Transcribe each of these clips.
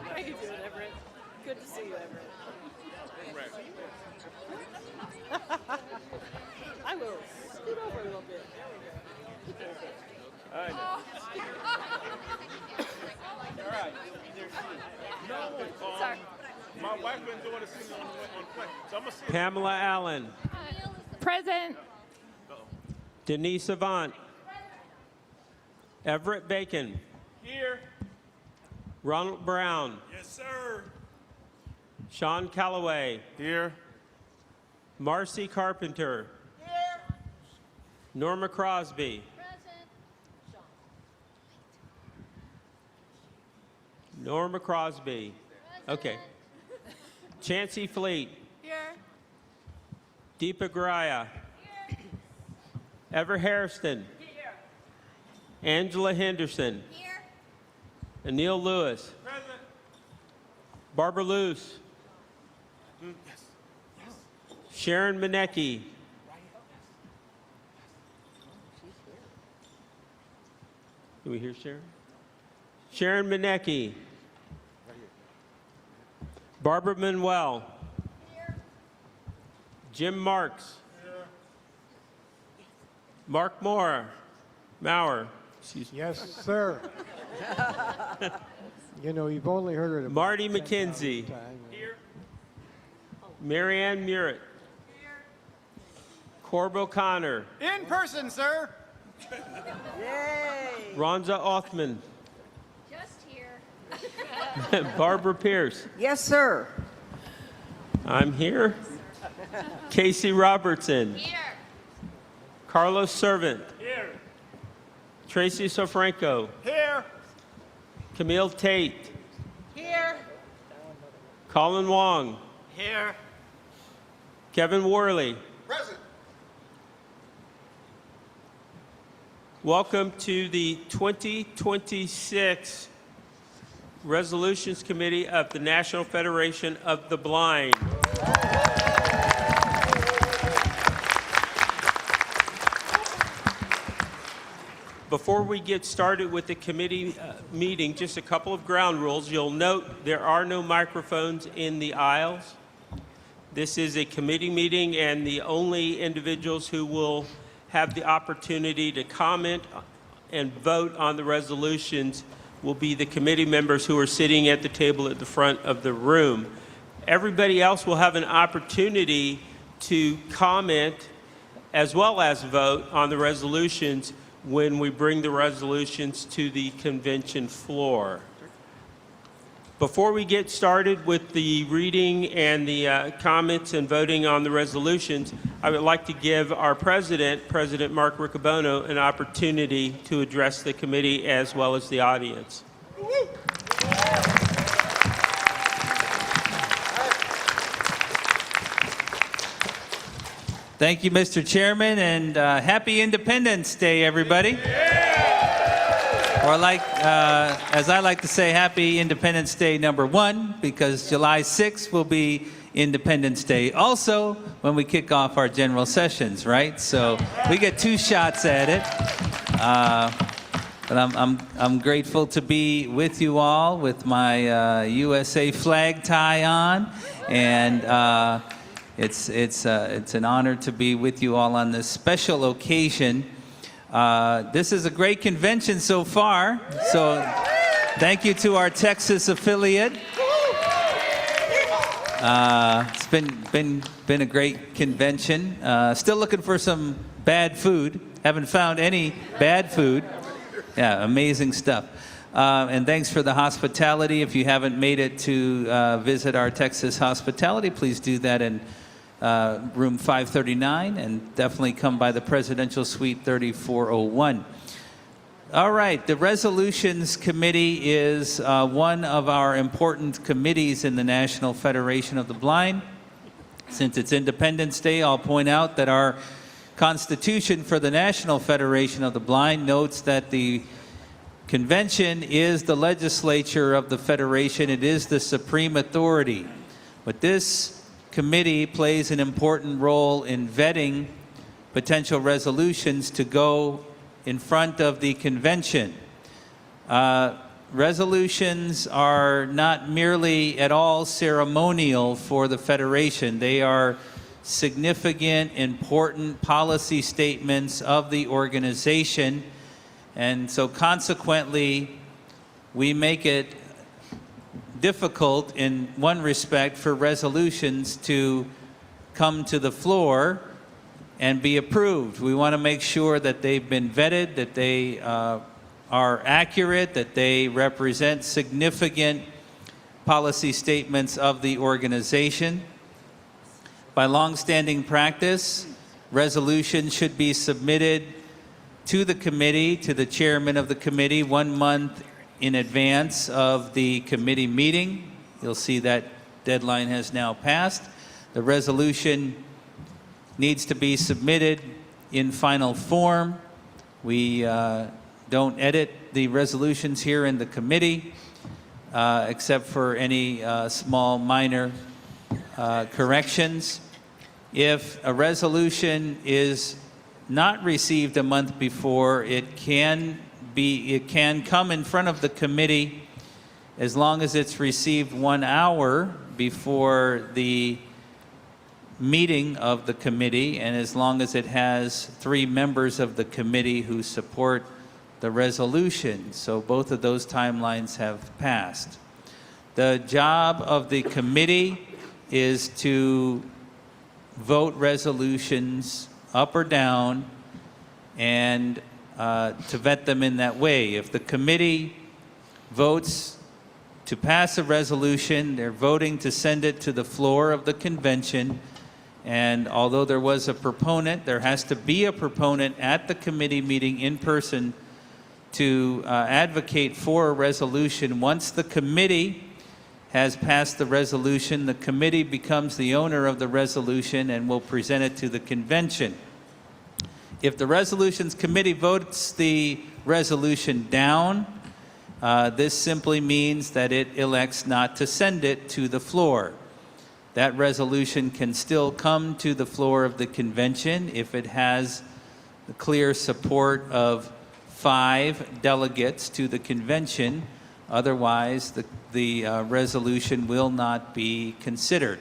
How you doing, Everett? Good to see you, Everett. I will scoot over a little bit. There we go. All right. All right. No, Sorry. my wife been doing the scene on play, so I'm gonna see. Pamela Allen. Present. Denise Avant. Everett Bacon. Here. Ronald Brown. Yes, sir. Sean Calloway. Here. Marcy Carpenter. Here. Norma Crosby. Norma Crosby. Okay. Chancey Fleet. Here. Deepa Graya. Here. Ever Hairston. Here. Angela Henderson. Here. Anil Lewis. Present. Barbara Luce. Yes. Sharon Minnecki. Do we hear Sharon? Sharon Minnecki. Barbara Manuel. Here. Jim Marks. Mark Maurer. Excuse me. Yes, sir. You know, you've only heard it. Marty McKenzie. Here. Marianne Murrett. Corb O'Connor. In person, sir. Yay. Ronza Othman. Just here. Barbara Pierce. Yes, sir. I'm here. Casey Robertson. Here. Carlos Servant. Here. Tracy Sofranco. Here. Camille Tate. Here. Colin Wong. Here. Kevin Worley. Present. Welcome to the 2026 Resolutions Committee of the National Federation of the Blind. Before we get started with the committee meeting, just a couple of ground rules. You'll note there are no microphones in the aisles. This is a committee meeting, and the only individuals who will have the opportunity to comment and vote on the resolutions will be the committee members who are sitting at the table at the front of the room. Everybody else will have an opportunity to comment as well as vote on the resolutions when we bring the resolutions to the convention floor. Before we get started with the reading and the comments and voting on the resolutions, I would like to give our president, President Mark Riccobono, an opportunity to address the committee as well as the audience. Thank you, Mr. Chairman, and happy Independence Day, everybody. Or like, as I like to say, happy Independence Day #1, because July 6th will be Independence Day also when we kick off our general sessions, right? So we get 2 shots at it. But I'm grateful to be with you all with my USA flag tie on, and it's an honor to be with you all on this special occasion. This is a great convention so far, so thank you to our Texas affiliate. It's been a great convention. Still looking for some bad food. Haven't found any bad food. Yeah, amazing stuff. And thanks for the hospitality. If you haven't made it to visit our Texas hospitality, please do that in room 539, and definitely come by the Presidential Suite 3401. All right, the Resolutions Committee is one of our important committees in the National Federation of the Blind. Since it's Independence Day, I'll point out that our Constitution for the National Federation of the Blind notes that the convention is the legislature of the Federation. It is the supreme authority. But this committee plays an important role in vetting potential resolutions to go in front of the convention. Resolutions are not merely at all ceremonial for the Federation. They are significant, important policy statements of the organization. And so consequently, we make it difficult in one respect for resolutions to come to the floor and be approved. We want to make sure that they've been vetted, that they are accurate, that they represent significant policy statements of the organization. By longstanding practice, resolutions should be submitted to the committee, to the chairman of the committee, 1 month in advance of the committee meeting. You'll see that deadline has now passed. The resolution needs to be submitted in final form. We don't edit the resolutions here in the committee, except for any small minor corrections. If a resolution is not received a month before, it can come in front of the committee as long as it's received 1 hour before the meeting of the committee, and as long as it has 3 members of the committee who support the resolution. So both of those timelines have passed. The job of the committee is to vote resolutions up or down and to vet them in that way. If the committee votes to pass a resolution, they're voting to send it to the floor of the convention. And although there was a proponent, there has to be a proponent at the committee meeting in person to advocate for a resolution. Once the committee has passed the resolution, the committee becomes the owner of the resolution and will present it to the convention. If the resolutions committee votes the resolution down, this simply means that it elects not to send it to the floor. That resolution can still come to the floor of the convention if it has the clear support of 5 delegates to the convention. Otherwise, the resolution will not be considered.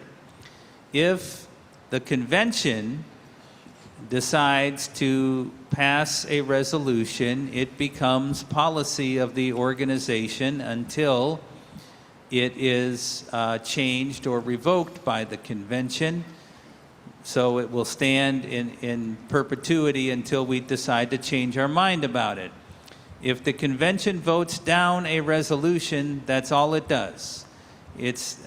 If the convention decides to pass a resolution, it becomes policy of the organization until it is changed or revoked by the convention. So it will stand in perpetuity until we decide to change our mind about it. If the convention votes down a resolution, that's all it does. It's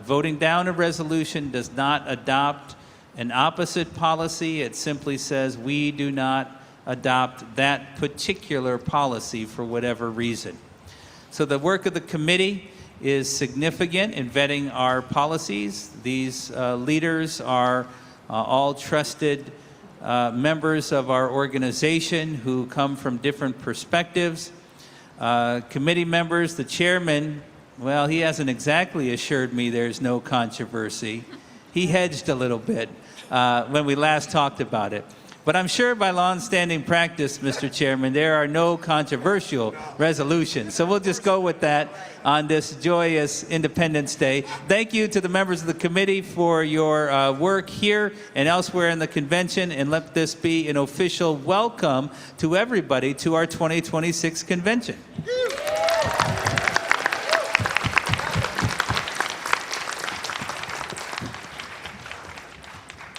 voting down a resolution does not adopt an opposite policy. It simply says we do not adopt that particular policy for whatever reason. So the work of the committee is significant in vetting our policies. These leaders are all trusted members of our organization who come from different perspectives. Committee members, the chairman, well, he hasn't exactly assured me there's no controversy. He hedged a little bit when we last talked about it. But I'm sure by long-standing practice, Mr. Chairman, there are no controversial resolutions. So we'll just go with that on this joyous Independence Day. Thank you to the members of the committee for your work here and elsewhere in the convention, and let this be an official welcome to everybody to our 2026 convention.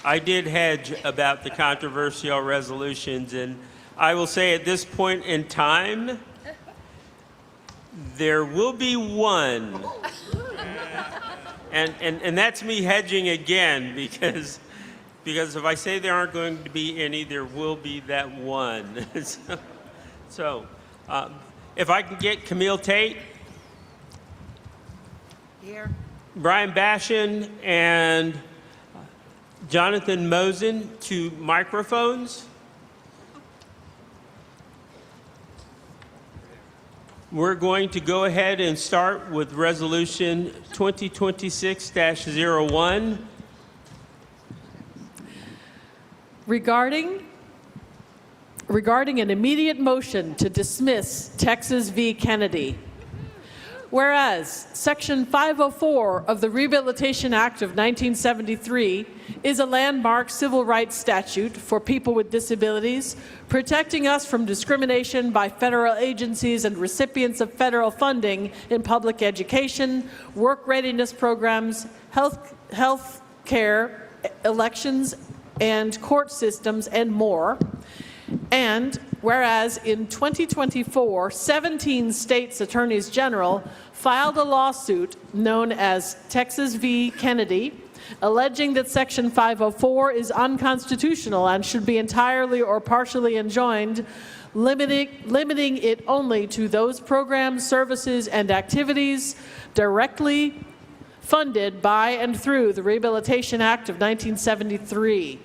I did hedge about the controversial resolutions, and I will say at this point in time, there will be one. And that's me hedging again, because if I say there aren't going to be any, there will be that one. So if I can get Camille Tate, Here. Brian Bashan, and Jonathan Mosen to microphones. We're going to go ahead and start with Resolution 2026-01. Regarding regarding an immediate motion to dismiss Texas v. Kennedy. Whereas Section 504 of the Rehabilitation Act of 1973 is a landmark civil rights statute for people with disabilities, protecting us from discrimination by federal agencies and recipients of federal funding in public education, work readiness programs, health care, elections, and court systems, and more. And whereas in 2024, 17 states' attorneys general filed a lawsuit known as Texas v. Kennedy, alleging that Section 504 is unconstitutional and should be entirely or partially enjoined, limiting it only to those programs, services, and activities directly funded by and through the Rehabilitation Act of 1973.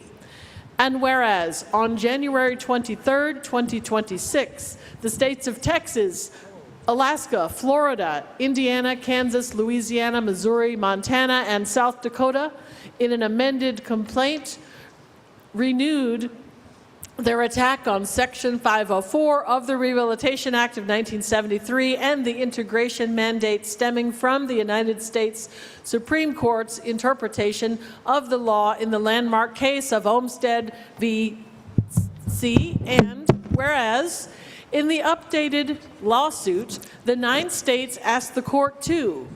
And whereas on January 23, 2026, the states of Texas, Alaska, Florida, Indiana, Kansas, Louisiana, Missouri, Montana, and South Dakota, in an amended complaint, renewed their attack on Section 504 of the Rehabilitation Act of 1973 and the integration mandate stemming from the United States Supreme Court's interpretation of the law in the landmark case of Olmstead v. C. And whereas in the updated lawsuit, the 9 states asked the court to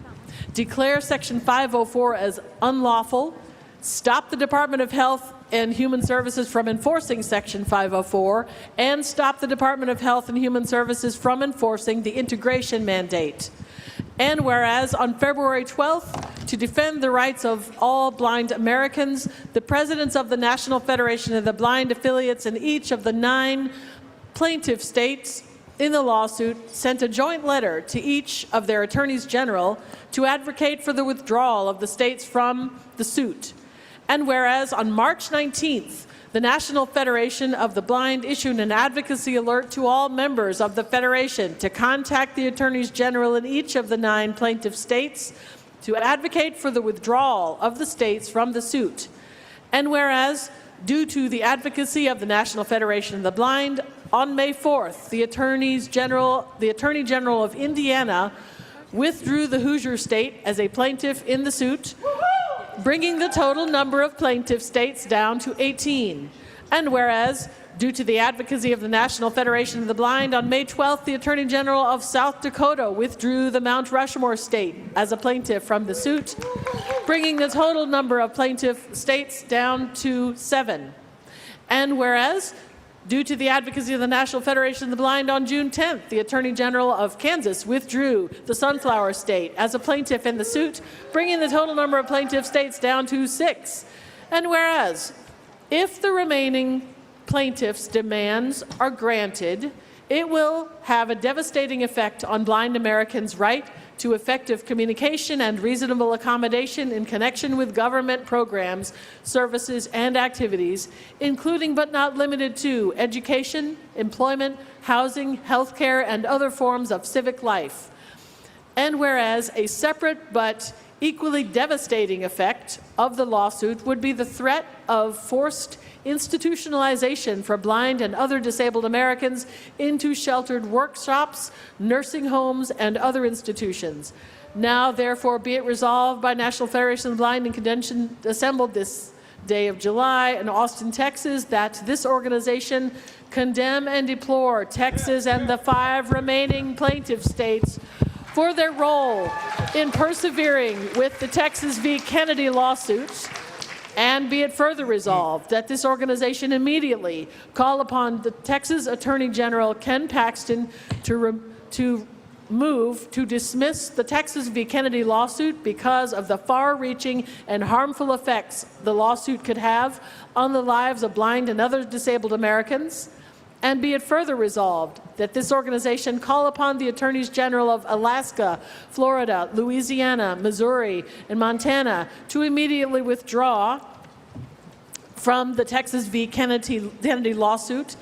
declare Section 504 as unlawful, stop the Department of Health and Human Services from enforcing Section 504, and stop the Department of Health and Human Services from enforcing the integration mandate. And whereas on February 12th, to defend the rights of all blind Americans, the presidents of the National Federation of the Blind affiliates in each of the 9 plaintiff states in the lawsuit sent a joint letter to each of their attorneys general to advocate for the withdrawal of the states from the suit. And whereas on March 19th, the National Federation of the Blind issued an advocacy alert to all members of the Federation to contact the attorneys general in each of the 9 plaintiff states to advocate for the withdrawal of the states from the suit. And whereas, due to the advocacy of the National Federation of the Blind, on May 4th, the Attorney General of Indiana withdrew the Hoosier State as a plaintiff in the suit, bringing the total number of plaintiff states down to 18. And whereas, due to the advocacy of the National Federation of the Blind, on May 12th, the Attorney General of South Dakota withdrew the Mount Rushmore State as a plaintiff from the suit, bringing the total number of plaintiff states down to 7. And whereas, due to the advocacy of the National Federation of the Blind, on June 10th, the Attorney General of Kansas withdrew the Sunflower State as a plaintiff in the suit, bringing the total number of plaintiff states down to 6. And whereas, if the remaining plaintiffs' demands are granted, it will have a devastating effect on blind Americans' right to effective communication and reasonable accommodation in connection with government programs, services, and activities, including but not limited to education, employment, housing, healthcare, and other forms of civic life. And whereas a separate but equally devastating effect of the lawsuit would be the threat of forced institutionalization for blind and other disabled Americans into sheltered workshops, nursing homes, and other institutions. Now, therefore, be it resolved by National Federation of the Blind and Convention assembled this day of July in Austin, Texas, that this organization condemn and deplore Texas and the 5 remaining plaintiff states for their role in persevering with the Texas v. Kennedy lawsuits. And be it further resolved that this organization immediately call upon the Texas Attorney General Ken Paxton to move to dismiss the Texas v. Kennedy lawsuit because of the far-reaching and harmful effects the lawsuit could have on the lives of blind and other disabled Americans. And be it further resolved that this organization call upon the Attorneys General of Alaska, Florida, Louisiana, Missouri, and Montana to immediately withdraw from the Texas v. Kennedy lawsuit.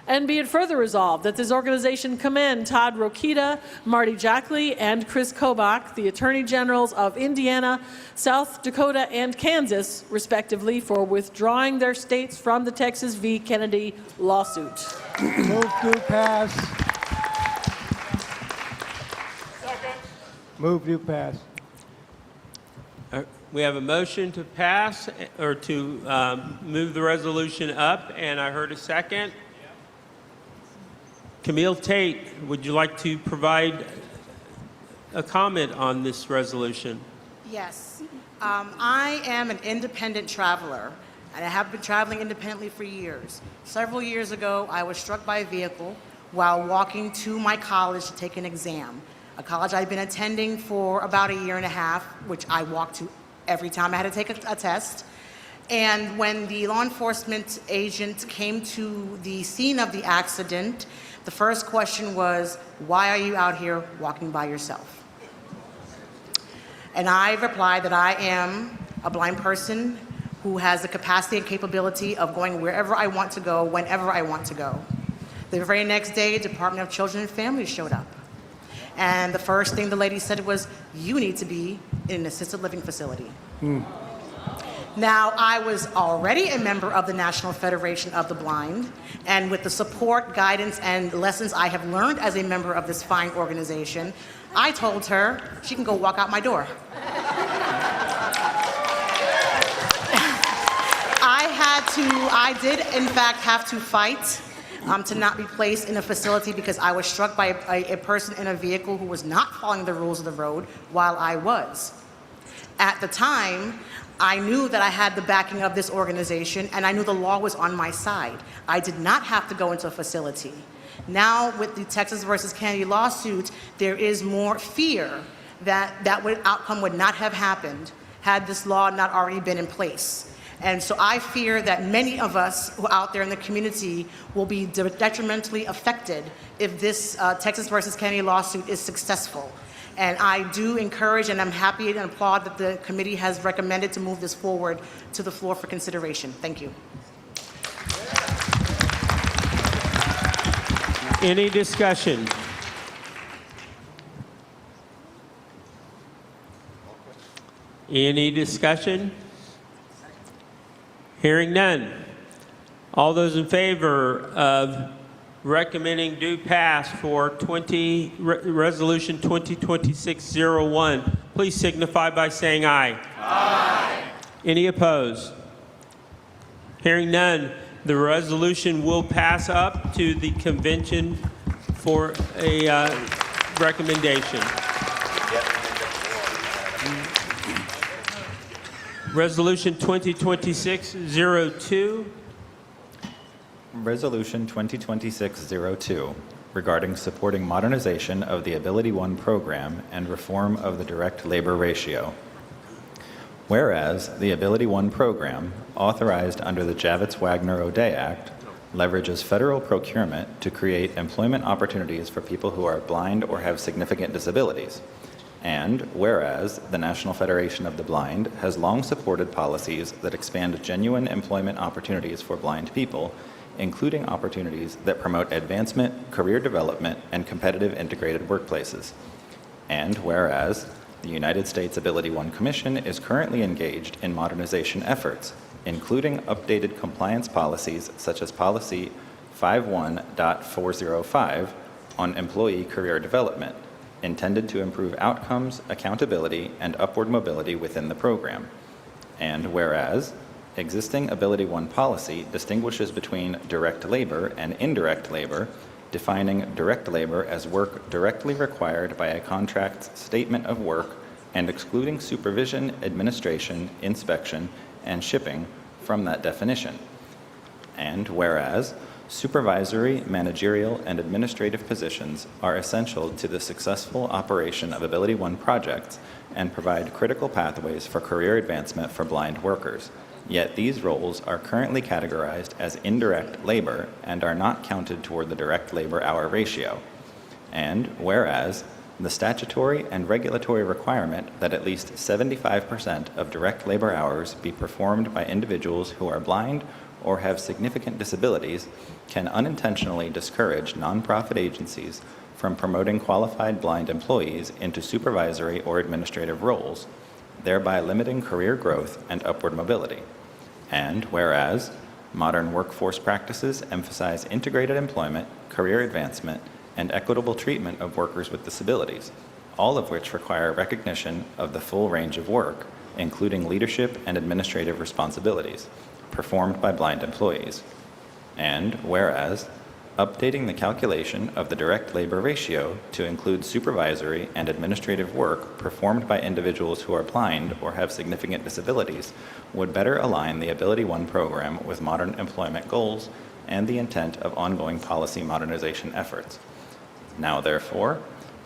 And be it further resolved that this organization commend Todd Rokita, Marty Jackley, and Chris Kobach, the Attorney Generals of Indiana, South Dakota, and Kansas, respectively, for withdrawing their states from the Texas v. Kennedy lawsuit. Move to pass. Move to pass. We have a motion to pass or to move the resolution up, and I heard a second. Camille Tate, would you like to provide a comment on this resolution? Yes. I am an independent traveler, and I have been traveling independently for years. Several years ago, I was struck by a vehicle while walking to my college to take an exam, a college I'd been attending for about a year and a half, which I walked to every time I had to take a test. And when the law enforcement agent came to the scene of the accident, the first question was, why are you out here walking by yourself? And I replied that I am a blind person who has the capacity and capability of going wherever I want to go, whenever I want to go. The very next day, Department of Children and Families showed up. And the first thing the lady said was, you need to be in an assisted living facility. Now, I was already a member of the National Federation of the Blind, and with the support, guidance, and lessons I have learned as a member of this fine organization, I told her she can go walk out my door. I did in fact have to fight to not be placed in a facility because I was struck by a person in a vehicle who was not following the rules of the road while I was. At the time, I knew that I had the backing of this organization, and I knew the law was on my side. I did not have to go into a facility. Now, with the Texas versus Kennedy lawsuit, there is more fear that outcome would not have happened had this law not already been in place. And so I fear that many of us who are out there in the community will be detrimentally affected if this Texas versus Kennedy lawsuit is successful. And I do encourage and I'm happy and applaud that the committee has recommended to move this forward to the floor for consideration. Thank you. Any discussion? Any discussion? Hearing none. All those in favor of recommending due pass for Resolution 2026-01, please signify by saying aye. Aye. Any opposed? Hearing none, the resolution will pass up to the convention for a recommendation. Resolution 2026-02. Resolution 2026-02, regarding supporting modernization of the Ability One program and reform of the direct labor ratio. Whereas the Ability One program, authorized under the Javits-Wagner-O'Day Act, leverages federal procurement to create employment opportunities for people who are blind or have significant disabilities. And whereas the National Federation of the Blind has long supported policies that expand genuine employment opportunities for blind people, including opportunities that promote advancement, career development, and competitive integrated workplaces. And whereas the United States Ability One Commission is currently engaged in modernization efforts, including updated compliance policies such as Policy 51.405 on employee career development, intended to improve outcomes, accountability, and upward mobility within the program. And whereas existing Ability One policy distinguishes between direct labor and indirect labor, defining direct labor as work directly required by a contract's statement of work and excluding supervision, administration, inspection, and shipping from that definition. And whereas supervisory, managerial, and administrative positions are essential to the successful operation of Ability One projects and provide critical pathways for career advancement for blind workers. Yet these roles are currently categorized as indirect labor and are not counted toward the direct labor hour ratio. And whereas the statutory and regulatory requirement that at least 75% of direct labor hours be performed by individuals who are blind or have significant disabilities can unintentionally discourage nonprofit agencies from promoting qualified blind employees into supervisory or administrative roles, thereby limiting career growth and upward mobility. And whereas modern workforce practices emphasize integrated employment, career advancement, and equitable treatment of workers with disabilities, all of which require recognition of the full range of work, including leadership and administrative responsibilities, performed by blind employees. And whereas updating the calculation of the direct labor ratio to include supervisory and administrative work performed by individuals who are blind or have significant disabilities would better align the Ability One program with modern employment goals and the intent of ongoing policy modernization efforts. Now, therefore,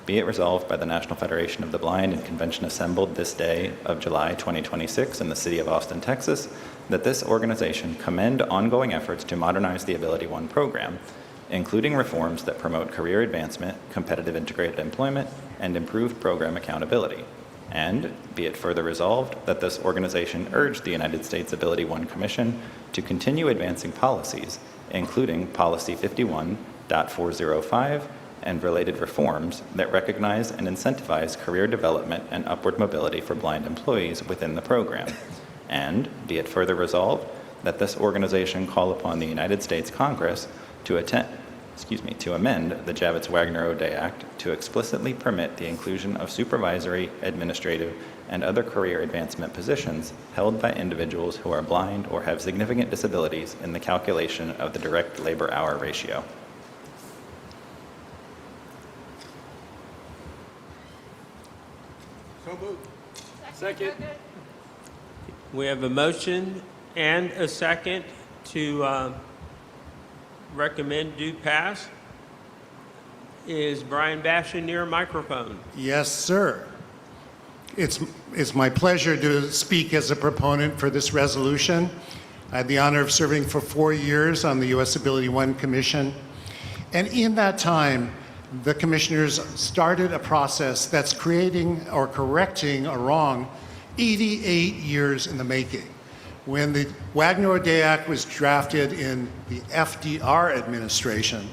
be it resolved by the National Federation of the Blind in convention assembled this day of July 2026 in the city of Austin, Texas, that this organization commend ongoing efforts to modernize the Ability One program, including reforms that promote career advancement, competitive integrated employment, and improved program accountability. And be it further resolved that this organization urged the United States Ability One Commission to continue advancing policies, including Policy 51.405 and related reforms that recognize and incentivize career development and upward mobility for blind employees within the program. And be it further resolved that this organization call upon the United States Congress to amend the Javits-Wagner-O'Day Act to explicitly permit the inclusion of supervisory, administrative, and other career advancement positions held by individuals who are blind or have significant disabilities in the calculation of the direct labor hour ratio. So moved. Second. We have a motion and a second to recommend do pass. Is Brian Bashan near a microphone? Yes, sir. It's my pleasure to speak as a proponent for this resolution. I had the honor of serving for 4 years on the U.S. Ability One Commission. And in that time, the commissioners started a process that's creating or correcting a wrong 88 years in the making. When the Wagner-O'Day Act was drafted in the FDR administration,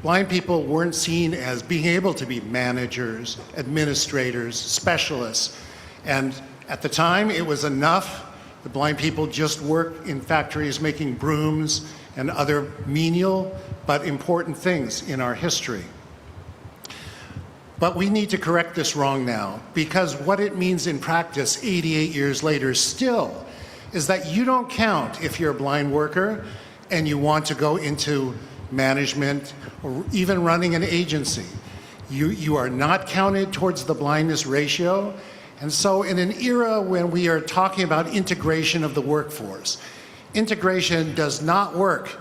blind people weren't seen as being able to be managers, administrators, specialists. And at the time, it was enough. The blind people just worked in factories making brooms and other menial but important things in our history. But we need to correct this wrong now, because what it means in practice 88 years later still is that you don't count if you're a blind worker and you want to go into management or even running an agency. You are not counted towards the blindness ratio. And so in an era when we are talking about integration of the workforce, integration does not work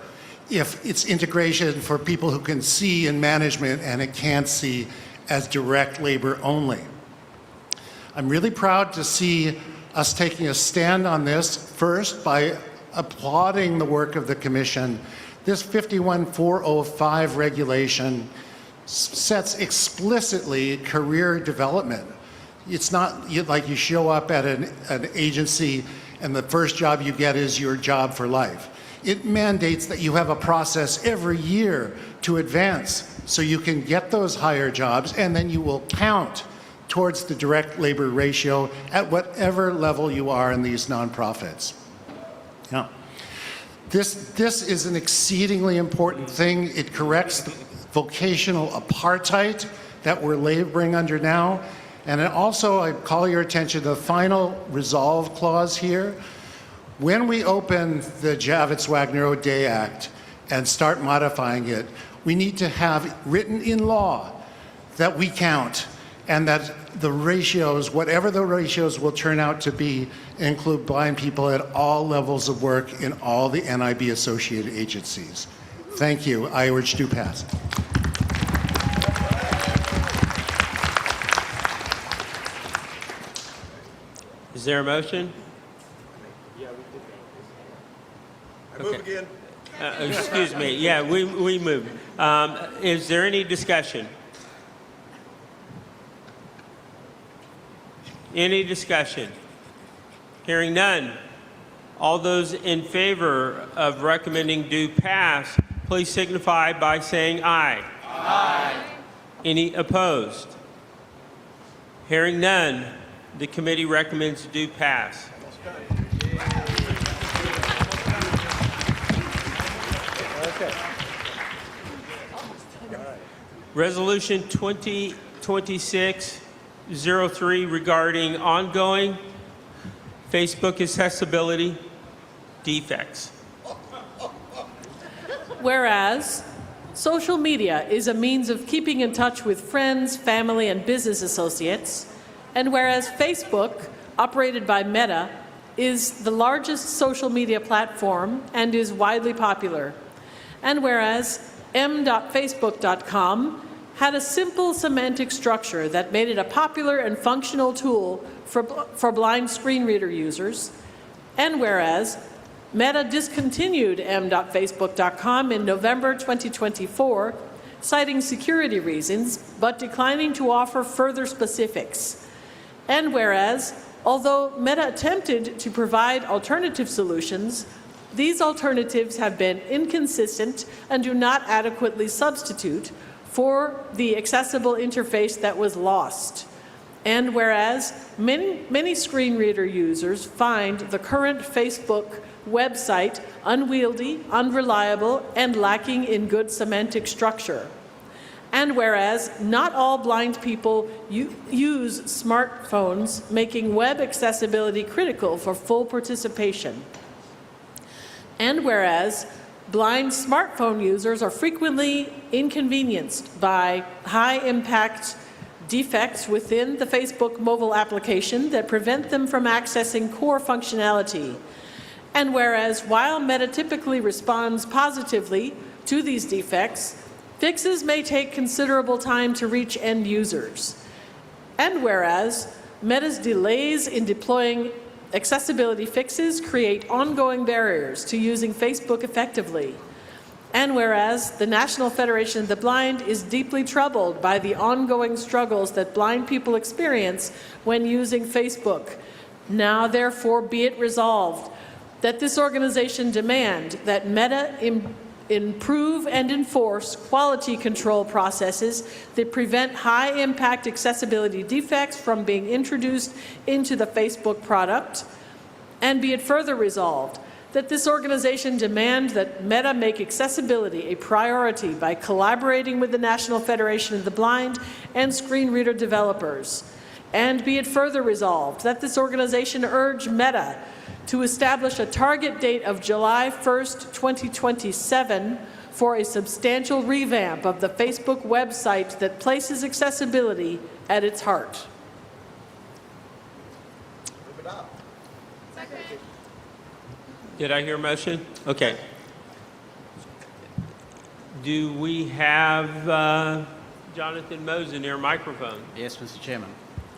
if it's integration for people who can see in management and it can't see as direct labor only. I'm really proud to see us taking a stand on this, first by applauding the work of the Commission. This 51405 regulation sets explicitly career development. It's not like you show up at an agency and the first job you get is your job for life. It mandates that you have a process every year to advance so you can get those higher jobs, and then you will count towards the direct labor ratio at whatever level you are in these nonprofits. Yeah. This is an exceedingly important thing. It corrects the vocational apartheid that we're laboring under now. And also, I call your attention to the final resolve clause here. When we open the Javits-Wagner-O'Day Act and start modifying it, we need to have written in law that we count and that the ratios, whatever the ratios will turn out to be, include blind people at all levels of work in all the NIB associated agencies. Thank you. I urge to pass. Is there a motion? I move again. Excuse me. Yeah, we moved. Is there any discussion? Any discussion? Hearing none. All those in favor of recommending do pass, please signify by saying aye. Aye. Any opposed? Hearing none, the committee recommends do pass. Resolution 2026-03 regarding ongoing Facebook accessibility defects. Whereas social media is a means of keeping in touch with friends, family, and business associates, and whereas Facebook, operated by Meta, is the largest social media platform and is widely popular, and whereas m.facebook.com had a simple semantic structure that made it a popular and functional tool for blind screen reader users, and whereas Meta discontinued m.facebook.com in November 2024, citing security reasons, but declining to offer further specifics. And whereas, although Meta attempted to provide alternative solutions, these alternatives have been inconsistent and do not adequately substitute for the accessible interface that was lost. And whereas many screen reader users find the current Facebook website unwieldy, unreliable, and lacking in good semantic structure. And whereas not all blind people use smartphones, making web accessibility critical for full participation. And whereas blind smartphone users are frequently inconvenienced by high-impact defects within the Facebook mobile application that prevent them from accessing core functionality. And whereas while Meta typically responds positively to these defects, fixes may take considerable time to reach end users. And whereas Meta's delays in deploying accessibility fixes create ongoing barriers to using Facebook effectively. And whereas the National Federation of the Blind is deeply troubled by the ongoing struggles that blind people experience when using Facebook, now therefore be it resolved that this organization demand that Meta improve and enforce quality control processes that prevent high-impact accessibility defects from being introduced into the Facebook product, and be it further resolved that this organization demand that Meta make accessibility a priority by collaborating with the National Federation of the Blind and screen reader developers, and be it further resolved that this organization urge Meta to establish a target date of July 1st, 2027 for a substantial revamp of the Facebook website that places accessibility at its heart. Did I hear a motion? Okay. Do we have Jonathan Mosen near a microphone? Yes, Mr. Chairman.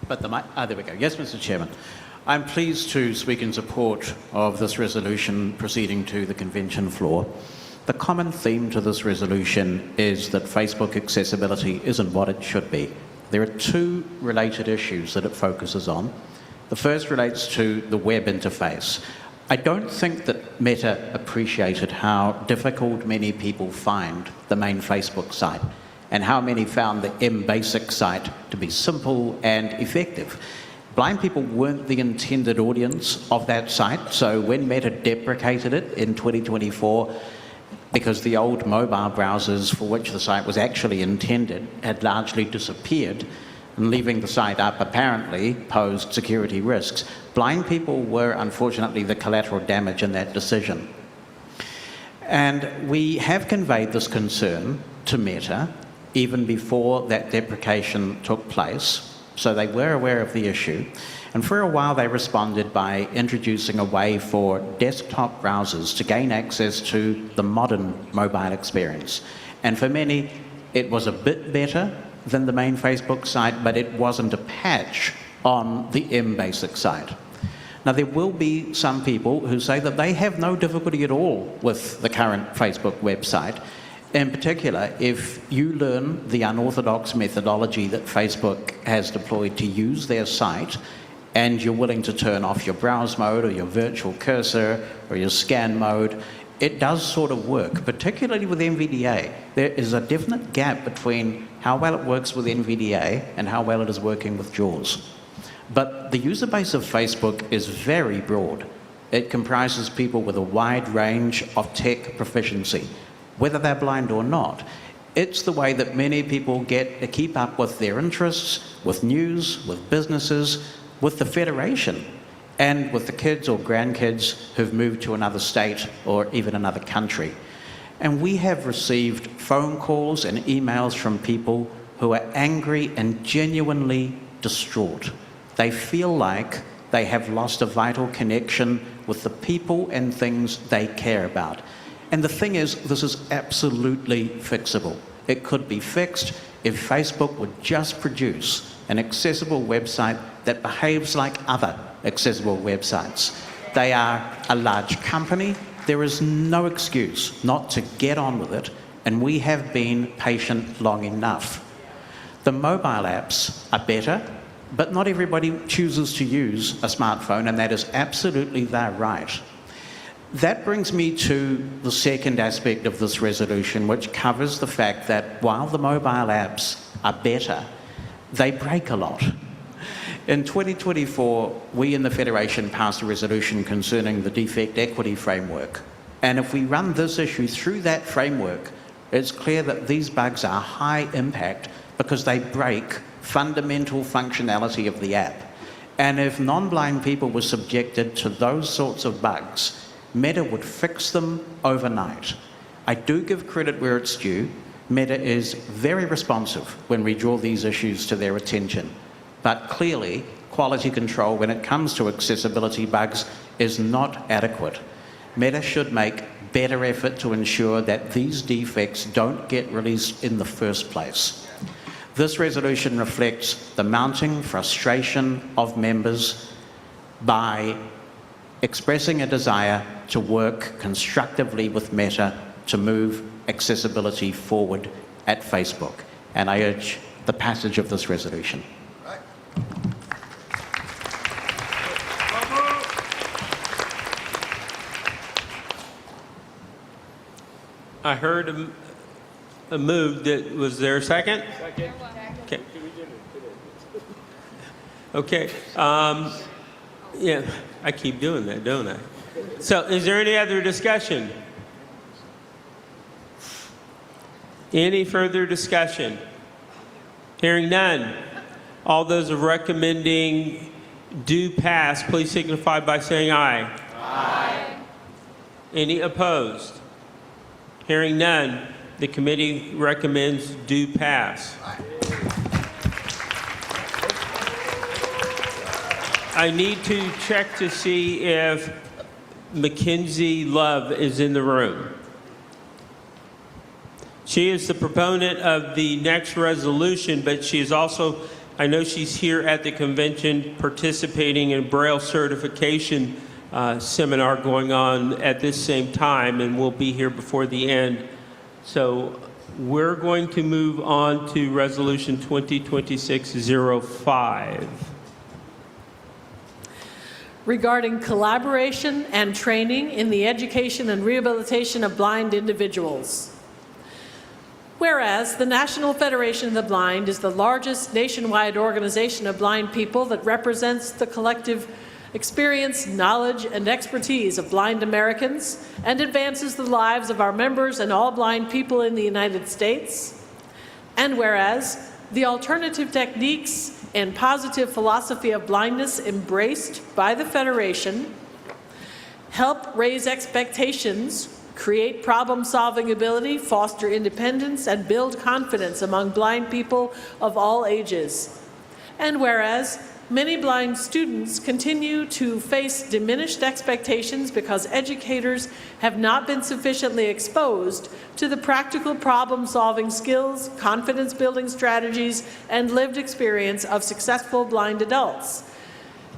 But there we go. Yes, Mr. Chairman. I'm pleased to speak in support of this resolution proceeding to the convention floor. The common theme to this resolution is that Facebook accessibility isn't what it should be. There are two related issues that it focuses on. The first relates to the web interface. I don't think that Meta appreciated how difficult many people find the main Facebook site and how many found the MBasic site to be simple and effective. Blind people weren't the intended audience of that site, so when Meta deprecated it in 2024, because the old mobile browsers for which the site was actually intended had largely disappeared, and leaving the site up apparently posed security risks, blind people were unfortunately the collateral damage in that decision. And we have conveyed this concern to Meta even before that deprecation took place. So they were aware of the issue, and for a while they responded by introducing a way for desktop browsers to gain access to the modern mobile experience. And for many, it was a bit better than the main Facebook site, but it wasn't a patch on the MBasic site. Now, there will be some people who say that they have no difficulty at all with the current Facebook website. In particular, if you learn the unorthodox methodology that Facebook has deployed to use their site and you're willing to turn off your browse mode or your virtual cursor or your scan mode, it does sort of work, particularly with NVDA. There is a definite gap between how well it works with NVDA and how well it is working with JAWS. But the user base of Facebook is very broad. It comprises people with a wide range of tech proficiency, whether they're blind or not. It's the way that many people get to keep up with their interests, with news, with businesses, with the Federation, and with the kids or grandkids who've moved to another state or even another country. And we have received phone calls and emails from people who are angry and genuinely distraught. They feel like they have lost a vital connection with the people and things they care about. And the thing is, this is absolutely fixable. It could be fixed if Facebook would just produce an accessible website that behaves like other accessible websites. They are a large company. There is no excuse not to get on with it, and we have been patient long enough. The mobile apps are better, but not everybody chooses to use a smartphone, and that is absolutely their right. That brings me to the second aspect of this resolution, which covers the fact that while the mobile apps are better, they break a lot. In 2024, we in the Federation passed a resolution concerning the defect equity framework. And if we run this issue through that framework, it's clear that these bugs are high impact because they break fundamental functionality of the app. And if non-blind people were subjected to those sorts of bugs, Meta would fix them overnight. I do give credit where it's due. Meta is very responsive when we draw these issues to their attention. But clearly, quality control when it comes to accessibility bugs is not adequate. Meta should make better effort to ensure that these defects don't get released in the first place. This resolution reflects the mounting frustration of members by expressing a desire to work constructively with Meta to move accessibility forward at Facebook. And I urge the passage of this resolution. I heard a move. Was there a second? Second. Okay. Yeah, I keep doing that, don't I? So is there any other discussion? Any further discussion? Hearing none. All those recommending do pass, please signify by saying aye. Aye. Any opposed? Hearing none, the committee recommends do pass. I need to check to see if Mackenzie Love is in the room. She is the proponent of the next resolution, but she is also, I know she's here at the convention participating in Braille certification seminar going on at this same time, and will be here before the end. So we're going to move on to Resolution 2026-05. Regarding collaboration and training in the education and rehabilitation of blind individuals. Whereas the National Federation of the Blind is the largest nationwide organization of blind people that represents the collective experience, knowledge, and expertise of blind Americans and advances the lives of our members and all blind people in the United States. And whereas the alternative techniques and positive philosophy of blindness embraced by the Federation help raise expectations, create problem-solving ability, foster independence, and build confidence among blind people of all ages. And whereas many blind students continue to face diminished expectations because educators have not been sufficiently exposed to the practical problem-solving skills, confidence-building strategies, and lived experience of successful blind adults.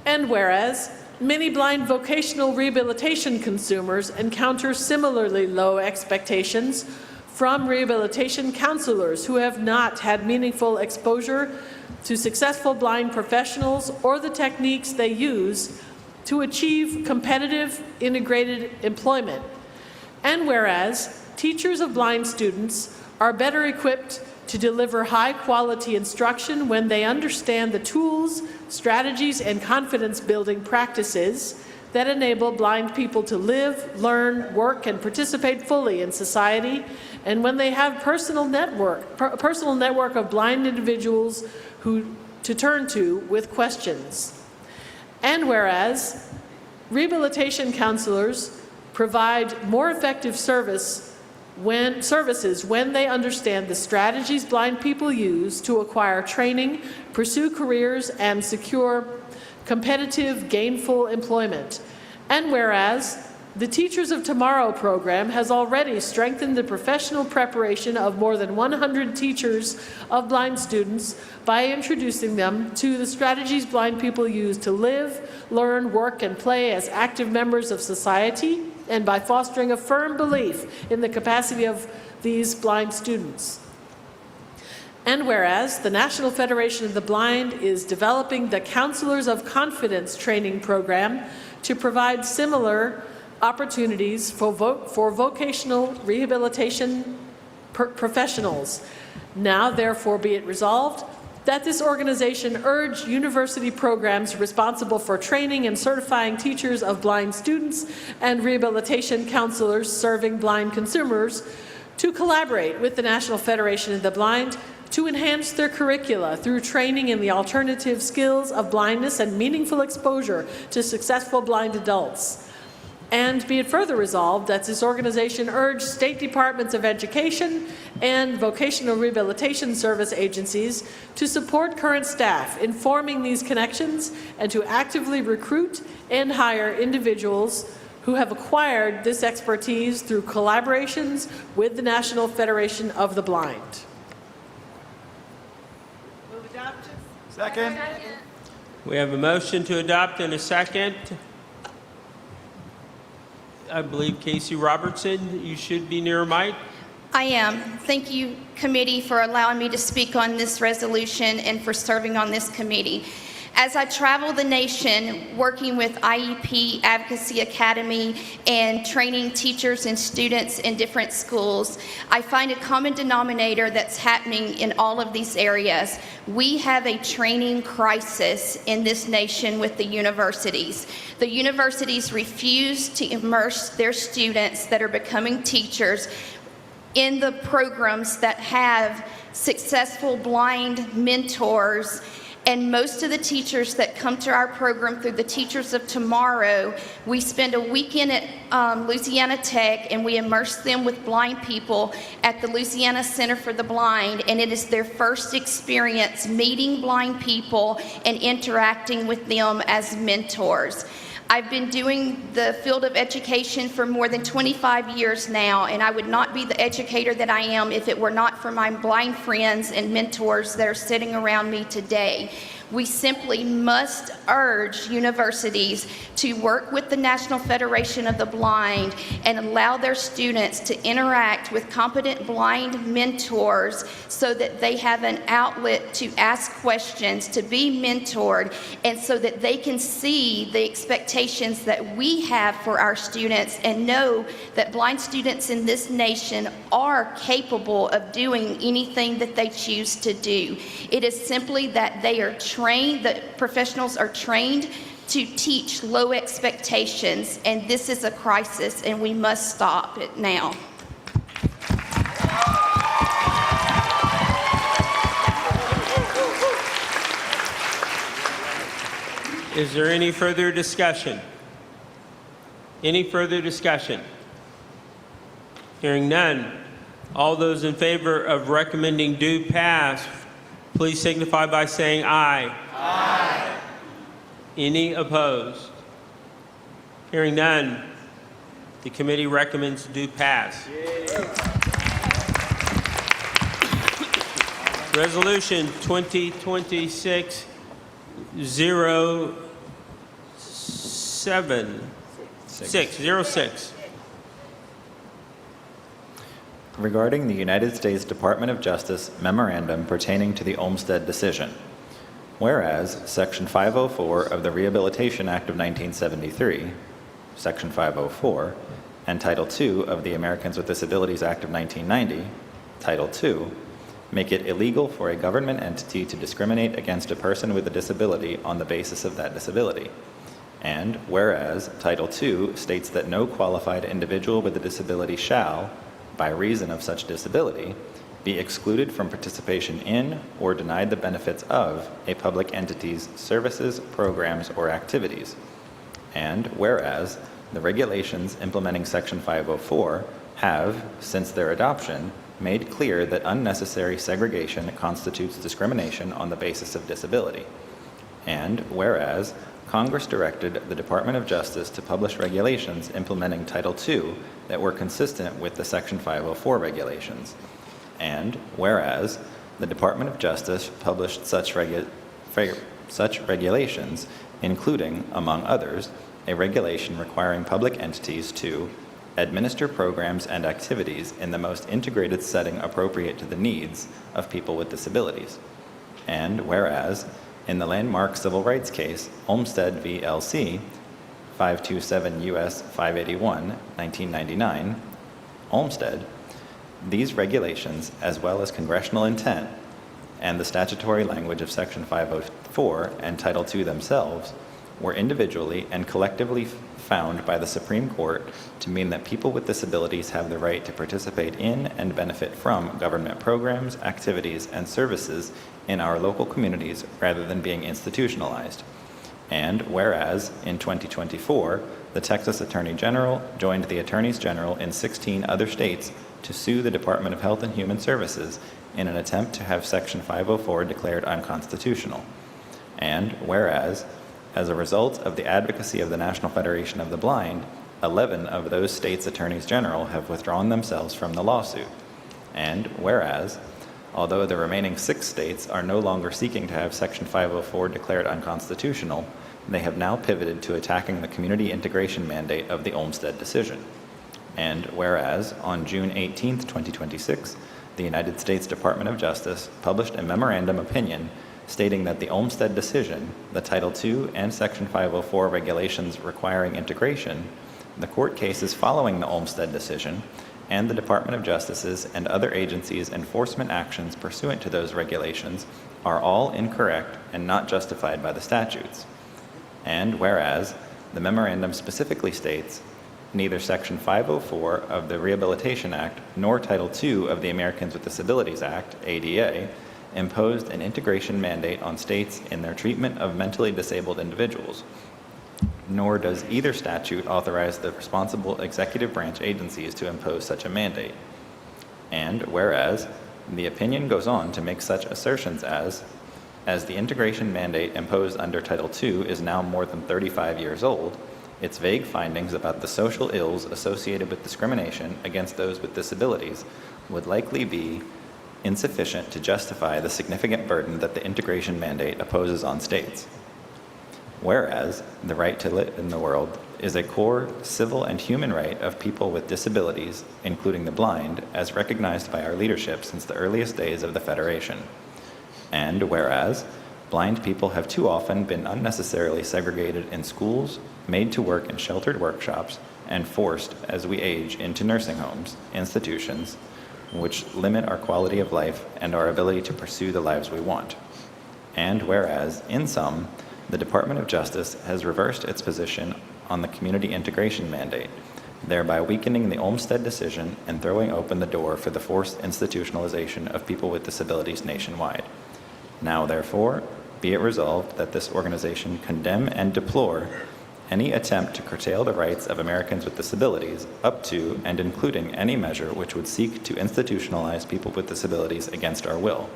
And whereas many blind vocational rehabilitation consumers encounter similarly low expectations from rehabilitation counselors who have not had meaningful exposure to successful blind professionals or the techniques they use to achieve competitive integrated employment. And whereas teachers of blind students are better equipped to deliver high-quality instruction when they understand the tools, strategies, and confidence-building practices that enable blind people to live, learn, work, and participate fully in society, and when they have personal network of blind individuals to turn to with questions. And whereas rehabilitation counselors provide more effective services when they understand the strategies blind people use to acquire training, pursue careers, and secure competitive, gainful employment. And whereas the Teachers of Tomorrow program has already strengthened the professional preparation of more than 100 teachers of blind students by introducing them to the strategies blind people use to live, learn, work, and play as active members of society, and by fostering a firm belief in the capacity of these blind students. And whereas the National Federation of the Blind is developing the Counselors of Confidence training program to provide similar opportunities for vocational rehabilitation professionals. Now, therefore, be it resolved that this organization urge university programs responsible for training and certifying teachers of blind students and rehabilitation counselors serving blind consumers to collaborate with the National Federation of the Blind to enhance their curricula through training in the alternative skills of blindness and meaningful exposure to successful blind adults. And be it further resolved that this organization urge state departments of education and vocational rehabilitation service agencies to support current staff in forming these connections and to actively recruit and hire individuals who have acquired this expertise through collaborations with the National Federation of the Blind. Move adoption. Second. We have a motion to adopt and a second. I believe Casey Robertson, you should be near a mic. I am. Thank you, committee, for allowing me to speak on this resolution and for serving on this committee. As I travel the nation working with IEP Advocacy Academy and training teachers and students in different schools, I find a common denominator that's happening in all of these areas. We have a training crisis in this nation with the universities. The universities refuse to immerse their students that are becoming teachers in the programs that have successful blind mentors. And most of the teachers that come to our program through the Teachers of Tomorrow, we spend a weekend at Louisiana Tech and we immerse them with blind people at the Louisiana Center for the Blind, and it is their first experience meeting blind people and interacting with them as mentors. I've been doing the field of education for more than 25 years now, and I would not be the educator that I am if it were not for my blind friends and mentors that are sitting around me today. We simply must urge universities to work with the National Federation of the Blind and allow their students to interact with competent blind mentors so that they have an outlet to ask questions, to be mentored, and so that they can see the expectations that we have for our students and know that blind students in this nation are capable of doing anything that they choose to do. It is simply that they are trained, the professionals are trained to teach low expectations, and this is a crisis and we must stop it now. Is there any further discussion? Any further discussion? Hearing none. All those in favor of recommending do pass, please signify by saying aye. Aye. Any opposed? Hearing none. The committee recommends do pass. Resolution 2026-07. 606. regarding the United States Department of Justice memorandum pertaining to the Olmstead decision. Whereas Section 504 of the Rehabilitation Act of 1973, Section 504, and Title II of the Americans with Disabilities Act of 1990, Title II, make it illegal for a government entity to discriminate against a person with a disability on the basis of that disability. And whereas Title II states that no qualified individual with a disability shall, by reason of such disability, be excluded from participation in or denied the benefits of a public entity's services, programs, or activities. And whereas the regulations implementing Section 504 have, since their adoption, made clear that unnecessary segregation constitutes discrimination on the basis of disability. And whereas Congress directed the Department of Justice to publish regulations implementing Title II that were consistent with the Section 504 regulations. And whereas the Department of Justice published such regulations, including, among others, a regulation requiring public entities to administer programs and activities in the most integrated setting appropriate to the needs of people with disabilities. And whereas, in the landmark civil rights case, Olmstead v. LC, 527 U.S. 581, 1999, Olmstead, these regulations, as well as congressional intent and the statutory language of Section 504 and Title II themselves, were individually and collectively found by the Supreme Court to mean that people with disabilities have the right to participate in and benefit from government programs, activities, and services in our local communities rather than being institutionalized. And whereas, in 2024, the Texas Attorney General joined the Attorneys General in 16 other states to sue the Department of Health and Human Services in an attempt to have Section 504 declared unconstitutional. And whereas, as a result of the advocacy of the National Federation of the Blind, 11 of those states' attorneys general have withdrawn themselves from the lawsuit. And whereas, although the remaining 6 states are no longer seeking to have Section 504 declared unconstitutional, they have now pivoted to attacking the community integration mandate of the Olmstead decision. And whereas, on June 18, 2026, the United States Department of Justice published a memorandum opinion stating that the Olmstead decision, the Title II and Section 504 regulations requiring integration, the court cases following the Olmstead decision, and the Department of Justice's and other agencies' enforcement actions pursuant to those regulations are all incorrect and not justified by the statutes. And whereas the memorandum specifically states, neither Section 504 of the Rehabilitation Act nor Title II of the Americans with Disabilities Act, ADA, imposed an integration mandate on states in their treatment of mentally disabled individuals, nor does either statute authorize the responsible executive branch agencies to impose such a mandate. And whereas, the opinion goes on to make such assertions as the integration mandate imposed under Title II is now more than 35 years old, its vague findings about the social ills associated with discrimination against those with disabilities would likely be insufficient to justify the significant burden that the integration mandate imposes on states. Whereas the right to live in the world is a core civil and human right of people with disabilities, including the blind, as recognized by our leadership since the earliest days of the Federation. And whereas blind people have too often been unnecessarily segregated in schools, made to work in sheltered workshops, and forced, as we age, into nursing homes, institutions, which limit our quality of life and our ability to pursue the lives we want. And whereas, in sum, the Department of Justice has reversed its position on the community integration mandate, thereby weakening the Olmstead decision and throwing open the door for the forced institutionalization of people with disabilities nationwide. Now, therefore, be it resolved that this organization condemn and deplore any attempt to curtail the rights of Americans with disabilities up to and including any measure which would seek to institutionalize people with disabilities against our will.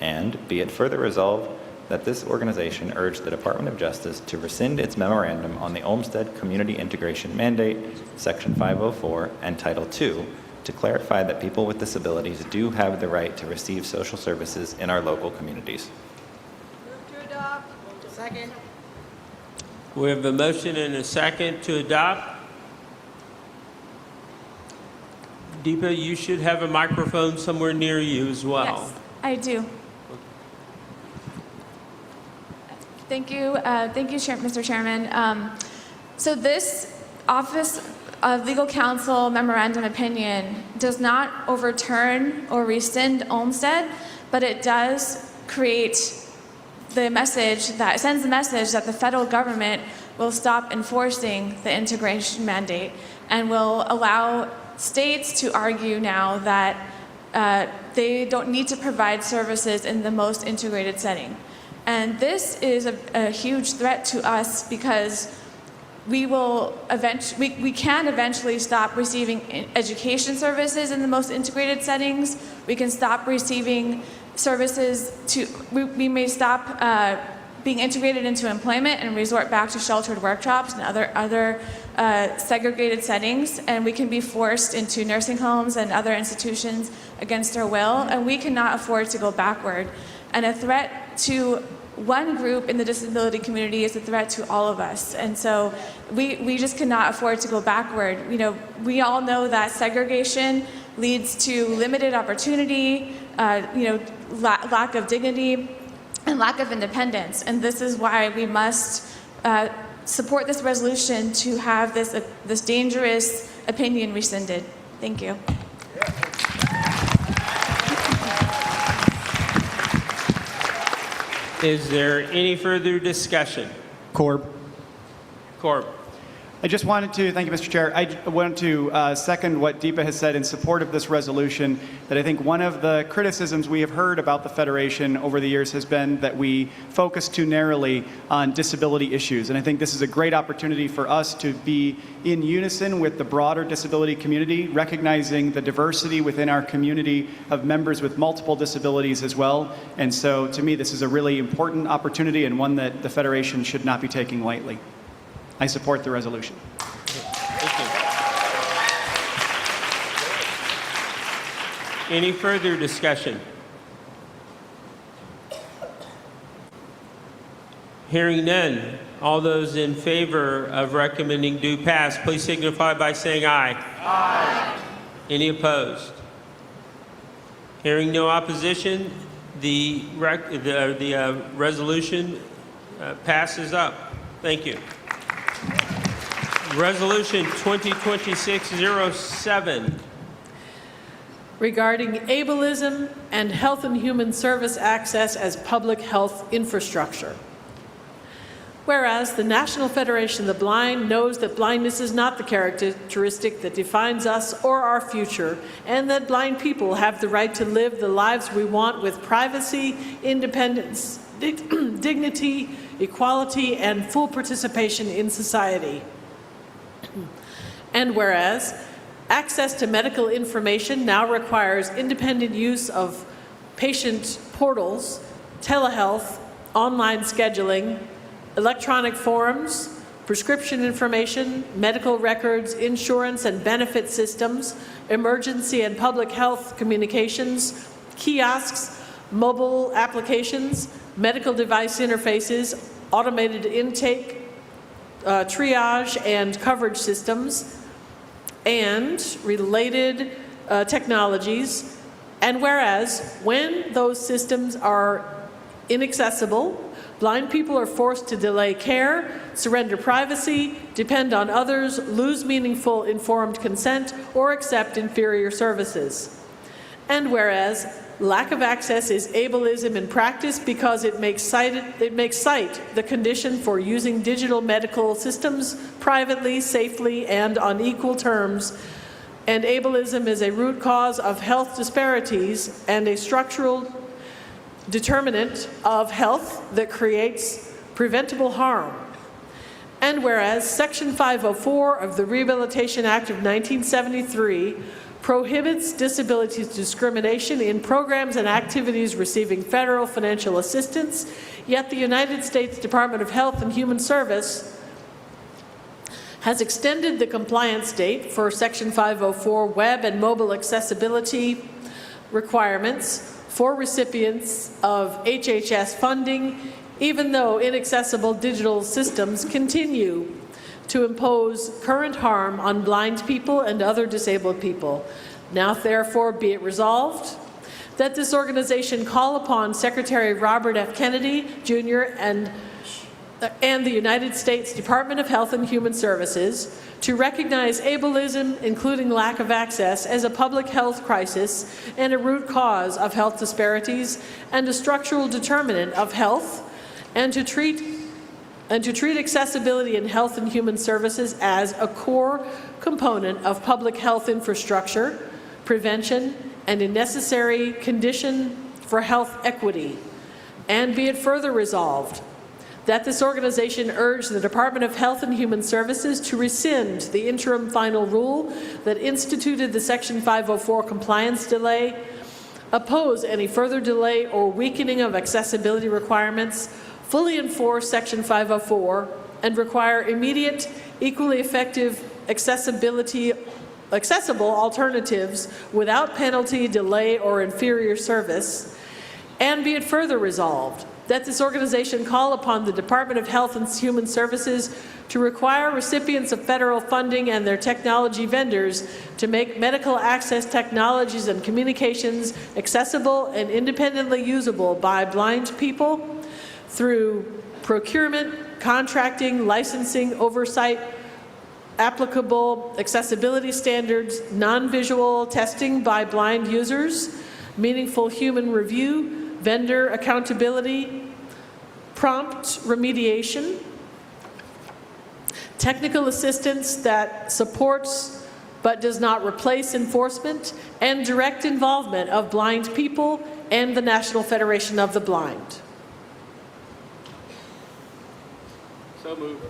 And be it further resolved that this organization urge the Department of Justice to rescind its memorandum on the Olmstead Community Integration Mandate, Section 504, and Title II to clarify that people with disabilities do have the right to receive social services in our local communities. Move to adopt. Second. We have a motion and a second to adopt. Deepa, you should have a microphone somewhere near you as well. Yes, I do. Thank you. Thank you, Mr. Chairman. So this Office of Legal Counsel memorandum opinion does not overturn or rescind Olmsted, but it does create the message that sends the message that the federal government will stop enforcing the integration mandate and will allow states to argue now that they don't need to provide services in the most integrated setting. And this is a huge threat to us because we can eventually stop receiving education services in the most integrated settings. We can stop receiving services we may stop being integrated into employment and resort back to sheltered workshops and other segregated settings, and we can be forced into nursing homes and other institutions against our will, and we cannot afford to go backward. And a threat to one group in the disability community is a threat to all of us, and so we just cannot afford to go backward. You know, we all know that segregation leads to limited opportunity, lack of dignity, and lack of independence. And this is why we must support this resolution to have this dangerous opinion rescinded. Thank you. Is there any further discussion? Corb. Corb. I just wanted to, thank you, Mr. Chair. I wanted to second what Deepa has said in support of this resolution, that I think one of the criticisms we have heard about the Federation over the years has been that we focus too narrowly on disability issues. And I think this is a great opportunity for us to be in unison with the broader disability community, recognizing the diversity within our community of members with multiple disabilities as well. And so to me, this is a really important opportunity and one that the Federation should not be taking lightly. I support the resolution. Thank you. Any further discussion? Hearing none, all those in favor of recommending do pass, please signify by saying aye. Aye. Any opposed? Hearing no opposition, the resolution passes up. Thank you. Resolution 2026-07. Regarding ableism and health and human service access as public health infrastructure. Whereas the National Federation of the Blind knows that blindness is not the characteristic that defines us or our future, and that blind people have the right to live the lives we want with privacy, independence, dignity, equality, and full participation in society. And whereas access to medical information now requires independent use of patient portals, telehealth, online scheduling, electronic forms, prescription information, medical records, insurance and benefit systems, emergency and public health communications, kiosks, mobile applications, medical device interfaces, automated intake, triage and coverage systems, and related technologies. And whereas when those systems are inaccessible, blind people are forced to delay care, surrender privacy, depend on others, lose meaningful informed consent, or accept inferior services. And whereas lack of access is ableism in practice because it makes sight the condition for using digital medical systems privately, safely, and on equal terms. And ableism is a root cause of health disparities and a structural determinant of health that creates preventable harm. And whereas Section 504 of the Rehabilitation Act of 1973 prohibits disability discrimination in programs and activities receiving federal financial assistance, yet the United States Department of Health and Human Service has extended the compliance date for Section 504 web and mobile accessibility requirements for recipients of HHS funding, even though inaccessible digital systems continue to impose current harm on blind people and other disabled people. Now therefore be it resolved that this organization call upon Secretary Robert F. Kennedy, Jr. and the United States Department of Health and Human Services to recognize ableism, including lack of access, as a public health crisis and a root cause of health disparities and a structural determinant of health, and to treat accessibility in health and human services as a core component of public health infrastructure, prevention, and a necessary condition for health equity. And be it further resolved that this organization urge the Department of Health and Human Services to rescind the interim final rule that instituted the Section 504 compliance delay, oppose any further delay or weakening of accessibility requirements, fully enforce Section 504, and require immediate, equally effective accessible alternatives without penalty, delay, or inferior service. And be it further resolved that this organization call upon the Department of Health and Human Services to require recipients of federal funding and their technology vendors to make medical access technologies and communications accessible and independently usable by blind people through procurement, contracting, licensing, oversight, applicable accessibility standards, non-visual testing by blind users, meaningful human review, vendor accountability, prompt remediation, technical assistance that supports but does not replace enforcement, and direct involvement of blind people and the National Federation of the Blind. So moved.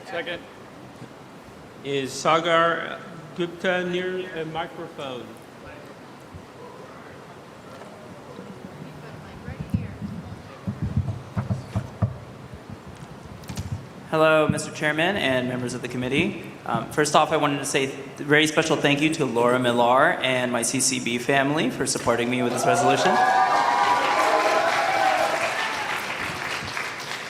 Second. Is Sagar Gupta near a microphone? Hello, Mr. Chairman and members of the committee. First off, I wanted to say a very special thank you to Laura Millar and my CCB family for supporting me with this resolution.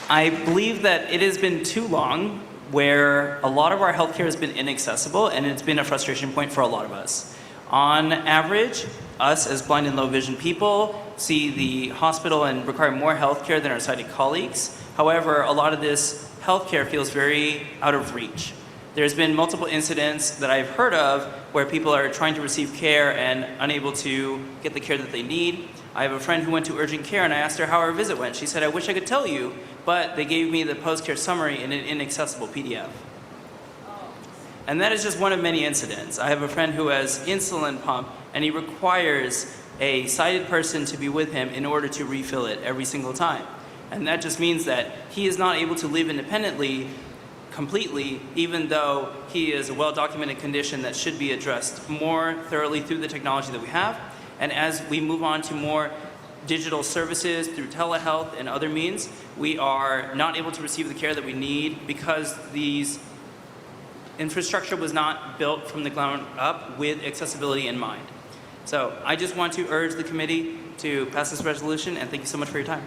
I believe that it has been too long where a lot of our healthcare has been inaccessible, and it's been a frustration point for a lot of us. On average, us as blind and low vision people see the hospital and require more healthcare than our sighted colleagues. However, a lot of this healthcare feels very out of reach. There's been multiple incidents that I've heard of where people are trying to receive care and unable to get the care that they need. I have a friend who went to urgent care and I asked her how her visit went. She said, "I wish I could tell you, but they gave me the post-care summary in an inaccessible PDF." And that is just one of many incidents. I have a friend who has insulin pump and he requires a sighted person to be with him in order to refill it every single time. And that just means that he is not able to live independently completely, even though he is a well-documented condition that should be addressed more thoroughly through the technology that we have. And as we move on to more digital services through telehealth and other means, we are not able to receive the care that we need because these infrastructure was not built from the ground up with accessibility in mind. So I just want to urge the committee to pass this resolution, and thank you so much for your time.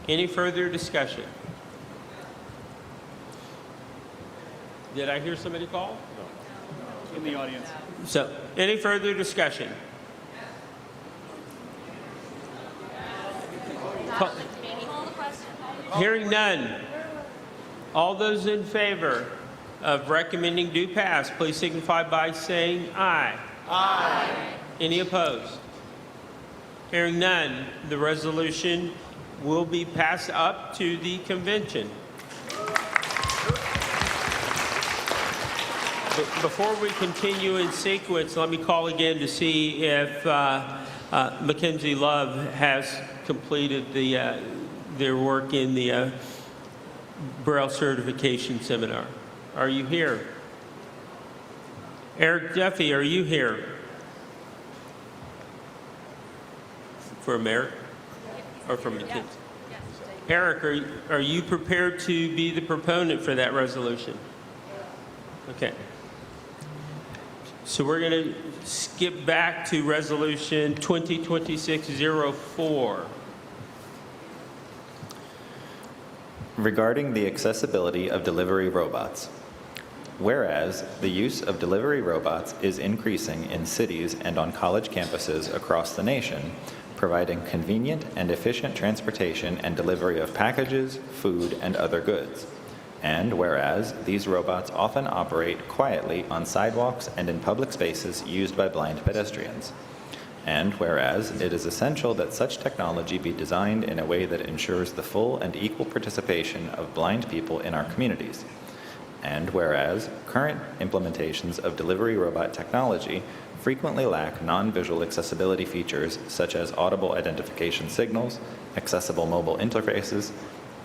Any further discussion? Did I hear somebody call? No. In the audience. So, any further discussion? Hearing none. All those in favor of recommending do pass, please signify by saying aye. Aye. Any opposed? Hearing none, the resolution will be passed up to the convention. Before we continue in sequence, let me call again to see if Mackenzie Love has completed their work in the Braille certification seminar. Are you here? Eric Duffy, are you here? For America? Or for Mackenzie? Eric, are you prepared to be the proponent for that resolution? Okay. So we're going to skip back to resolution 2026-04. Regarding the accessibility of delivery robots. Whereas the use of delivery robots is increasing in cities and on college campuses across the nation, providing convenient and efficient transportation and delivery of packages, food, and other goods. And whereas these robots often operate quietly on sidewalks and in public spaces used by blind pedestrians. And whereas it is essential that such technology be designed in a way that ensures the full and equal participation of blind people in our communities. And whereas current implementations of delivery robot technology frequently lack non-visual accessibility features such as audible identification signals, accessible mobile interfaces,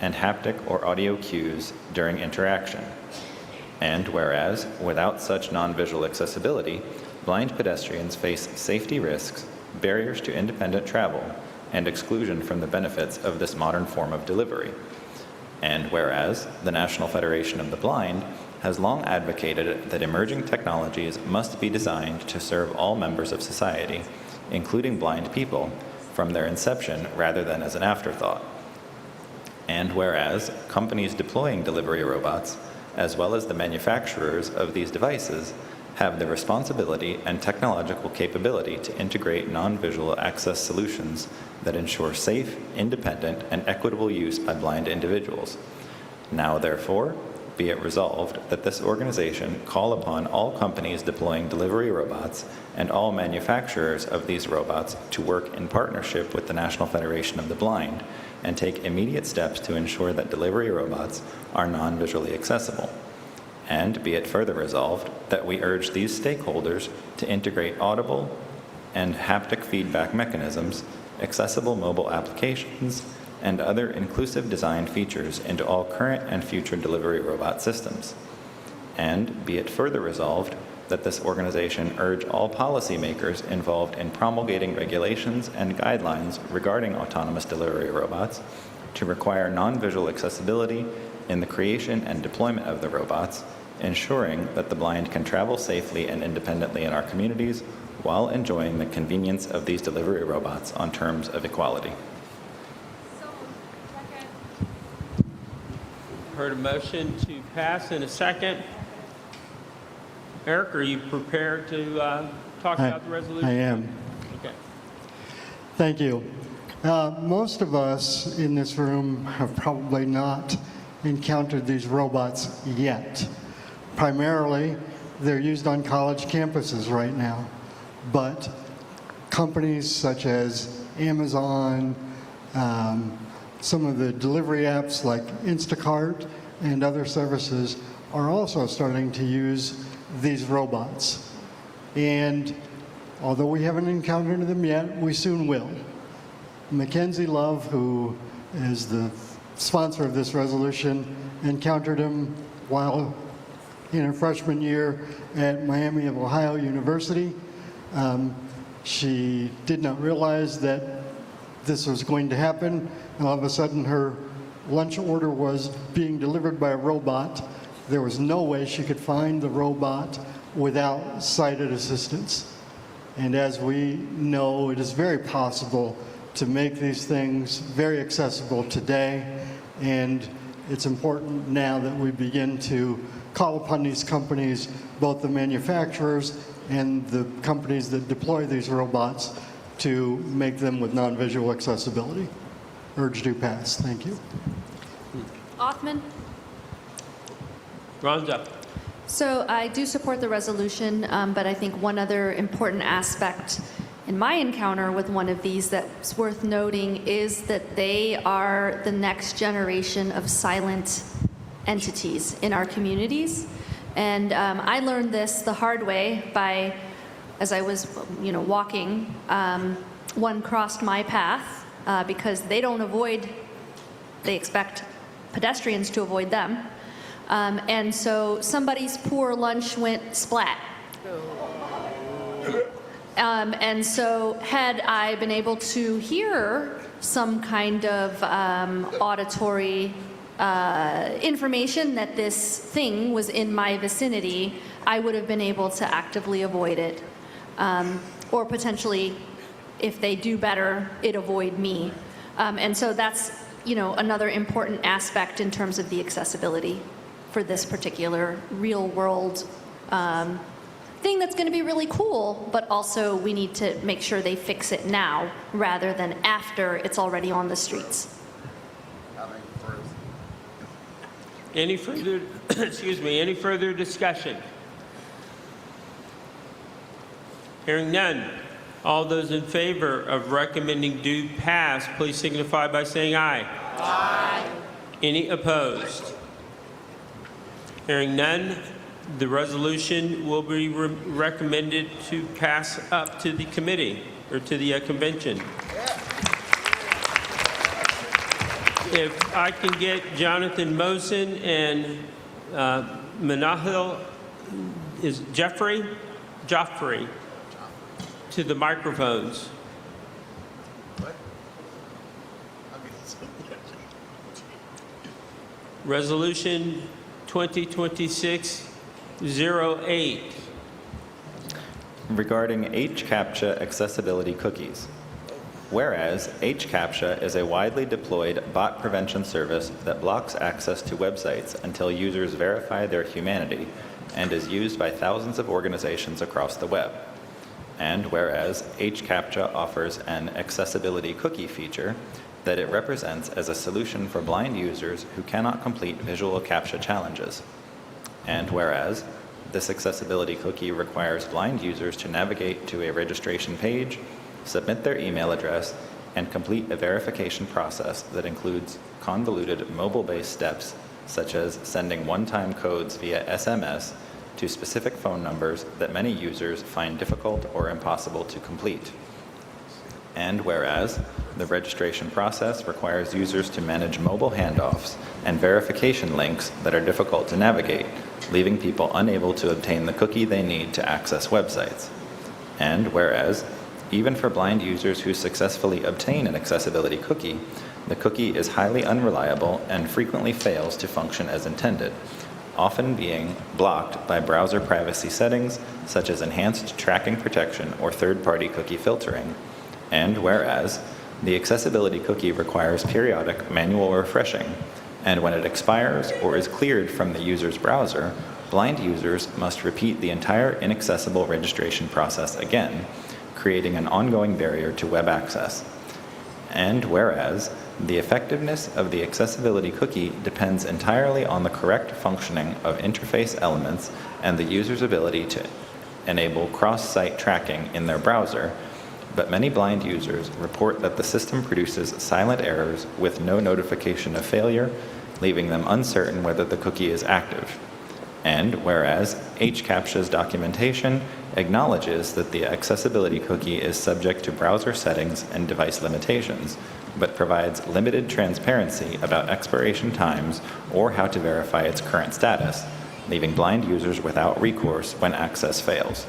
and haptic or audio cues during interaction. And whereas without such non-visual accessibility, blind pedestrians face safety risks, barriers to independent travel, and exclusion from the benefits of this modern form of delivery. And whereas the National Federation of the Blind has long advocated that emerging technologies must be designed to serve all members of society, including blind people, from their inception rather than as an afterthought. And whereas companies deploying delivery robots, as well as the manufacturers of these devices, have the responsibility and technological capability to integrate non-visual access solutions that ensure safe, independent, and equitable use by blind individuals. Now, therefore, be it resolved that this organization call upon all companies deploying delivery robots and all manufacturers of these robots to work in partnership with the National Federation of the Blind and take immediate steps to ensure that delivery robots are non-visually accessible. And be it further resolved that we urge these stakeholders to integrate audible and haptic feedback mechanisms, accessible mobile applications, and other inclusive design features into all current and future delivery robot systems. And be it further resolved that this organization urge all policymakers involved in promulgating regulations and guidelines regarding autonomous delivery robots to require non-visual accessibility in the creation and deployment of the robots, ensuring that the blind can travel safely and independently in our communities while enjoying the convenience of these delivery robots on terms of equality. Heard a motion to pass in a second. Eric, are you prepared to talk about the resolution? I am. Okay. Thank you. Most of us in this room have probably not encountered these robots yet. Primarily, they're used on college campuses right now, but companies such as Amazon, some of the delivery apps like Instacart and other services are also starting to use these robots. And although we haven't encountered them yet, we soon will. Mackenzie Love, who is the sponsor of this resolution, encountered him while in her freshman year at Miami of Ohio University. She did not realize that this was going to happen, and all of a sudden her lunch order was being delivered by a robot. There was no way she could find the robot without sighted assistance. And as we know, it is very possible to make these things very accessible today, and it's important now that we begin to call upon these companies, both the manufacturers and the companies that deploy these robots, to make them with non-visual accessibility. Urge to pass. Thank you. Othman? Ron's up. So I do support the resolution, but I think one other important aspect in my encounter with one of these that's worth noting is that they are the next generation of silent entities in our communities. And I learned this the hard way by, as I was walking, one crossed my path because they don't avoid, they expect pedestrians to avoid them. And so somebody's poor lunch went splat. And so had I been able to hear some kind of auditory information that this thing was in my vicinity, I would have been able to actively avoid it. Or potentially, if they do better, it avoid me. And so that's another important aspect in terms of the accessibility for this particular real world thing that's going to be really cool, but also we need to make sure they fix it now rather than after it's already on the streets. Any further, excuse me, any further discussion? Hearing none. All those in favor of recommending do pass, please signify by saying aye. Aye. Any opposed? Hearing none, the resolution will be recommended to pass up to the committee or to the convention. If I can get Jonathan Mosen and Menahil, is Joffrey to the microphones. Resolution 2026-08. Regarding HCAPTCHA accessibility cookies. Whereas HCAPTCHA is a widely deployed bot prevention service that blocks access to websites until users verify their humanity and is used by thousands of organizations across the web. And whereas HCAPTCHA offers an accessibility cookie feature that it represents as a solution for blind users who cannot complete visual CAPTCHA challenges. And whereas this accessibility cookie requires blind users to navigate to a registration page, submit their email address, and complete a verification process that includes convoluted mobile-based steps such as sending one-time codes via SMS to specific phone numbers that many users find difficult or impossible to complete. And whereas the registration process requires users to manage mobile handoffs and verification links that are difficult to navigate, leaving people unable to obtain the cookie they need to access websites. And whereas even for blind users who successfully obtain an accessibility cookie, the cookie is highly unreliable and frequently fails to function as intended, often being blocked by browser privacy settings such as enhanced tracking protection or third-party cookie filtering. And whereas the accessibility cookie requires periodic manual refreshing, and when it expires or is cleared from the user's browser, blind users must repeat the entire inaccessible registration process again, creating an ongoing barrier to web access. And whereas the effectiveness of the accessibility cookie depends entirely on the correct functioning of interface elements and the user's ability to enable cross-site tracking in their browser, but many blind users report that the system produces silent errors with no notification of failure, leaving them uncertain whether the cookie is active. And whereas HCAPTCHA's documentation acknowledges that the accessibility cookie is subject to browser settings and device limitations, but provides limited transparency about expiration times or how to verify its current status, leaving blind users without recourse when access fails.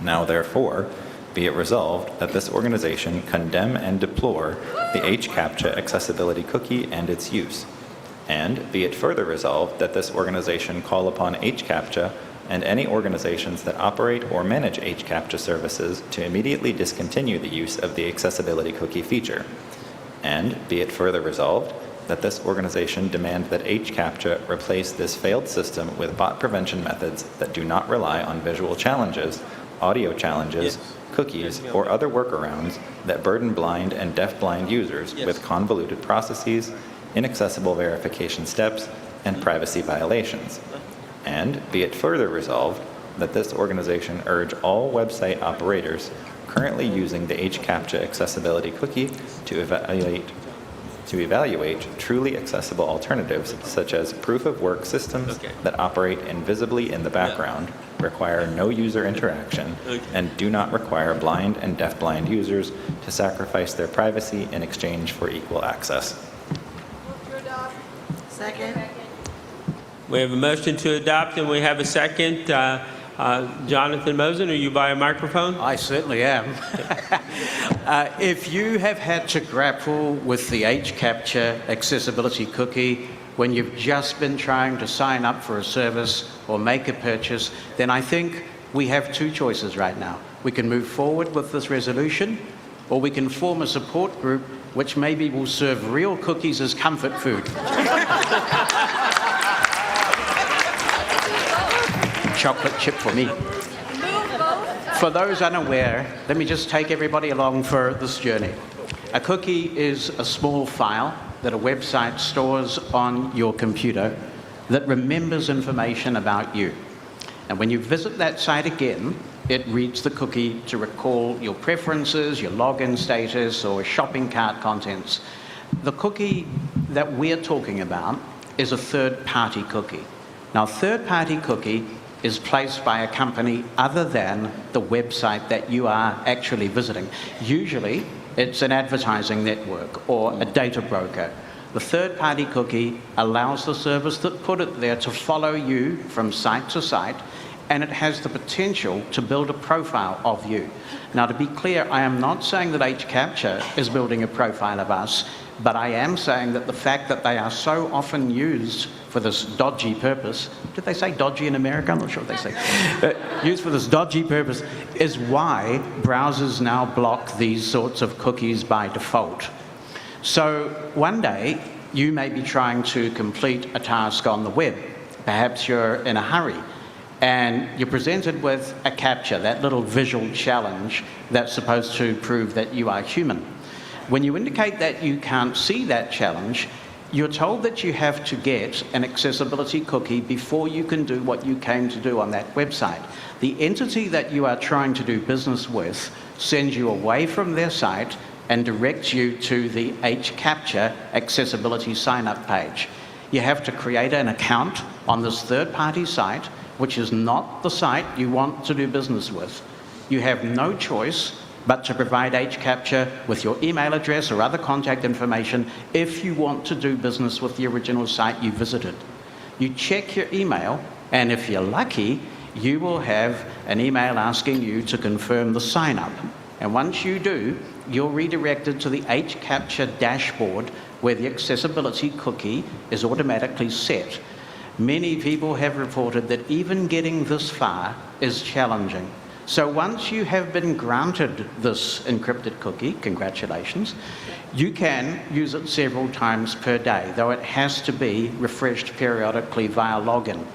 Now, therefore, be it resolved that this organization condemn and deplore the HCAPTCHA accessibility cookie and its use. And be it further resolved that this organization call upon HCAPTCHA and any organizations that operate or manage HCAPTCHA services to immediately discontinue the use of the accessibility cookie feature. And be it further resolved that this organization demand that HCAPTCHA replace this failed system with bot prevention methods that do not rely on visual challenges, audio challenges, cookies, or other workarounds that burden blind and deaf-blind users with convoluted processes, inaccessible verification steps, and privacy violations. And be it further resolved that this organization urge all website operators currently using the HCAPTCHA accessibility cookie to evaluate truly accessible alternatives such as proof-of-work systems that operate invisibly in the background, require no user interaction, and do not require blind and deaf-blind users to sacrifice their privacy in exchange for equal access. Second. We have a motion to adopt and we have a second. Jonathan Mosen, are you by a microphone? I certainly am. If you have had to grapple with the HCAPTCHA accessibility cookie when you've just been trying to sign up for a service or make a purchase, then I think we have two choices right now. We can move forward with this resolution, or we can form a support group which maybe will serve real cookies as comfort food. Chocolate chip for me. For those unaware, let me just take everybody along for this journey. A cookie is a small file that a website stores on your computer that remembers information about you. And when you visit that site again, it reads the cookie to recall your preferences, your login status, or shopping cart contents. The cookie that we're talking about is a third-party cookie. Now, third-party cookie is placed by a company other than the website that you are actually visiting. Usually, it's an advertising network or a data broker. The third-party cookie allows the service that put it there to follow you from site to site, and it has the potential to build a profile of you. Now, to be clear, I am not saying that HCAPTCHA is building a profile of us, but I am saying that the fact that they are so often used for this dodgy purpose, did they say dodgy in America? I'm not sure what they say. Used for this dodgy purpose is why browsers now block these sorts of cookies by default. So one day, you may be trying to complete a task on the web. Perhaps you're in a hurry, and you're presented with a CAPTCHA, that little visual challenge that's supposed to prove that you are human. When you indicate that you can't see that challenge, you're told that you have to get an accessibility cookie before you can do what you came to do on that website. The entity that you are trying to do business with sends you away from their site and directs you to the HCAPTCHA accessibility sign-up page. You have to create an account on this third-party site, which is not the site you want to do business with. You have no choice but to provide HCAPTCHA with your email address or other contact information if you want to do business with the original site you visited. You check your email, and if you're lucky, you will have an email asking you to confirm the sign-up. And once you do, you're redirected to the HCAPTCHA dashboard where the accessibility cookie is automatically set. Many people have reported that even getting this far is challenging. So once you have been granted this encrypted cookie, congratulations, you can use it several times per day, though it has to be refreshed periodically via login.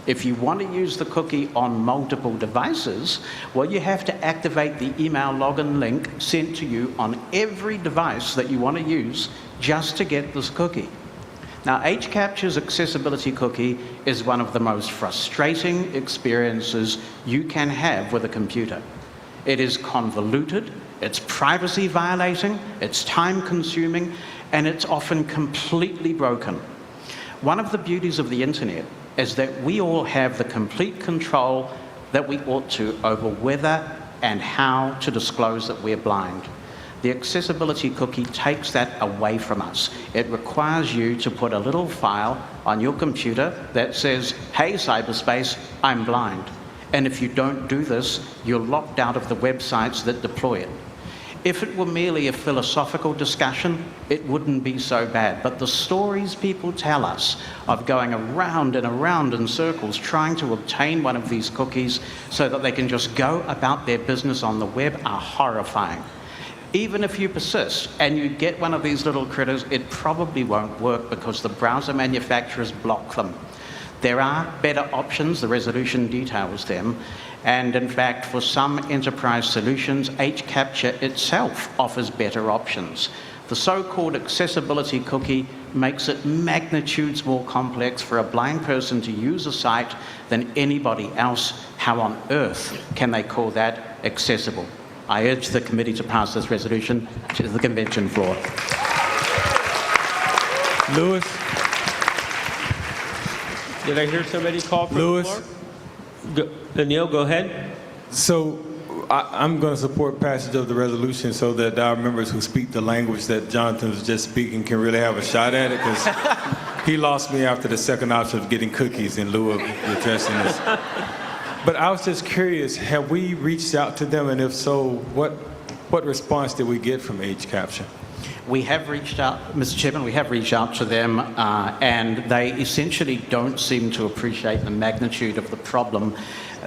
If you want to use the cookie on multiple devices, well, you have to activate the email login link sent to you on every device that you want to use just to get this cookie. Now, HCAPTCHA's accessibility cookie is one of the most frustrating experiences you can have with a computer. It is convoluted, it's privacy violating, it's time consuming, and it's often completely broken. One of the beauties of the internet is that we all have the complete control that we ought to over whether and how to disclose that we're blind. The accessibility cookie takes that away from us. It requires you to put a little file on your computer that says, hey, cyberspace, I'm blind. And if you don't do this, you're locked out of the websites that deploy it. If it were merely a philosophical discussion, it wouldn't be so bad. But the stories people tell us of going around and around in circles trying to obtain one of these cookies so that they can just go about their business on the web are horrifying. Even if you persist and you get one of these little critters, it probably won't work because the browser manufacturers block them. There are better options, the resolution details them, and in fact, for some enterprise solutions, HCAPTCHA itself offers better options. The so-called accessibility cookie makes it magnitudes more complex for a blind person to use a site than anybody else. How on earth can they call that accessible? I urge the committee to pass this resolution to the convention floor. Lewis? Did I hear somebody call for Lewis? the floor? Danielle, go ahead. So I'm going to support passage of the resolution so that our members who speak the language that Jonathan was just speaking can really have a shot at it, because he lost me after the second option of getting cookies in lieu of addressing this. But I was just curious, have we reached out to them, and if so, what response did we get from HCAPTCHA? We have reached out, Mr. Chairman, we have reached out to them, and they essentially don't seem to appreciate the magnitude of the problem.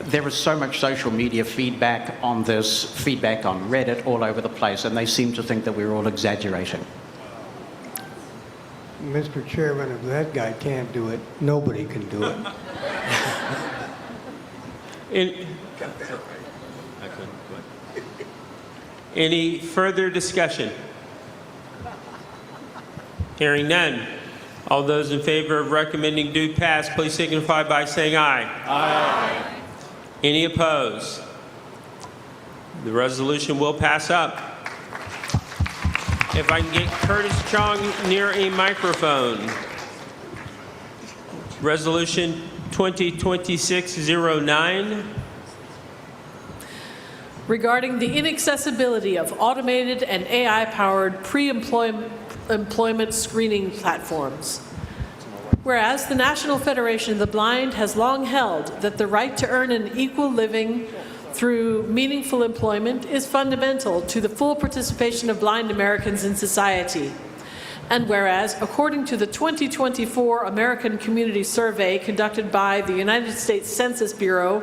There is so much social media feedback on this, feedback on Reddit all over the place, and they seem to think that we're all exaggerating. Mr. Chairman, if that guy can't do it, nobody can do it. Any further discussion? Hearing none. All those in favor of recommending do pass, please signify by saying aye. Aye. Any opposed? The resolution will pass up. If I can get Curtis Chong near a microphone. Resolution 2026-09. Regarding the inaccessibility of automated and AI-powered pre-employment screening platforms. Whereas the National Federation of the Blind has long held that the right to earn an equal living through meaningful employment is fundamental to the full participation of blind Americans in society. And whereas, according to the 2024 American Community Survey conducted by the United States Census Bureau,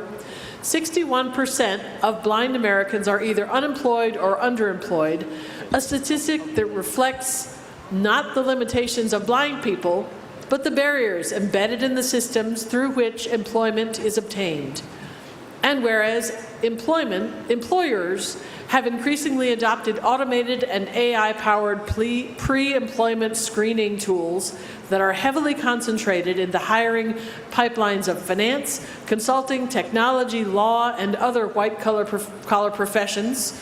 61% of blind Americans are either unemployed or underemployed, a statistic that reflects not the limitations of blind people, but the barriers embedded in the systems through which employment is obtained. And whereas employers have increasingly adopted automated and AI-powered pre-employment screening tools that are heavily concentrated in the hiring pipelines of finance, consulting, technology, law, and other white-collar professions,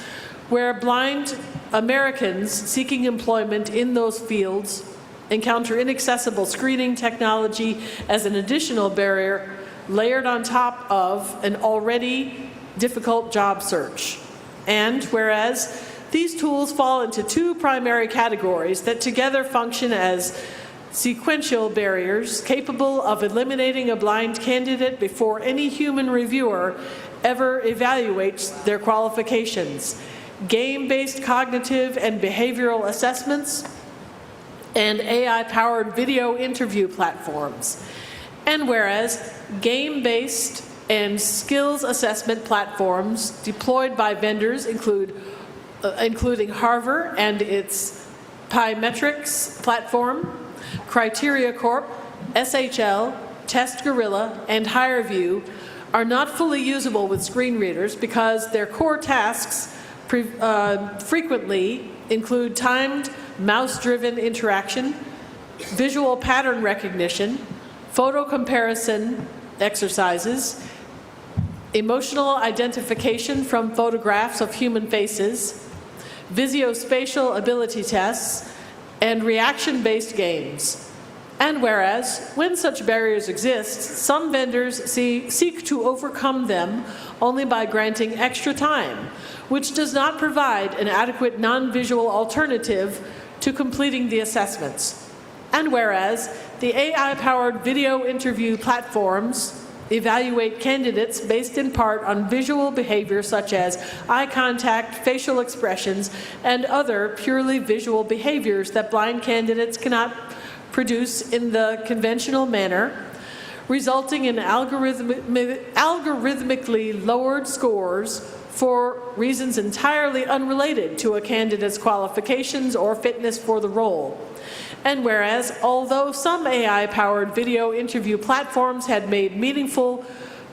where blind Americans seeking employment in those fields encounter inaccessible screening technology as an additional barrier layered on top of an already difficult job search. And whereas these tools fall into two primary categories that together function as sequential barriers capable of eliminating a blind candidate before any human reviewer ever evaluates their qualifications: game-based cognitive and behavioral assessments and AI-powered video interview platforms. And whereas game-based and skills assessment platforms deployed by vendors including Harvard and its Pymetrics platform, Criteria Corp, SHL, Test Gorilla, and HireView are not fully usable with screen readers because their core tasks frequently include timed mouse-driven interaction, visual pattern recognition, photo comparison exercises, emotional identification from photographs of human faces, visuospatial ability tests, and reaction-based games. And whereas, when such barriers exist, some vendors seek to overcome them only by granting extra time, which does not provide an adequate non-visual alternative to completing the assessments. And whereas the AI-powered video interview platforms evaluate candidates based in part on visual behavior such as eye contact, facial expressions, and other purely visual behaviors that blind candidates cannot produce in the conventional manner, resulting in algorithmically lowered scores for reasons entirely unrelated to a candidate's qualifications or fitness for the role. And whereas, although some AI-powered video interview platforms had made meaningful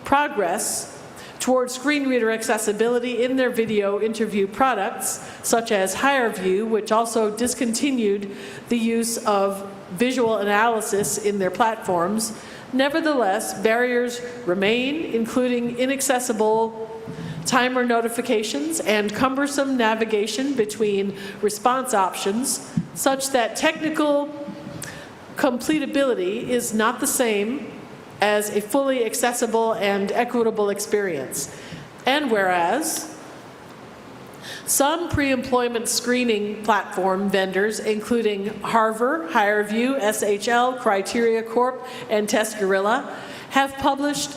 progress towards screen reader accessibility in their video interview products, such as HireView, which also discontinued the use of visual analysis in their platforms, nevertheless, barriers remain, including inaccessible timer notifications and cumbersome navigation between response options, such that technical completability is not the same as a fully accessible and equitable experience. And whereas some pre-employment screening platform vendors, including Harvard, HireView, SHL, Criteria Corp, and Test Gorilla, have published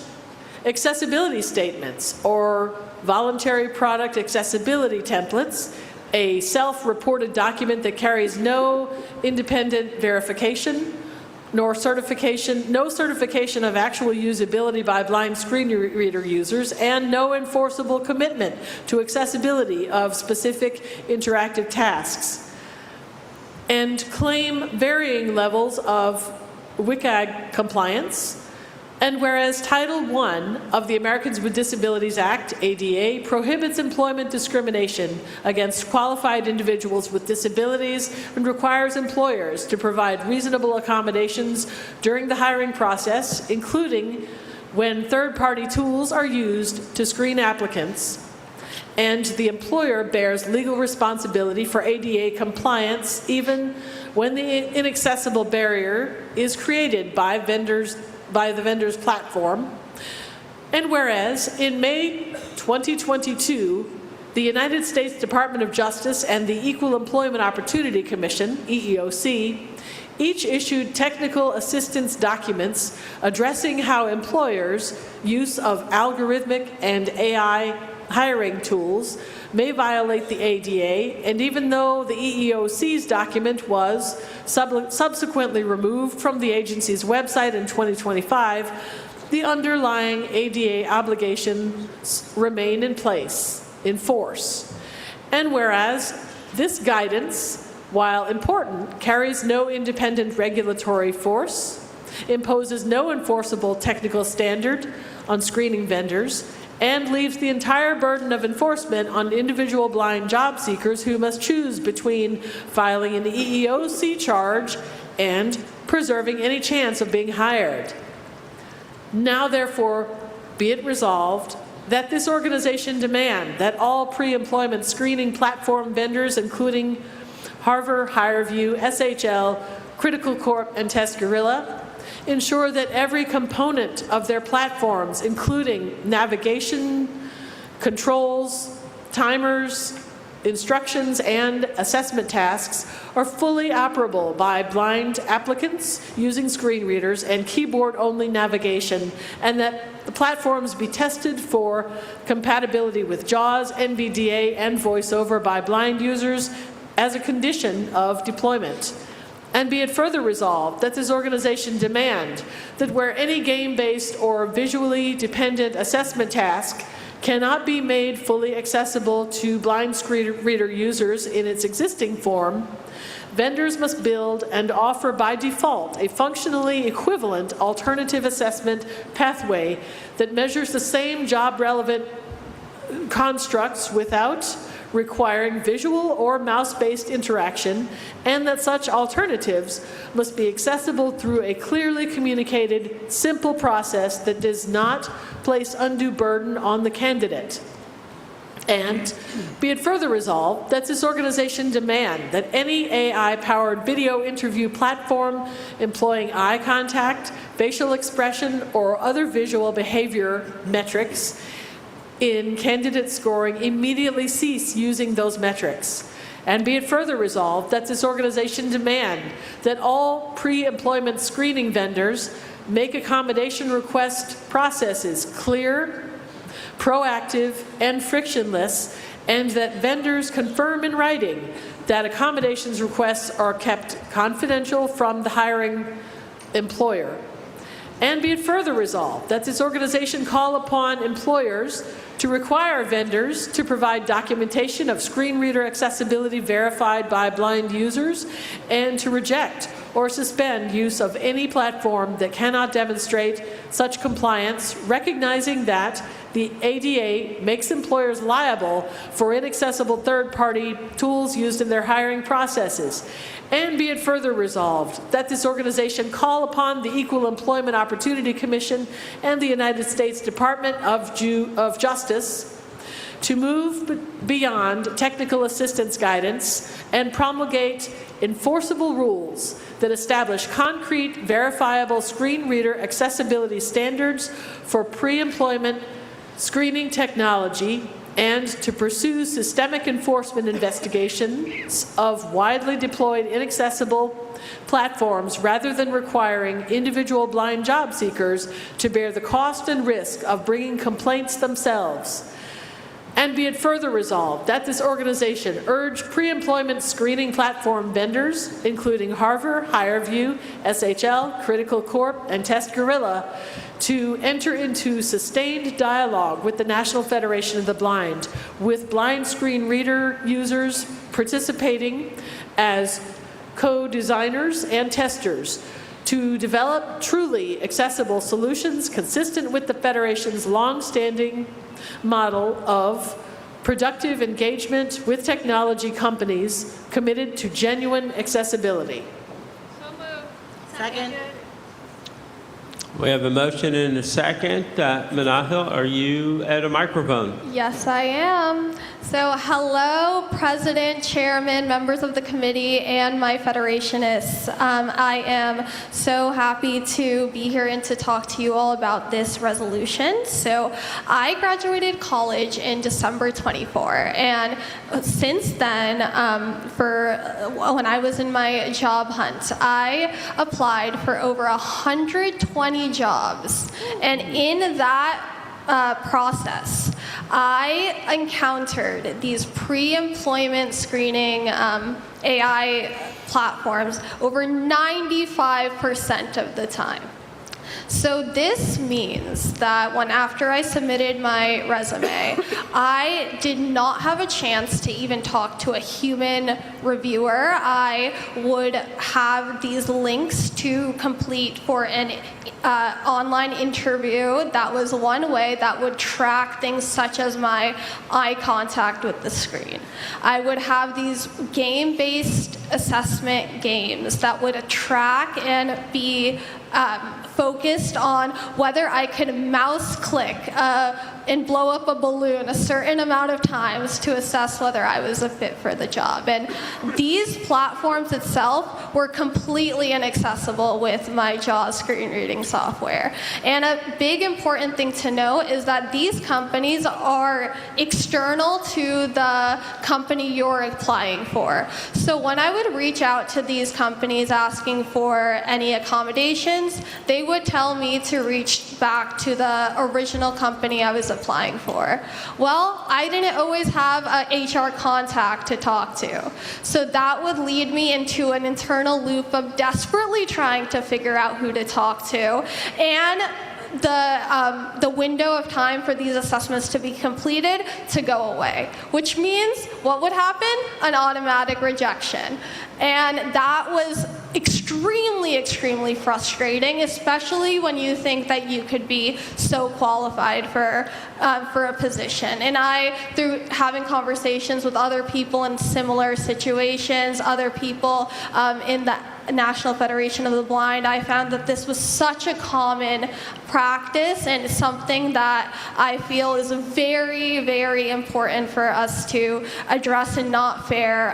accessibility statements or voluntary product accessibility templates a self-reported document that carries no independent verification, nor certification, no certification of actual usability by blind screen reader users, and no enforceable commitment to accessibility of specific interactive tasks, and claim varying levels of WCAG compliance. And whereas Title I of the Americans with Disabilities Act, ADA, prohibits employment discrimination against qualified individuals with disabilities and requires employers to provide reasonable accommodations during the hiring process, including when third-party tools are used to screen applicants, and the employer bears legal responsibility for ADA compliance even when the inaccessible barrier is created by the vendor's platform. And whereas in May 2022, the United States Department of Justice and the Equal Employment Opportunity Commission, EEOC, each issued technical assistance documents addressing how employers' use of algorithmic and AI hiring tools may violate the ADA, and even though the EEOC's document was subsequently removed from the agency's website in 2025, the underlying ADA obligations remain in place, in force. And whereas this guidance, while important, carries no independent regulatory force, imposes no enforceable technical standard on screening vendors, and leaves the entire burden of enforcement on individual blind job seekers who must choose between filing an EEOC charge and preserving any chance of being hired. Now, therefore, be it resolved that this organization demand that all pre-employment screening platform vendors, including Harvard, HireVue, SHL, Critical Corp, and Test Gorilla, ensure that every component of their platforms, including navigation, controls, timers, instructions, and assessment tasks, are fully operable by blind applicants using screen readers and keyboard-only navigation, and that the platforms be tested for compatibility with JAWS, NVDA, and VoiceOver by blind users as a condition of deployment. And be it further resolved that this organization demand that where any game-based or visually dependent assessment task cannot be made fully accessible to blind screen reader users in its existing form, vendors must build and offer by default a functionally equivalent alternative assessment pathway that measures the same job-relevant constructs without requiring visual or mouse-based interaction, and that such alternatives must be accessible through a clearly communicated, simple process that does not place undue burden on the candidate. And be it further resolved that this organization demand that any AI-powered video interview platform employing eye contact, facial expression, or other visual behavior metrics in candidate scoring immediately cease using those metrics. And be it further resolved that this organization demand that all pre-employment screening vendors make accommodation request processes clear, proactive, and frictionless, and that vendors confirm in writing that accommodations requests are kept confidential from the hiring employer. And be it further resolved that this organization call upon employers to require vendors to provide documentation of screen reader accessibility verified by blind users, and to reject or suspend use of any platform that cannot demonstrate such compliance, recognizing that the ADA makes employers liable for inaccessible third-party tools used in their hiring processes. And be it further resolved that this organization call upon the Equal Employment Opportunity Commission and the United States Department of Justice to move beyond technical assistance guidance and promulgate enforceable rules that establish concrete, verifiable screen reader accessibility standards for pre-employment screening technology, and to pursue systemic enforcement investigations of widely deployed inaccessible platforms rather than requiring individual blind job seekers to bear the cost and risk of bringing complaints themselves. And be it further resolved that this organization urge pre-employment screening platform vendors, including Harvard, HireVue, SHL, Critical Corp, and Test Gorilla, to enter into sustained dialogue with the National Federation of the Blind, with blind screen reader users participating as co-designers and testers to develop truly accessible solutions consistent with the Federation's long-standing model of productive engagement with technology companies committed to genuine accessibility. Second. We have a motion and a second. Menahil, are you at a microphone? Yes, I am. So, hello, President, Chairman, members of the committee, and my Federationists. I am so happy to be here and to talk to you all about this resolution. So, I graduated college in December 24, and since then, when I was in my job hunt, I applied for over 120 jobs, and in that process, I encountered these pre-employment screening AI platforms over 95% of the time. So this means that after I submitted my resume, I did not have a chance to even talk to a human reviewer. I would have these links to complete for an online interview. That was one way that would track things such as my eye contact with the screen. I would have these game-based assessment games that would track and be focused on whether I could mouse click and blow up a balloon a certain amount of times to assess whether I was a fit for the job. And these platforms itself were completely inaccessible with my JAWS screen reading software. And a big important thing to note is that these companies are external to the company you're applying for. So when I would reach out to these companies asking for any accommodations, they would tell me to reach back to the original company I was applying for. Well, I didn't always have an HR contact to talk to. So that would lead me into an internal loop of desperately trying to figure out who to talk to. And the window of time for these assessments to be completed to go away, which means what would happen? An automatic rejection. And that was extremely, extremely frustrating, especially when you think that you could be so qualified for a position. And through having conversations with other people in similar situations, other people in the National Federation of the Blind, I found that this was such a common practice and something that I feel is very, very important for us to address and not fair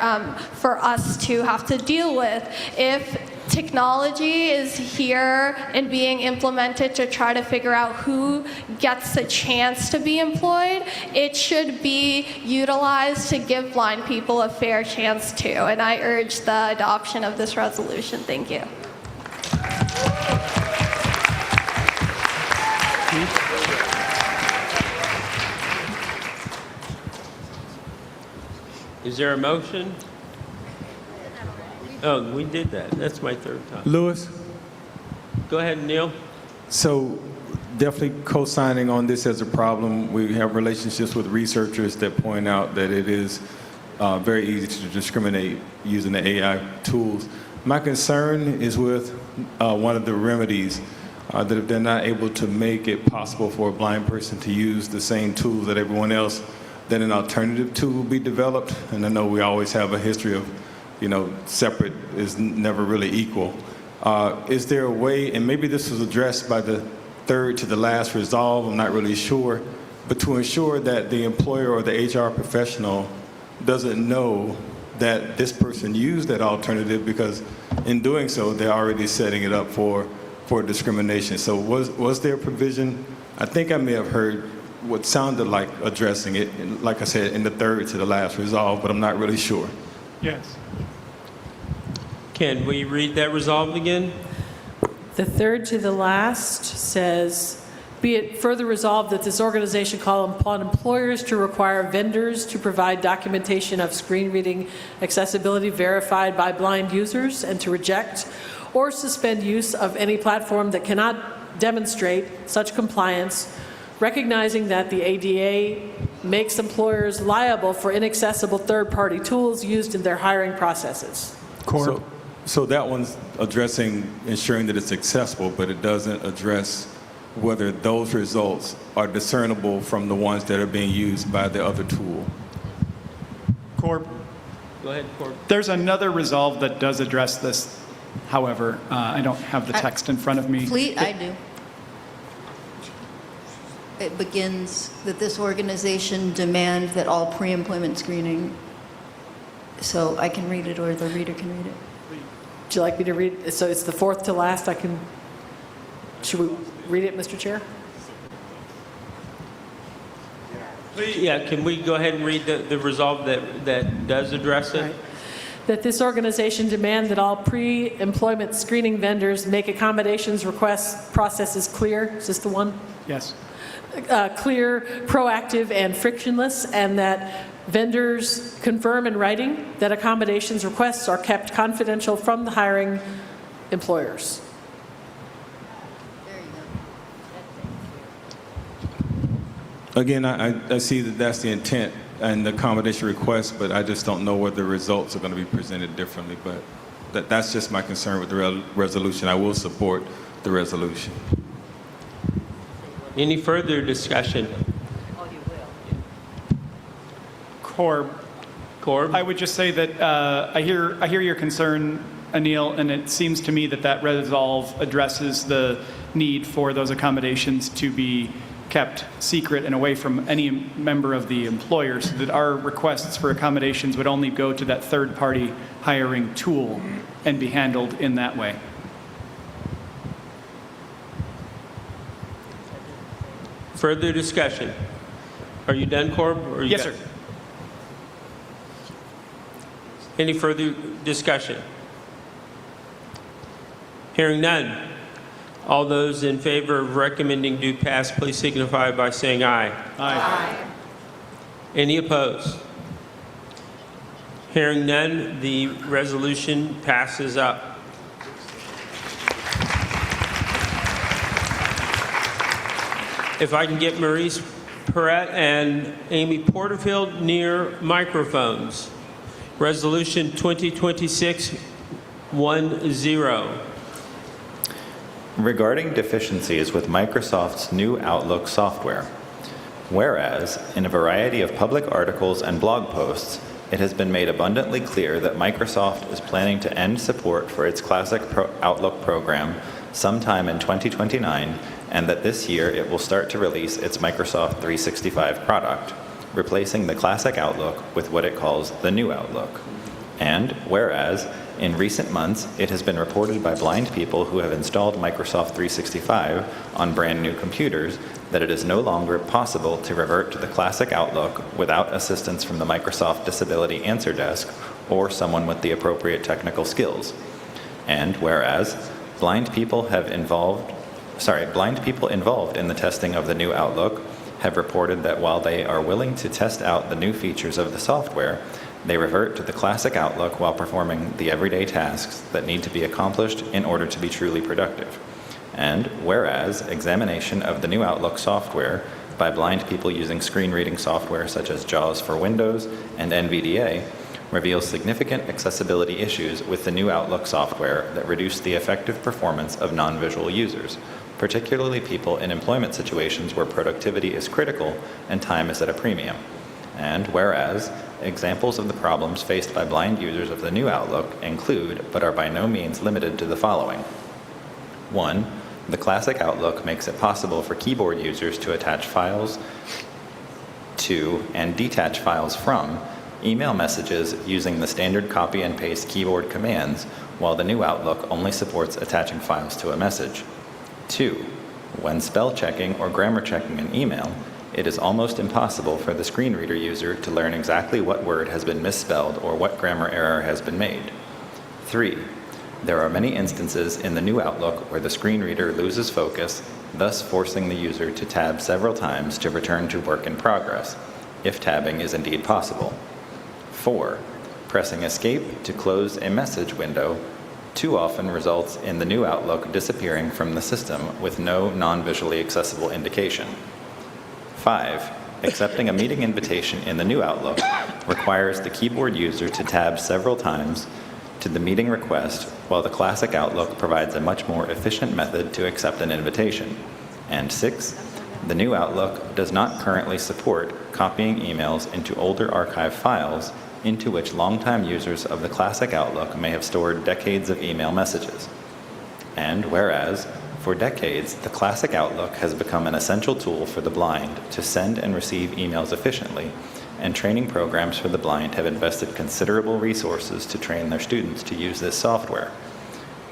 for us to have to deal with. If technology is here and being implemented to try to figure out who gets a chance to be employed, it should be utilized to give blind people a fair chance too. And I urge the adoption of this resolution. Thank you. Is there a motion? Oh, we did that. That's my third time. Lewis? Go ahead, Neil. So definitely co-signing on this as a problem. We have relationships with researchers that point out that it is very easy to discriminate using the AI tools. My concern is with one of the remedies that if they're not able to make it possible for a blind person to use the same tools that everyone else, then an alternative tool will be developed. And I know we always have a history of, separate is never really equal. Is there a way, and maybe this was addressed by the third to the last resolve, I'm not really sure, but to ensure that the employer or the HR professional doesn't know that this person used that alternative, because in doing so, they're already setting it up for discrimination. So was there a provision? I think I may have heard what sounded like addressing it, like I said, in the third to the last resolve, but I'm not really sure. Yes. Can we read that resolve again? The third to the last says Be it further resolved that this organization call upon employers to require vendors to provide documentation of screen reading accessibility verified by blind users and to reject or suspend use of any platform that cannot demonstrate such compliance, recognizing that the ADA makes employers liable for inaccessible third-party tools used in their hiring processes. So that one's addressing ensuring that it's accessible, but it doesn't address whether those results are discernible from the ones that are being used by the other tool. Corb. Go ahead, Corb. There's another resolve that does address this. However, I don't have the text in front of me. I do. It begins that this organization demand that all pre-employment screening, so I can read it or the reader can read it. Would you like me to read? So it's the fourth to last. Should we read it, Mr. Chair? Yeah, can we go ahead and read the resolve that does address it? Right. That this organization demand that all pre-employment screening vendors make accommodations requests processes clear. Is this the one? Yes. Clear, proactive, and frictionless, and that vendors confirm in writing that accommodations requests are kept confidential from the hiring employers. Again, I see that that's the intent and the accommodation request, but I just don't know whether the results are going to be presented differently. But that's just my concern with the resolution. I will support the resolution. Any further discussion? Corb. I would just say that I hear your concern, Anil, and it seems to me that that resolve addresses the need for those accommodations to be kept secret and away from any member of the employer, so that our requests for accommodations would only go to that third-party hiring tool and be handled in that way. Further discussion? Are you done, Corb? Yes, sir. Any further discussion? Hearing none. All those in favor of recommending do pass, please signify by saying aye. Aye. Any opposed? Hearing none, the resolution passes up. If I can get Maurice Perret and Amy Porterfield near microphones. Resolution 2026-10. Regarding deficiencies with Microsoft's new Outlook software. Whereas, in a variety of public articles and blog posts, it has been made abundantly clear that Microsoft is planning to end support for its classic Outlook program sometime in 2029, and that this year it will start to release its Microsoft 365 product, replacing the classic Outlook with what it calls the new Outlook. And whereas, in recent months, it has been reported by blind people who have installed Microsoft 365 on brand new computers that it is no longer possible to revert to the classic Outlook without assistance from the Microsoft Disability Answer Desk or someone with the appropriate technical skills. And whereas, blind people involved in the testing of the new Outlook have reported that while they are willing to test out the new features of the software, they revert to the classic Outlook while performing the everyday tasks that need to be accomplished in order to be truly productive. And whereas examination of the new Outlook software by blind people using screen reading software such as JAWS for Windows and NVDA reveals significant accessibility issues with the new Outlook software that reduce the effective performance of non-visual users, particularly people in employment situations where productivity is critical and time is at a premium. And whereas examples of the problems faced by blind users of the new Outlook include, but are by no means limited to, the following. 1. The classic Outlook makes it possible for keyboard users to attach files to and detach files from email messages using the standard copy and paste keyboard commands, while the new Outlook only supports attaching files to a message. 2. When spell checking or grammar checking an email, it is almost impossible for the screen reader user to learn exactly what word has been misspelled or what grammar error has been made. 3. There are many instances in the new Outlook where the screen reader loses focus thus forcing the user to tab several times to return to work in progress, if tabbing is indeed possible. 4. Pressing escape to close a message window too often results in the new Outlook disappearing from the system with no non-visually accessible indication. 5. Accepting a meeting invitation in the new Outlook requires the keyboard user to tab several times to the meeting request, while the classic Outlook provides a much more efficient method to accept an invitation. And 6. The new Outlook does not currently support copying emails into older archive files into which longtime users of the classic Outlook may have stored decades of email messages. And whereas, for decades, the classic Outlook has become an essential tool for the blind to send and receive emails efficiently, and training programs for the blind have invested considerable resources to train their students to use this software.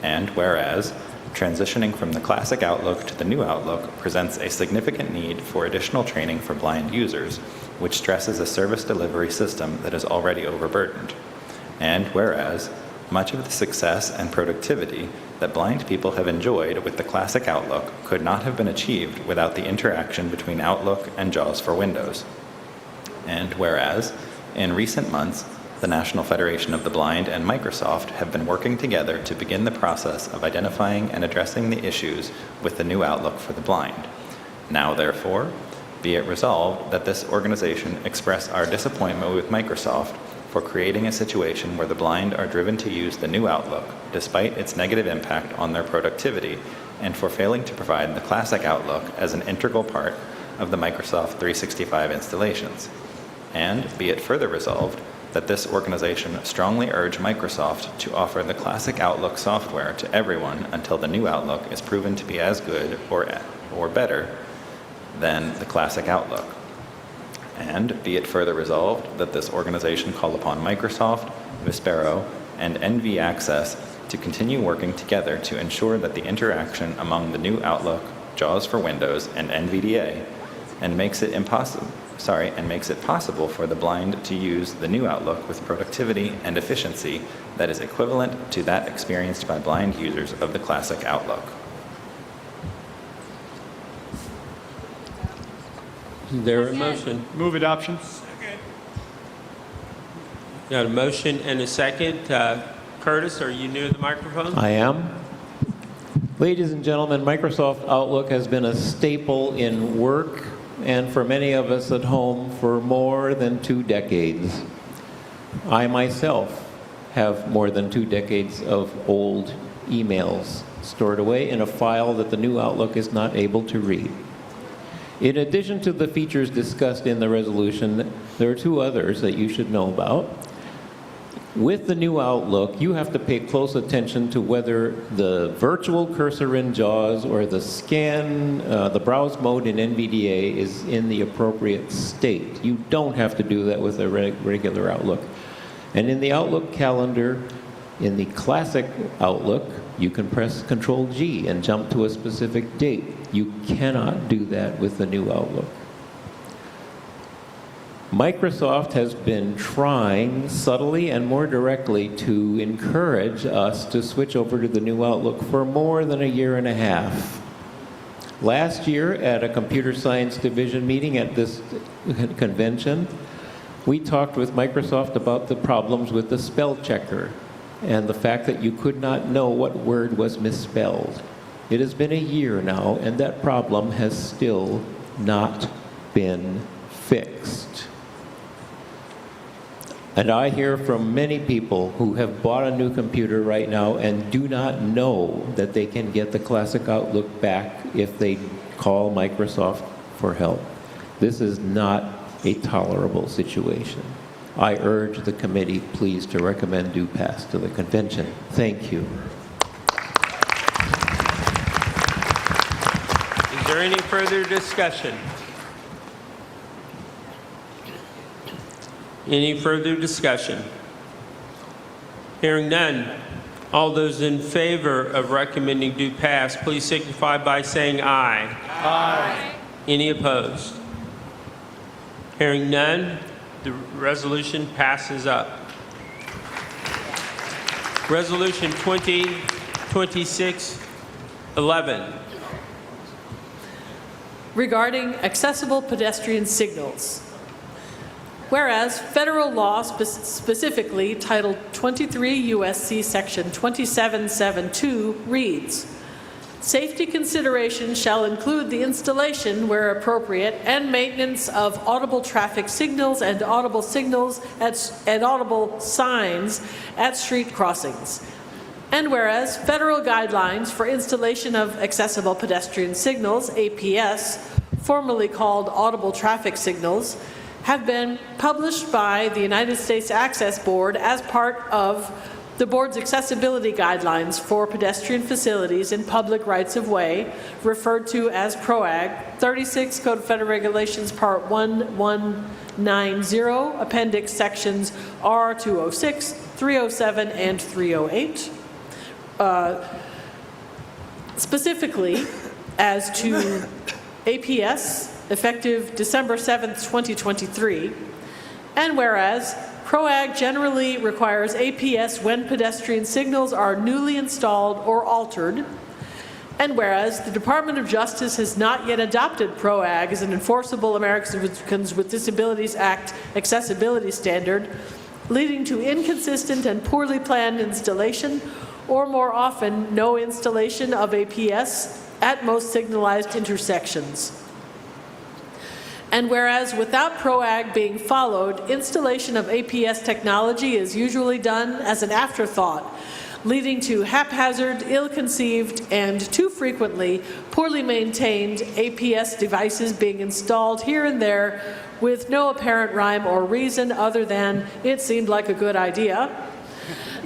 And whereas, transitioning from the classic Outlook to the new Outlook presents a significant need for additional training for blind users, which stresses a service delivery system that is already overburdened. And whereas, much of the success and productivity that blind people have enjoyed with the classic Outlook could not have been achieved without the interaction between Outlook and JAWS for Windows. And whereas, in recent months, the National Federation of the Blind and Microsoft have been working together to begin the process of identifying and addressing the issues with the new Outlook for the blind. Now, therefore, be it resolved that this organization express our disappointment with Microsoft for creating a situation where the blind are driven to use the new Outlook despite its negative impact on their productivity, and for failing to provide the classic Outlook as an integral part of the Microsoft 365 installations. And be it further resolved that this organization strongly urge Microsoft to offer the classic Outlook software to everyone until the new Outlook is proven to be as good or better than the classic Outlook. And be it further resolved that this organization call upon Microsoft, Vispero, and NV Access to continue working together to ensure that the interaction among the new Outlook, JAWS for Windows, and NVDA, and makes it possible for the blind to use the new Outlook with productivity and efficiency that is equivalent to that experienced by blind users of the classic Outlook. Is there a motion? Move adoption. Got a motion and a second. Curtis, are you near the microphone? I am. Ladies and gentlemen, Microsoft Outlook has been a staple in work and for many of us at home for more than 2 decades. I myself have more than 2 decades of old emails stored away in a file that the new Outlook is not able to read. In addition to the features discussed in the resolution, there are 2 others that you should know about. With the new Outlook, you have to pay close attention to whether the virtual cursor in JAWS or the scan, the browse mode in NVDA is in the appropriate state. You don't have to do that with a regular Outlook. And in the Outlook calendar, in the classic Outlook, you can press Control-G and jump to a specific date. You cannot do that with the new Outlook. Microsoft has been trying subtly and more directly to encourage us to switch over to the new Outlook for more than 1.5 years. Last year at a computer science division meeting at this convention, we talked with Microsoft about the problems with the spell checker and the fact that you could not know what word was misspelled. It has been 1 year now, and that problem has still not been fixed. And I hear from many people who have bought a new computer right now and do not know that they can get the classic Outlook back if they call Microsoft for help. This is not a tolerable situation. I urge the committee, please, to recommend due pass to the convention. Thank you. Is there any further discussion? Any further discussion? Hearing none. All those in favor of recommending due pass, please signify by saying aye. Aye. Any opposed? Hearing none, the resolution passes up. Resolution 2026-11. regarding accessible pedestrian signals. Whereas federal law, specifically Title 23 U.S.C. Section 2772, reads, "Safety considerations shall include the installation, where appropriate, and maintenance of audible traffic signals and audible signals and audible signs at street crossings." And whereas federal guidelines for installation of accessible pedestrian signals, APS, formerly called audible traffic signals, have been published by the United States Access Board as part of the board's accessibility guidelines for pedestrian facilities in public rights-of-way, referred to as PROAG, 36 Code of Federal Regulations, Part 1190, Appendix Sections R206, 307, and 308. Specifically, as to APS, effective December 7th, 2023, and whereas PROAG generally requires APS when pedestrian signals are newly installed or altered, and whereas the Department of Justice has not yet adopted PROAG as an enforceable Americans with Disabilities Act accessibility standard, leading to inconsistent and poorly planned installation, or more often, no installation of APS at most signalized intersections. And whereas without PROAG being followed, installation of APS technology is usually done as an afterthought, leading to haphazard, ill-conceived, and too frequently poorly maintained APS devices being installed here and there with no apparent rhyme or reason other than it seemed like a good idea.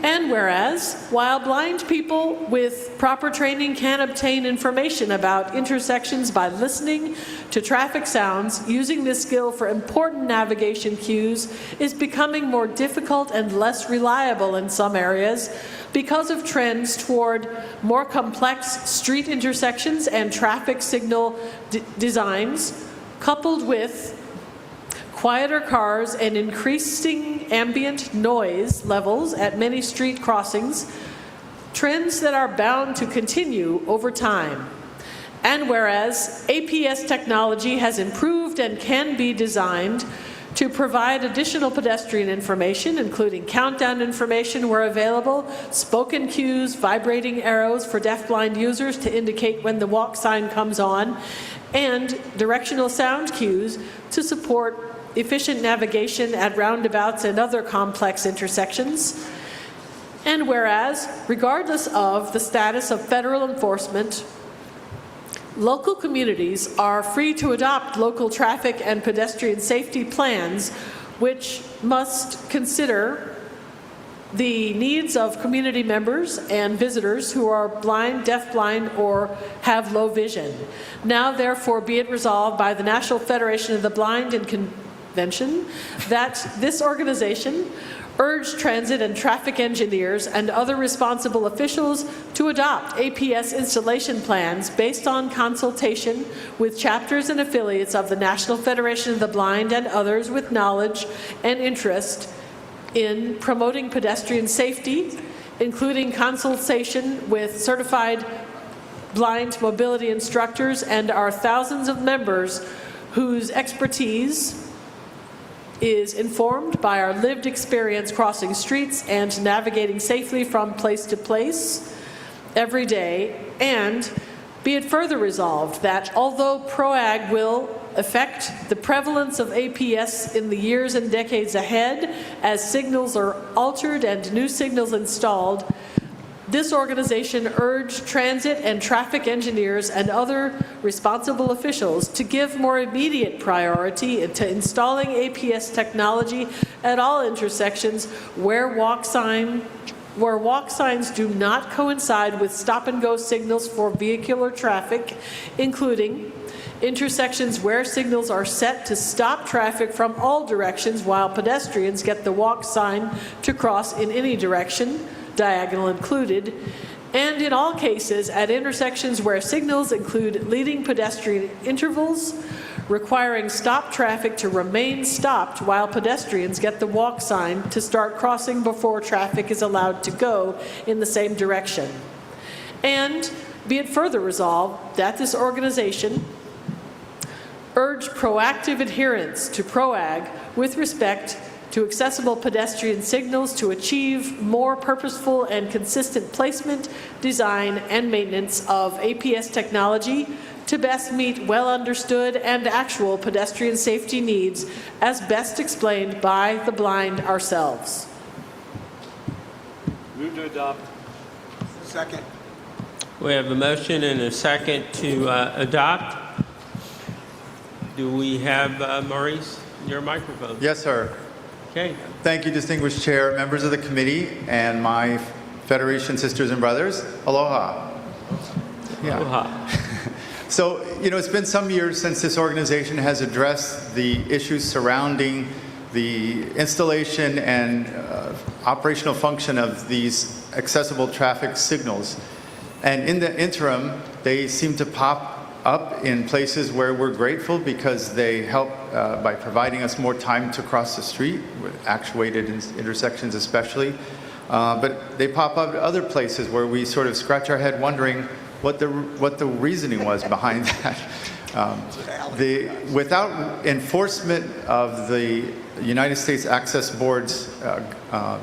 And whereas, while blind people with proper training can obtain information about intersections by listening to traffic sounds, using this skill for important navigation cues is becoming more difficult and less reliable in some areas because of trends toward more complex street intersections and traffic signal designs, coupled with quieter cars and increasing ambient noise levels at many street crossings, trends that are bound to continue over time. And whereas APS technology has improved and can be designed to provide additional pedestrian information, including countdown information where available, spoken cues, vibrating arrows for deafblind users to indicate when the walk sign comes on, and directional sound cues to support efficient navigation at roundabouts and other complex intersections. And whereas, regardless of the status of federal enforcement, local communities are free to adopt local traffic and pedestrian safety plans, which must consider the needs of community members and visitors who are blind, deafblind, or have low vision. Now, therefore, be it resolved by the National Federation of the Blind and Convention that this organization urge transit and traffic engineers and other responsible officials to adopt APS installation plans based on consultation with chapters and affiliates of the National Federation of the Blind and others with knowledge and interest in promoting pedestrian safety, including consultation with certified blind mobility instructors and our thousands of members whose expertise is informed by our lived experience crossing streets and navigating safely from place to place every day. And be it further resolved that although PROAG will affect the prevalence of APS in the years and decades ahead as signals are altered and new signals installed, this organization urged transit and traffic engineers and other responsible officials to give more immediate priority to installing APS technology at all intersections where walk signs do not coincide with stop-and-go signals for vehicular traffic, including intersections where signals are set to stop traffic from all directions while pedestrians get the walk sign to cross in any direction, diagonal included, and in all cases at intersections where signals include leading pedestrian intervals, requiring stop traffic to remain stopped while pedestrians get the walk sign to start crossing before traffic is allowed to go in the same direction. And be it further resolved that this organization urge proactive adherence to PROAG with respect to accessible pedestrian signals to achieve more purposeful and consistent placement, design, and maintenance of APS technology to best meet well understood and actual pedestrian safety needs as best explained by the blind ourselves. Move to adopt. Second. We have a motion and a second to adopt. Do we have, Maurice, your microphone? Yes, sir. Okay. Thank you, distinguished chair, members of the committee, and my Federation sisters and brothers. Aloha. Yeah. Aloha. So, it's been some years since this organization has addressed the issues surrounding the installation and operational function of these accessible traffic signals. And in the interim, they seem to pop up in places where we're grateful because they help by providing us more time to cross the street, with actuated intersections especially. But they pop up at other places where we sort of scratch our head wondering what the reasoning was behind that. Without enforcement of the United States Access Board's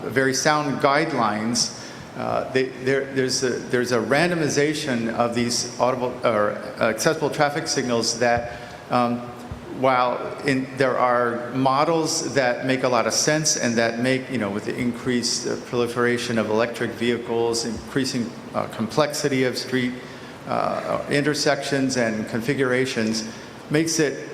very sound guidelines, there's a randomization of these audible or accessible traffic signals that, while there are models that make a lot of sense and that make, with the increased proliferation of electric vehicles, increasing complexity of street intersections and configurations, makes it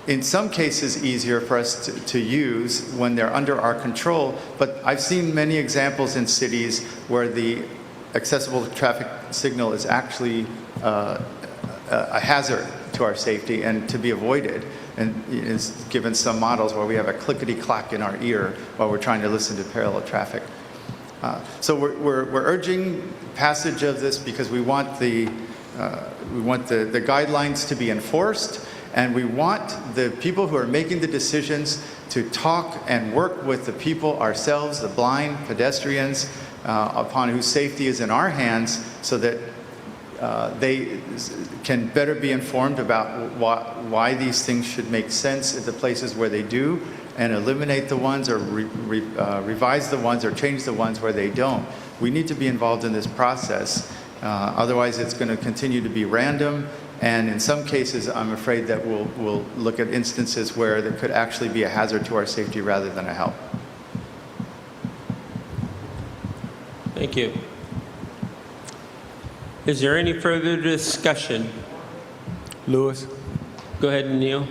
in some cases easier for us to use when they're under our control, but I've seen many examples in cities where the accessible traffic signal is actually a hazard to our safety and to be avoided, and is given some models where we have a clickety-clack in our ear while we're trying to listen to parallel traffic. So we're urging passage of this because we want the guidelines to be enforced. And we want the people who are making the decisions to talk and work with the people ourselves, the blind, pedestrians, upon whose safety is in our hands, so that they can better be informed about why these things should make sense at the places where they do, and eliminate the ones or revise the ones or change the ones where they don't. We need to be involved in this process. Otherwise, it's going to continue to be random. And in some cases, I'm afraid that we'll look at instances where there could actually be a hazard to our safety rather than a help. Thank you. Is there any further discussion? Lewis? Go ahead, Neil.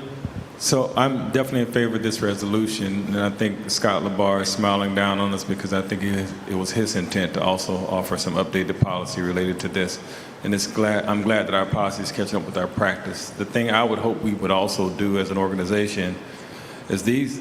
So I'm definitely in favor of this resolution, and I think Scott LaBar is smiling down on us because I think it was his intent to also offer some updated policy related to this. And I'm glad that our policy is catching up with our practice. The thing I would hope we would also do as an organization is these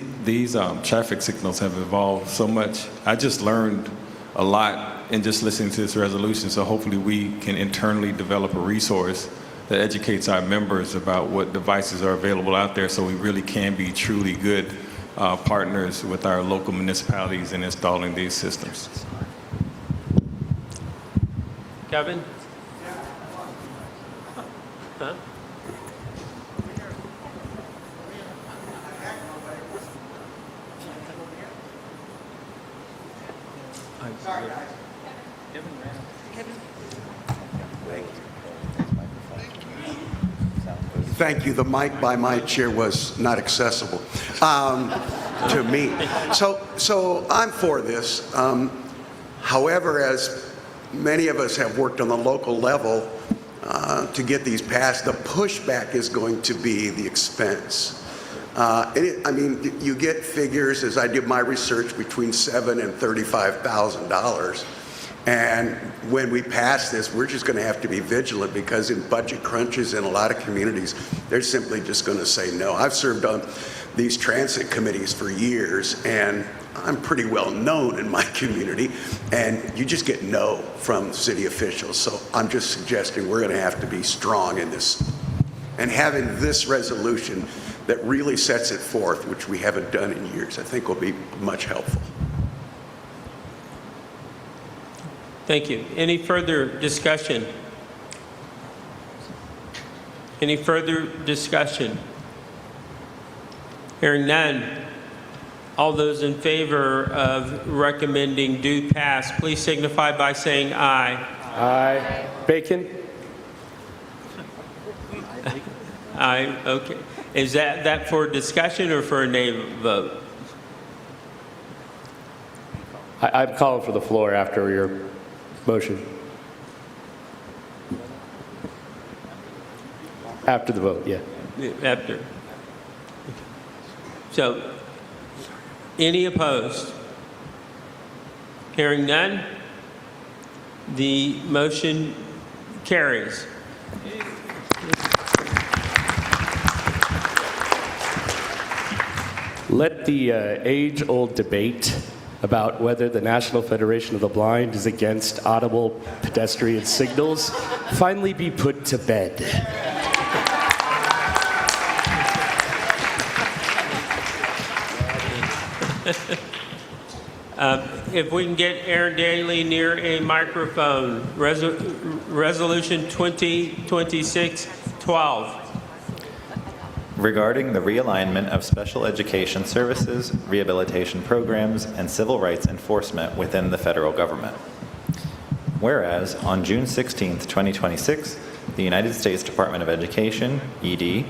traffic signals have evolved so much. I just learned a lot in just listening to this resolution, so hopefully we can internally develop a resource that educates our members about what devices are available out there, so we really can be truly good partners with our local municipalities in installing these systems. Kevin? Huh? Sorry, guys. Thank you. The mic by my chair was not accessible to me. So I'm for this. However, as many of us have worked on the local level to get these passed, the pushback is going to be the expense. I mean, you get figures, as I did my research, between $7,000 and $35,000. And when we pass this, we're just going to have to be vigilant, because in budget crunches in a lot of communities, they're simply just going to say no. I've served on these transit committees for years, and I'm pretty well known in my community, and you just get no from city officials. So I'm just suggesting we're going to have to be strong in this. And having this resolution that really sets it forth, which we haven't done in years, I think will be much helpful. Thank you. Any further discussion? Any further discussion? Hearing none. All those in favor of recommending do pass, please signify by saying aye. Aye. Bacon? Aye, okay. Is that for discussion or for a nay vote? I'm calling for the floor after your motion. After the vote, yeah. After. So, any opposed? Hearing none, the motion carries. Let the age-old debate about whether the National Federation of the Blind is against audible pedestrian signals finally be put to bed. If we can get Aaron Daly near a microphone, Resolution 2026-12. Regarding the realignment of special education services, rehabilitation programs, and civil rights enforcement within the federal government. Whereas on June 16, 2026, the United States Department of Education, ED,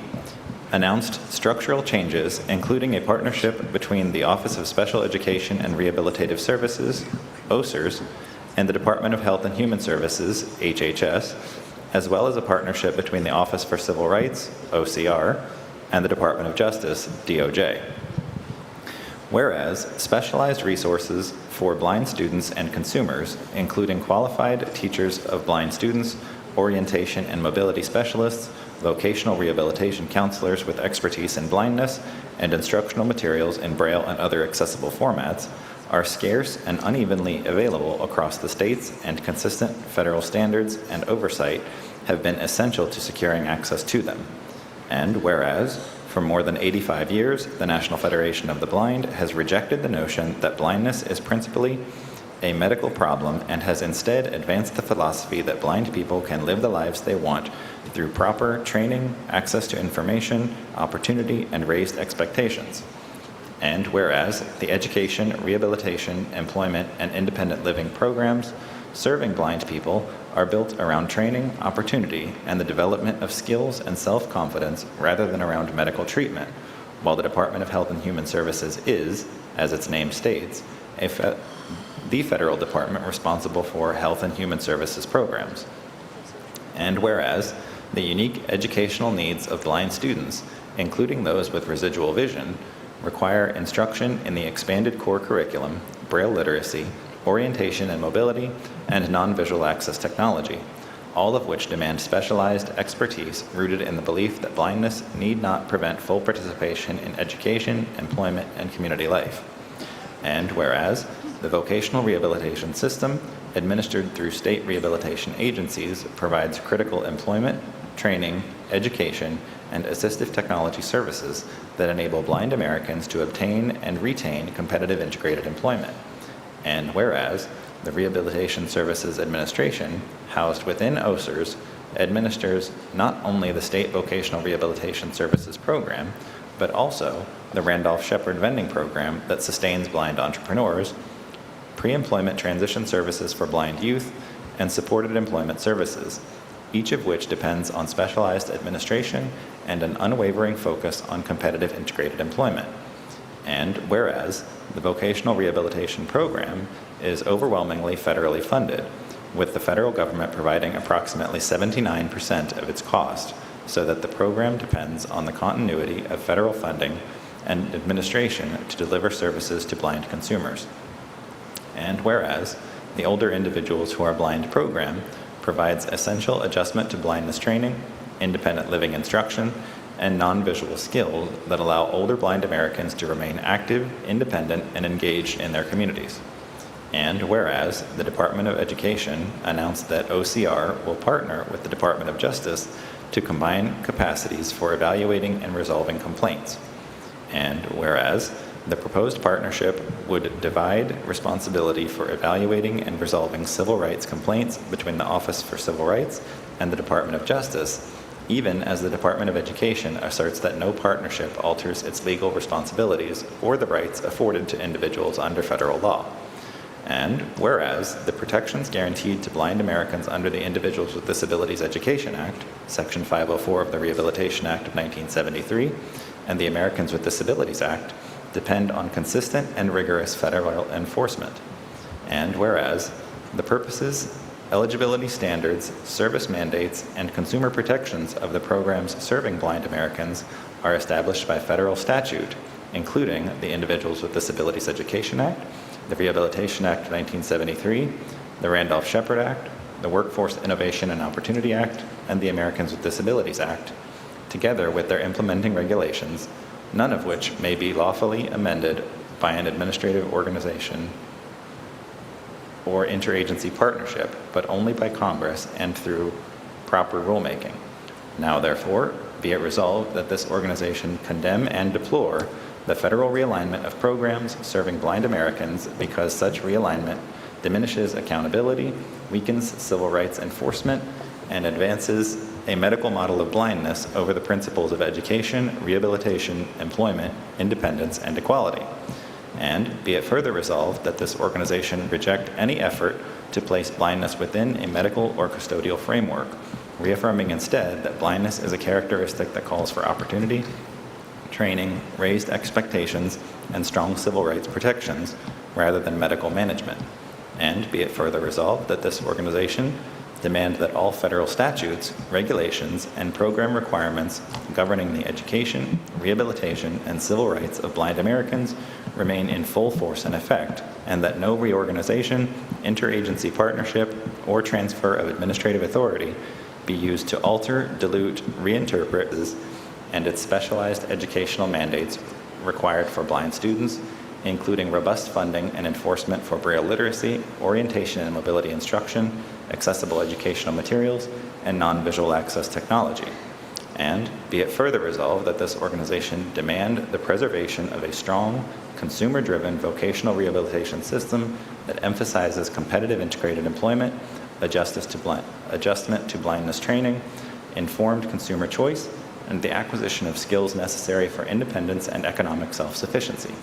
announced structural changes, including a partnership between the Office of Special Education and Rehabilitative Services, OSERS, and the Department of Health and Human Services, HHS, as well as a partnership between the Office for Civil Rights, OCR, and the Department of Justice, DOJ. Whereas specialized resources for blind students and consumers, including qualified teachers of blind students, orientation and mobility specialists, vocational rehabilitation counselors with expertise in blindness, and instructional materials in Braille and other accessible formats, are scarce and unevenly available across the states, and consistent federal standards and oversight have been essential to securing access to them. And whereas, for more than 85 years, the National Federation of the Blind has rejected the notion that blindness is principally a medical problem and has instead advanced the philosophy that blind people can live the lives they want through proper training, access to information, opportunity, and raised expectations. And whereas the education, rehabilitation, employment, and independent living programs serving blind people are built around training, opportunity, and the development of skills and self-confidence rather than around medical treatment, while the Department of Health and Human Services is, as its name states, the federal department responsible for health and human services programs. And whereas the unique educational needs of blind students, including those with residual vision, require instruction in the expanded core curriculum, Braille literacy, orientation and mobility, and non-visual access technology, all of which demand specialized expertise rooted in the belief that blindness need not prevent full participation in education, employment, and community life. And whereas the vocational rehabilitation system, administered through state rehabilitation agencies, provides critical employment, training, education, and assistive technology services that enable blind Americans to obtain and retain competitive integrated employment. And whereas the Rehabilitation Services Administration, housed within OSERS, administers not only the State Vocational Rehabilitation Services Program, but also the Randolph-Shepard Vending Program that sustains blind entrepreneurs, pre-employment transition services for blind youth, and supported employment services, each of which depends on specialized administration and an unwavering focus on competitive integrated employment. And whereas the Vocational Rehabilitation Program is overwhelmingly federally funded, with the federal government providing approximately 79% of its cost, so that the program depends on the continuity of federal funding and administration to deliver services to blind consumers. And whereas the Older Individuals Who Are Blind program provides essential adjustment to blindness training, independent living instruction, and non-visual skills that allow older blind Americans to remain active, independent, and engaged in their communities. And whereas the Department of Education announced that OCR will partner with the Department of Justice to combine capacities for evaluating and resolving complaints. And whereas the proposed partnership would divide responsibility for evaluating and resolving civil rights complaints between the Office for Civil Rights and the Department of Justice, even as the Department of Education asserts that no partnership alters its legal responsibilities or the rights afforded to individuals under federal law. And whereas the protections guaranteed to blind Americans under the Individuals with Disabilities Education Act, Section 504 of the Rehabilitation Act of 1973, and the Americans with Disabilities Act depend on consistent and rigorous federal enforcement. And whereas the purposes, eligibility standards, service mandates, and consumer protections of the programs serving blind Americans are established by federal statute, including the Individuals with Disabilities Education Act, the Rehabilitation Act of 1973, the Randolph-Shepard Act, the Workforce Innovation and Opportunity Act, and the Americans with Disabilities Act, together with their implementing regulations, none of which may be lawfully amended by an administrative organization or interagency partnership, but only by Congress and through proper rulemaking. Now, therefore, be it resolved that this organization condemn and deplore the federal realignment of programs serving blind Americans because such realignment diminishes accountability, weakens civil rights enforcement, and advances a medical model of blindness over the principles of education, rehabilitation, employment, independence, and equality. And be it further resolved that this organization reject any effort to place blindness within a medical or custodial framework, reaffirming instead that blindness is a characteristic that calls for opportunity, training, raised expectations, and strong civil rights protections rather than medical management. And be it further resolved that this organization demand that all federal statutes, regulations, and program requirements governing the education, rehabilitation, and civil rights of blind Americans remain in full force and effect, and that no reorganization, interagency partnership, or transfer of administrative authority be used to alter, dilute, reinterpret, and its specialized educational mandates required for blind students, including robust funding and enforcement for Braille literacy, orientation and mobility instruction, accessible educational materials, and non-visual access technology. And be it further resolved that this organization demand the preservation of a strong, consumer-driven vocational rehabilitation system that emphasizes competitive integrated employment, adjustment to blindness training, informed consumer choice, and the acquisition of skills necessary for independence and economic self-sufficiency.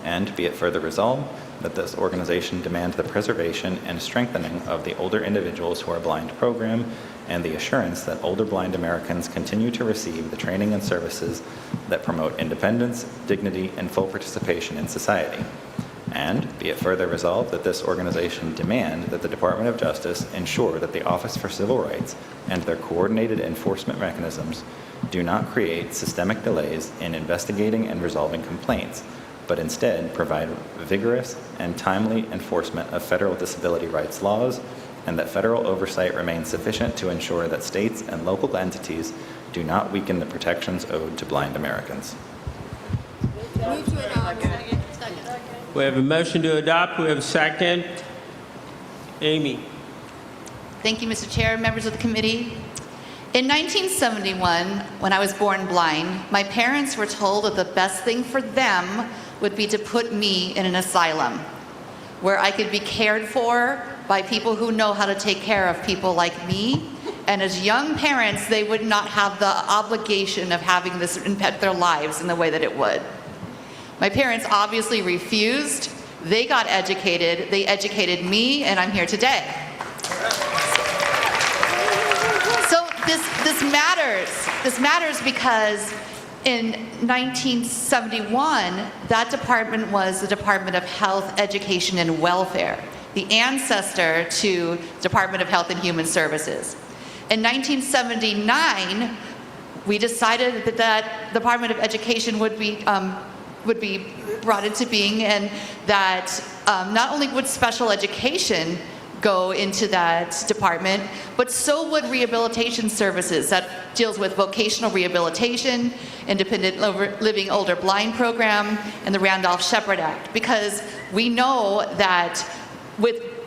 And be it further resolved that this organization demand the preservation and strengthening of the Older Individuals Who Are Blind program and the assurance that older blind Americans continue to receive the training and services that promote independence, dignity, and full participation in society. And be it further resolved that this organization demand that the Department of Justice ensure that the Office for Civil Rights and their coordinated enforcement mechanisms do not create systemic delays in investigating and resolving complaints, but instead provide vigorous and timely enforcement of federal disability rights laws, and that federal oversight remains sufficient to ensure that states and local entities do not weaken the protections owed to blind Americans. Move to adopt. Second. We have a motion to adopt. We have a second. Amy. Thank you, Mr. Chair, members of the committee. In 1971, when I was born blind, my parents were told that the best thing for them would be to put me in an asylum where I could be cared for by people who know how to take care of people like me. And as young parents, they would not have the obligation of having this impact their lives in the way that it would. My parents obviously refused. They got educated. They educated me, and I'm here today. So this matters. This matters because in 1971, that department was the Department of Health, Education, and Welfare, the ancestor to Department of Health and Human Services. In 1979, we decided that that Department of Education would be brought into being, and that not only would special education go into that department, but so would rehabilitation services that deals with vocational rehabilitation, independent living older blind program, and the Randolph-Shepard Act. Because we know that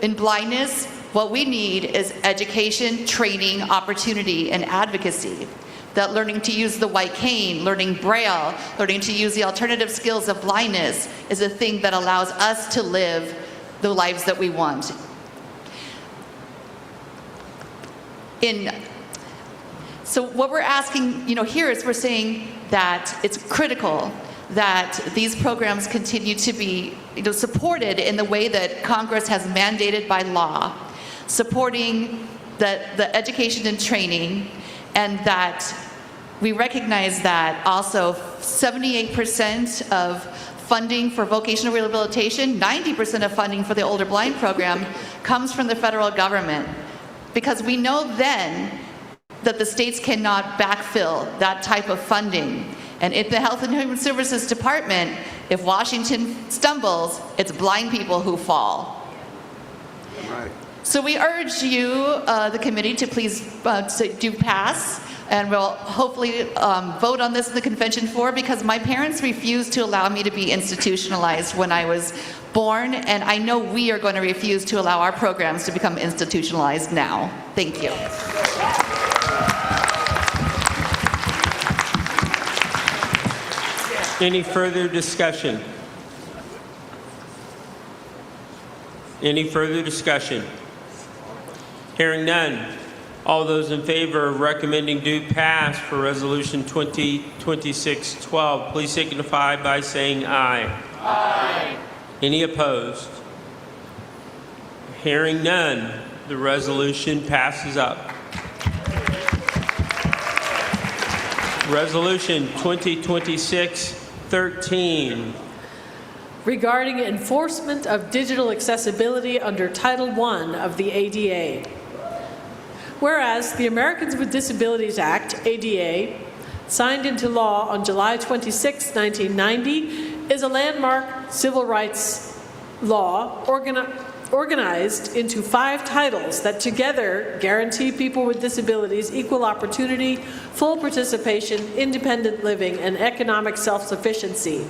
in blindness, what we need is education, training, opportunity, and advocacy. That learning to use the white cane, learning Braille, learning to use the alternative skills of blindness is a thing that allows us to live the lives that we want. So what we're asking, here is we're saying that it's critical that these programs continue to be supported in the way that Congress has mandated by law, supporting the education and training, and that we recognize that also 78% of funding for vocational rehabilitation, 90% of funding for the Older Blind program comes from the federal government. Because we know then that the states cannot backfill that type of funding. And in the Health and Human Services Department, if Washington stumbles, it's blind people who fall. Right. So we urge you, the committee, to please do pass, and we'll hopefully vote on this in the convention floor, because my parents refused to allow me to be institutionalized when I was born, and I know we are going to refuse to allow our programs to become institutionalized now. Thank you. Any further discussion? Any further discussion? Hearing none. All those in favor of recommending due pass for Resolution 2026-12, please signify by saying aye. Aye. Any opposed? Hearing none, the resolution passes up. Resolution 2026-13. Regarding enforcement of digital accessibility under Title I of the ADA. Whereas the Americans with Disabilities Act, ADA, signed into law on July 26, 1990, is a landmark civil rights law organized into 5 titles that together guarantee people with disabilities equal opportunity, full participation, independent living, and economic self-sufficiency.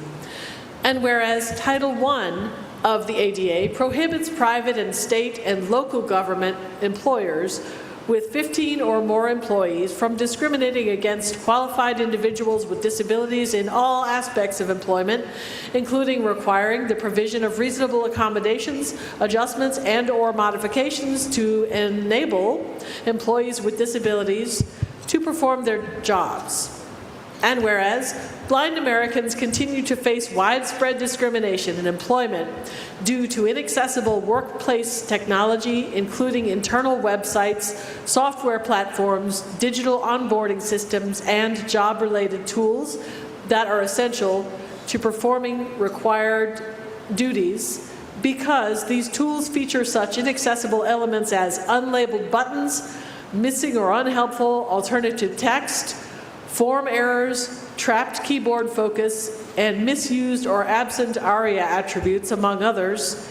And whereas Title I of the ADA prohibits private and state and local government employers with 15 or more employees from discriminating against qualified individuals with disabilities in all aspects of employment, including requiring the provision of reasonable accommodations, adjustments, and/or modifications to enable employees with disabilities to perform their jobs. And whereas blind Americans continue to face widespread discrimination in employment due to inaccessible workplace technology, including internal websites, software platforms, digital onboarding systems, and job-related tools that are essential to performing required duties, because these tools feature such inaccessible elements as unlabeled buttons, missing or unhelpful alternative text, form errors, trapped keyboard focus, and misused or absent ARIA attributes, among others.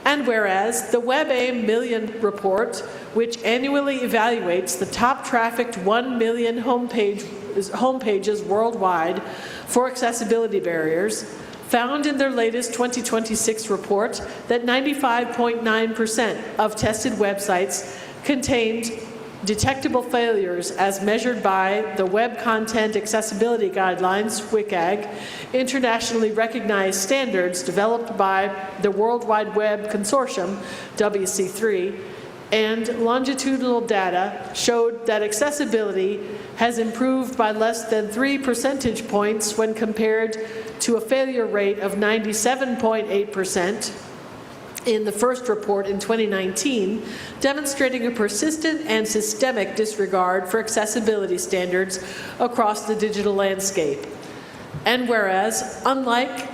And whereas the WebAIM Million Report, which annually evaluates the top trafficked 1 million homepages worldwide for accessibility barriers, found in their latest 2026 report that 95.9% of tested websites contained detectable failures as measured by the Web Content Accessibility Guidelines, WCAG, internationally recognized standards developed by the World Wide Web Consortium, WC3, and longitudinal data showed that accessibility has improved by less than 3 percentage points when compared to a failure rate of 97.8% in the first report in 2019, demonstrating a persistent and systemic disregard for accessibility standards across the digital landscape. And whereas, unlike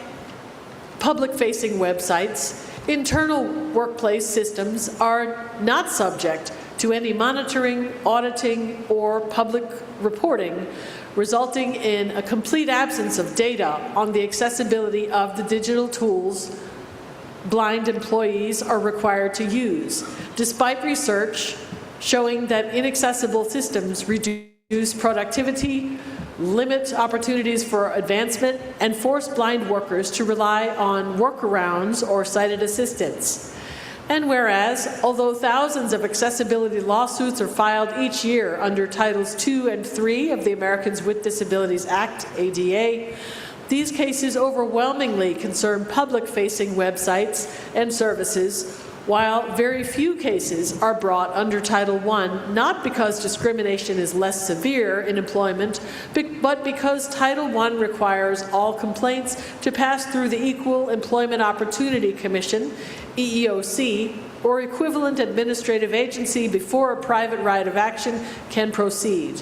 public-facing websites, internal workplace systems are not subject to any monitoring, auditing, or public reporting, resulting in a complete absence of data on the accessibility of the digital tools blind employees are required to use, despite research showing that inaccessible systems reduce productivity, limit opportunities for advancement, and force blind workers to rely on workarounds or sighted assistance. And whereas, although thousands of accessibility lawsuits are filed each year under Titles II and III of the Americans with Disabilities Act, ADA, these cases overwhelmingly concern public-facing websites and services, while very few cases are brought under Title I, not because discrimination is less severe in employment, but because Title I requires all complaints to pass through the Equal Employment Opportunity Commission, EEOC, or equivalent administrative agency before a private right of action can proceed.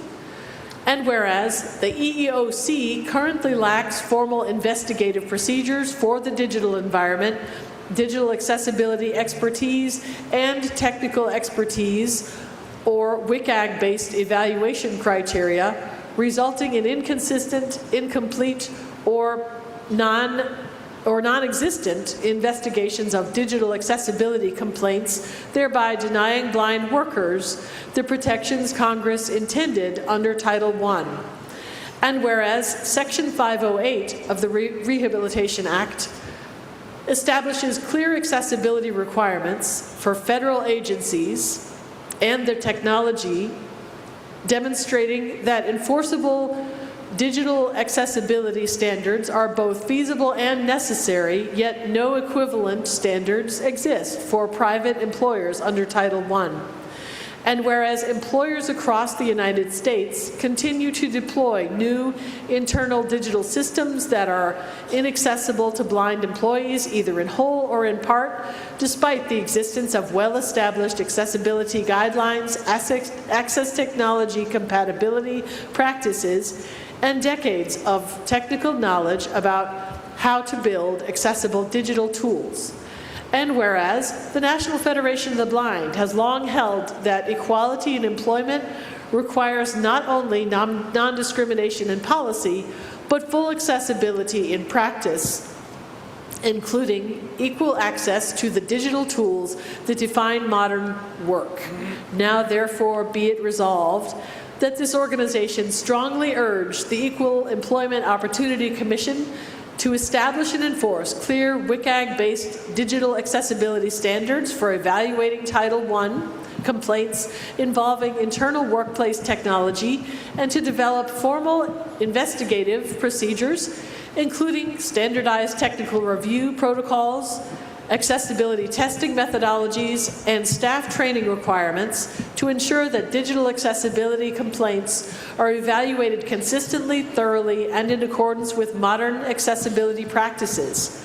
And whereas the EEOC currently lacks formal investigative procedures for the digital environment, digital accessibility expertise, and technical expertise, or WCAG-based evaluation criteria, resulting in inconsistent, incomplete, or non-existent investigations of digital accessibility complaints, thereby denying blind workers the protections Congress intended under Title I. And whereas Section 508 of the Rehabilitation Act establishes clear accessibility requirements for federal agencies and their technology, demonstrating that enforceable digital accessibility standards are both feasible and necessary, yet no equivalent standards exist for private employers under Title I. And whereas employers across the United States continue to deploy new internal digital systems that are inaccessible to blind employees, either in whole or in part, despite the existence of well-established accessibility guidelines, access technology compatibility practices, and decades of technical knowledge about how to build accessible digital tools. And whereas the National Federation of the Blind has long held that equality in employment requires not only non-discrimination in policy, but full accessibility in practice, including equal access to the digital tools that define modern work. Now, therefore, be it resolved that this organization strongly urge the Equal Employment Opportunity Commission to establish and enforce clear WCAG-based digital accessibility standards for evaluating Title I complaints involving internal workplace technology, and to develop formal investigative procedures, including standardized technical review protocols, accessibility testing methodologies, and staff training requirements to ensure that digital accessibility complaints are evaluated consistently, thoroughly, and in accordance with modern accessibility practices.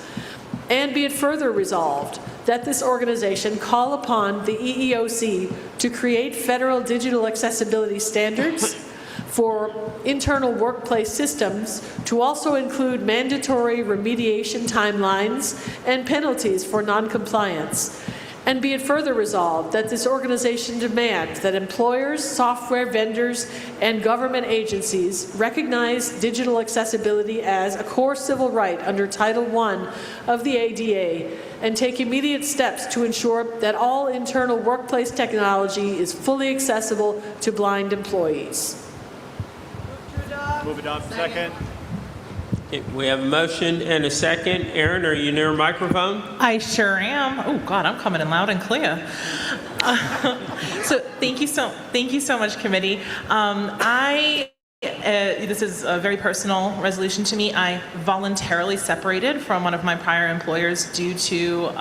And be it further resolved that this organization call upon the EEOC to create federal digital accessibility standards for internal workplace systems to also include mandatory remediation timelines and penalties for noncompliance. And be it further resolved that this organization demand that employers, software vendors, and government agencies recognize digital accessibility as a core civil right under Title I of the ADA and take immediate steps to ensure that all internal workplace technology is fully accessible to blind employees. Move it on. Second. We have a motion and a second. Aaron, are you near a microphone? I sure am. Oh God, I'm coming in loud and clear. So thank you so much, committee. This is a very personal resolution to me. I voluntarily separated from one of my prior employers due to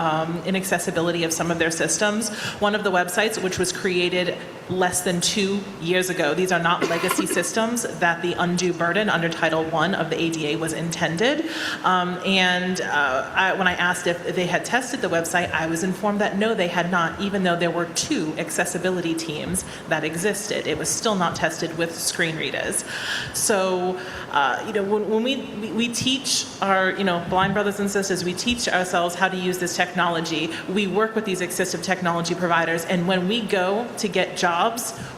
inaccessibility of some of their systems. One of the websites, which was created less than 2 years ago. These are not legacy systems that the undue burden under Title I of the ADA was intended. When I asked if they had tested the website, I was informed that no, they had not, even though there were 2 accessibility teams that existed. It was still not tested with screen readers. So, when we teach our, blind brothers and sisters, we teach ourselves how to use this technology. We work with these assistive technology providers, and when we go to get jobs,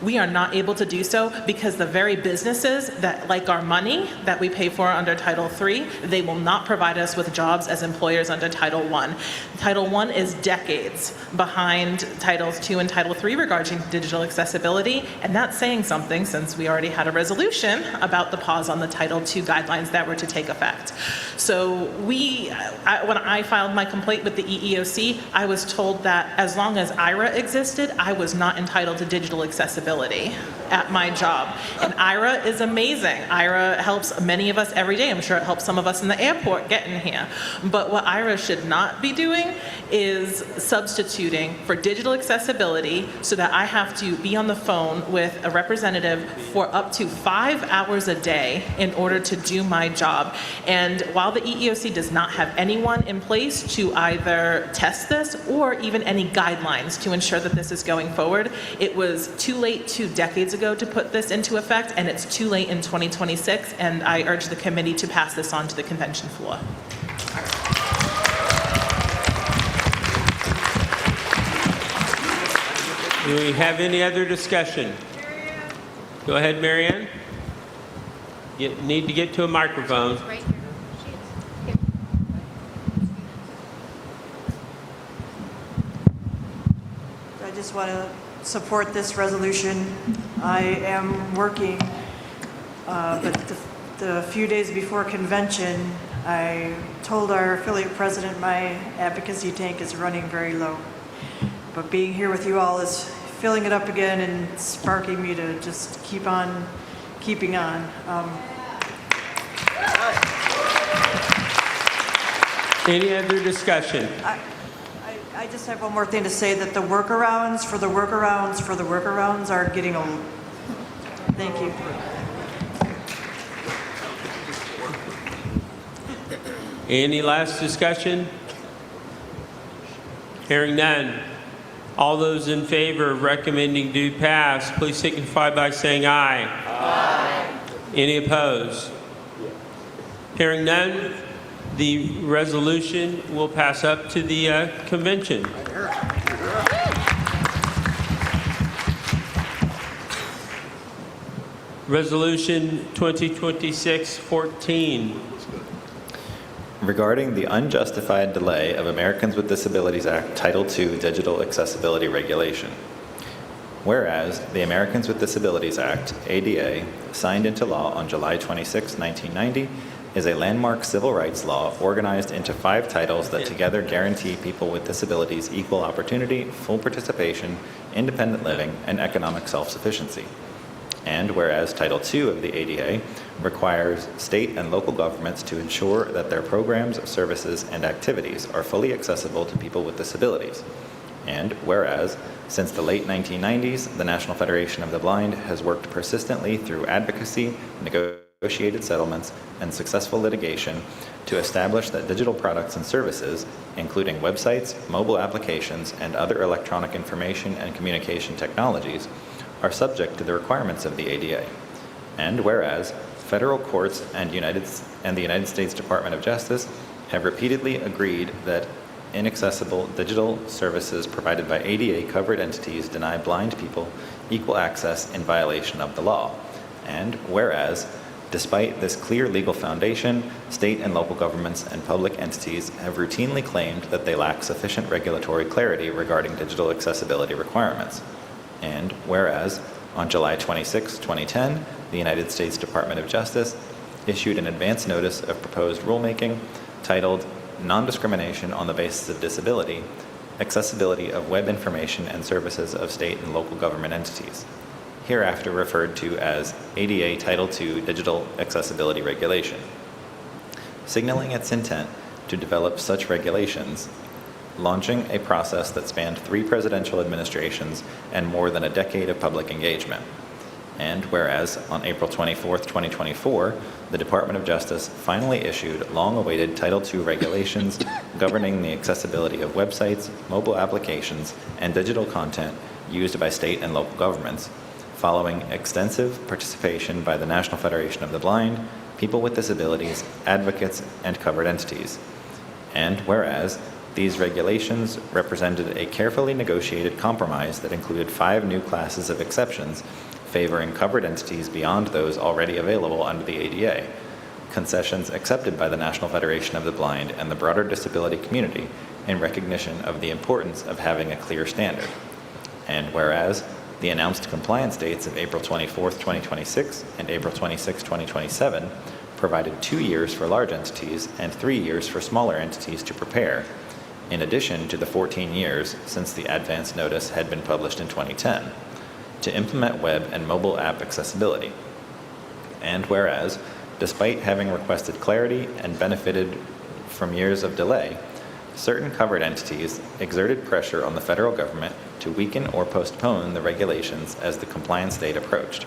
we are not able to do so because the very businesses that like our money that we pay for under Title III, they will not provide us with jobs as employers under Title I. Title I is decades behind Titles II and Title III regarding digital accessibility, and that's saying something since we already had a resolution about the pause on the Title II guidelines that were to take effect. So when I filed my complaint with the EEOC, I was told that as long as IRA existed, I was not entitled to digital digital accessibility at my job. And Ira is amazing. Ira helps many of us every day. I'm sure it helps some of us in the airport getting here. But what Ira should not be doing is substituting for digital accessibility so that I have to be on the phone with a representative for up to 5 hours a day in order to do my job. And while the EEOC does not have anyone in place to either test this or even any guidelines to ensure that this is going forward, it was too late 2 decades ago to put this into effect, and it's too late in 2026, and I urge the committee to pass this on to the convention floor. Do we have any other discussion? Go ahead, Marianne. You need to get to a microphone. I just want to support this resolution. I am working, but the few days before convention, I told our affiliate president my advocacy tank is running very low. But being here with you all is filling it up again and sparking me to just keep on keeping on. Any other discussion? I just have one more thing to say, that the workarounds for the workarounds for the workarounds are getting old. Thank you. Any last discussion? Hearing none. All those in favor of recommending do pass, please signify by saying aye. Aye. Any opposed? Hearing none, the resolution will pass up to the convention. Resolution 2026-14. Regarding the unjustified delay of Americans with Disabilities Act Title II Digital Accessibility Regulation. Whereas the Americans with Disabilities Act, ADA, signed into law on July 26, 1990, is a landmark civil rights law organized into 5 titles that together guarantee people with disabilities equal opportunity, full participation, independent living, and economic self-sufficiency. And whereas Title II of the ADA requires state and local governments to ensure that their programs, services, and activities are fully accessible to people with disabilities. And whereas, since the late 1990s, the National Federation of the Blind has worked persistently through advocacy, negotiated settlements, and successful litigation to establish that digital products and services, including websites, mobile applications, and other electronic information and communication technologies, are subject to the requirements of the ADA. And whereas federal courts and the United States Department of Justice have repeatedly agreed that inaccessible digital services provided by ADA-covered entities deny blind people equal access in violation of the law. And whereas, despite this clear legal foundation, state and local governments and public entities have routinely claimed that they lack sufficient regulatory clarity regarding digital accessibility requirements. And whereas, on July 26, 2010, the United States Department of Justice issued an advance notice of proposed rulemaking titled Non-Discrimination on the Basis of Disability, Accessibility of Web Information and Services of State and Local Government Entities, hereafter referred to as ADA Title II Digital Accessibility Regulation, signaling its intent to develop such regulations, launching a process that spanned 3 presidential administrations and more than a decade of public engagement. And whereas on April 24, 2024, the Department of Justice finally issued long-awaited Title II regulations governing the accessibility of websites, mobile applications, and digital content used by state and local governments, following extensive participation by the National Federation of the Blind, people with disabilities, advocates, and covered entities. And whereas these regulations represented a carefully negotiated compromise that included 5 new classes of exceptions favoring covered entities beyond those already available under the ADA, concessions accepted by the National Federation of the Blind and the broader disability community in recognition of the importance of having a clear standard. And whereas the announced compliance dates of April 24, 2026 and April 26, 2027 provided 2 years for large entities and 3 years for smaller entities to prepare, in addition to the 14 years since the advance notice had been published in 2010. to implement web and mobile app accessibility. And whereas, despite having requested clarity and benefited from years of delay, certain covered entities exerted pressure on the federal government to weaken or postpone the regulations as the compliance date approached.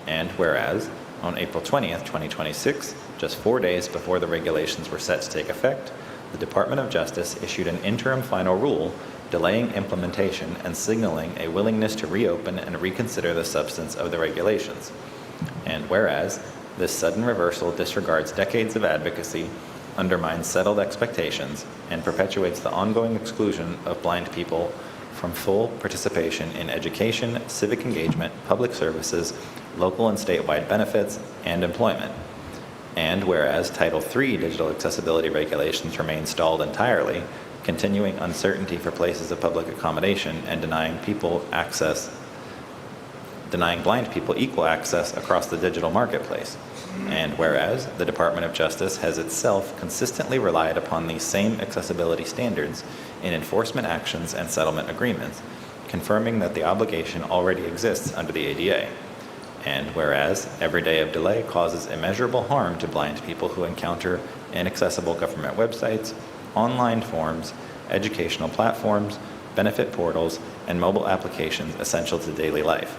And whereas, on April 20th, 2026, just 4 days before the regulations were set to take effect, the Department of Justice issued an interim final rule delaying implementation and signaling a willingness to reopen and reconsider the substance of the regulations. And whereas, this sudden reversal disregards decades of advocacy, undermines settled expectations, and perpetuates the ongoing exclusion of blind people from full participation in education, civic engagement, public services, local and statewide benefits, and employment. And whereas Title III digital accessibility regulations remain stalled entirely, continuing uncertainty for places of public accommodation and denying blind people equal access across the digital marketplace. And whereas the Department of Justice has itself consistently relied upon these same accessibility standards in enforcement actions and settlement agreements, confirming that the obligation already exists under the ADA. And whereas every day of delay causes immeasurable harm to blind people who encounter inaccessible government websites, online forms, educational platforms, benefit portals, and mobile applications essential to daily life.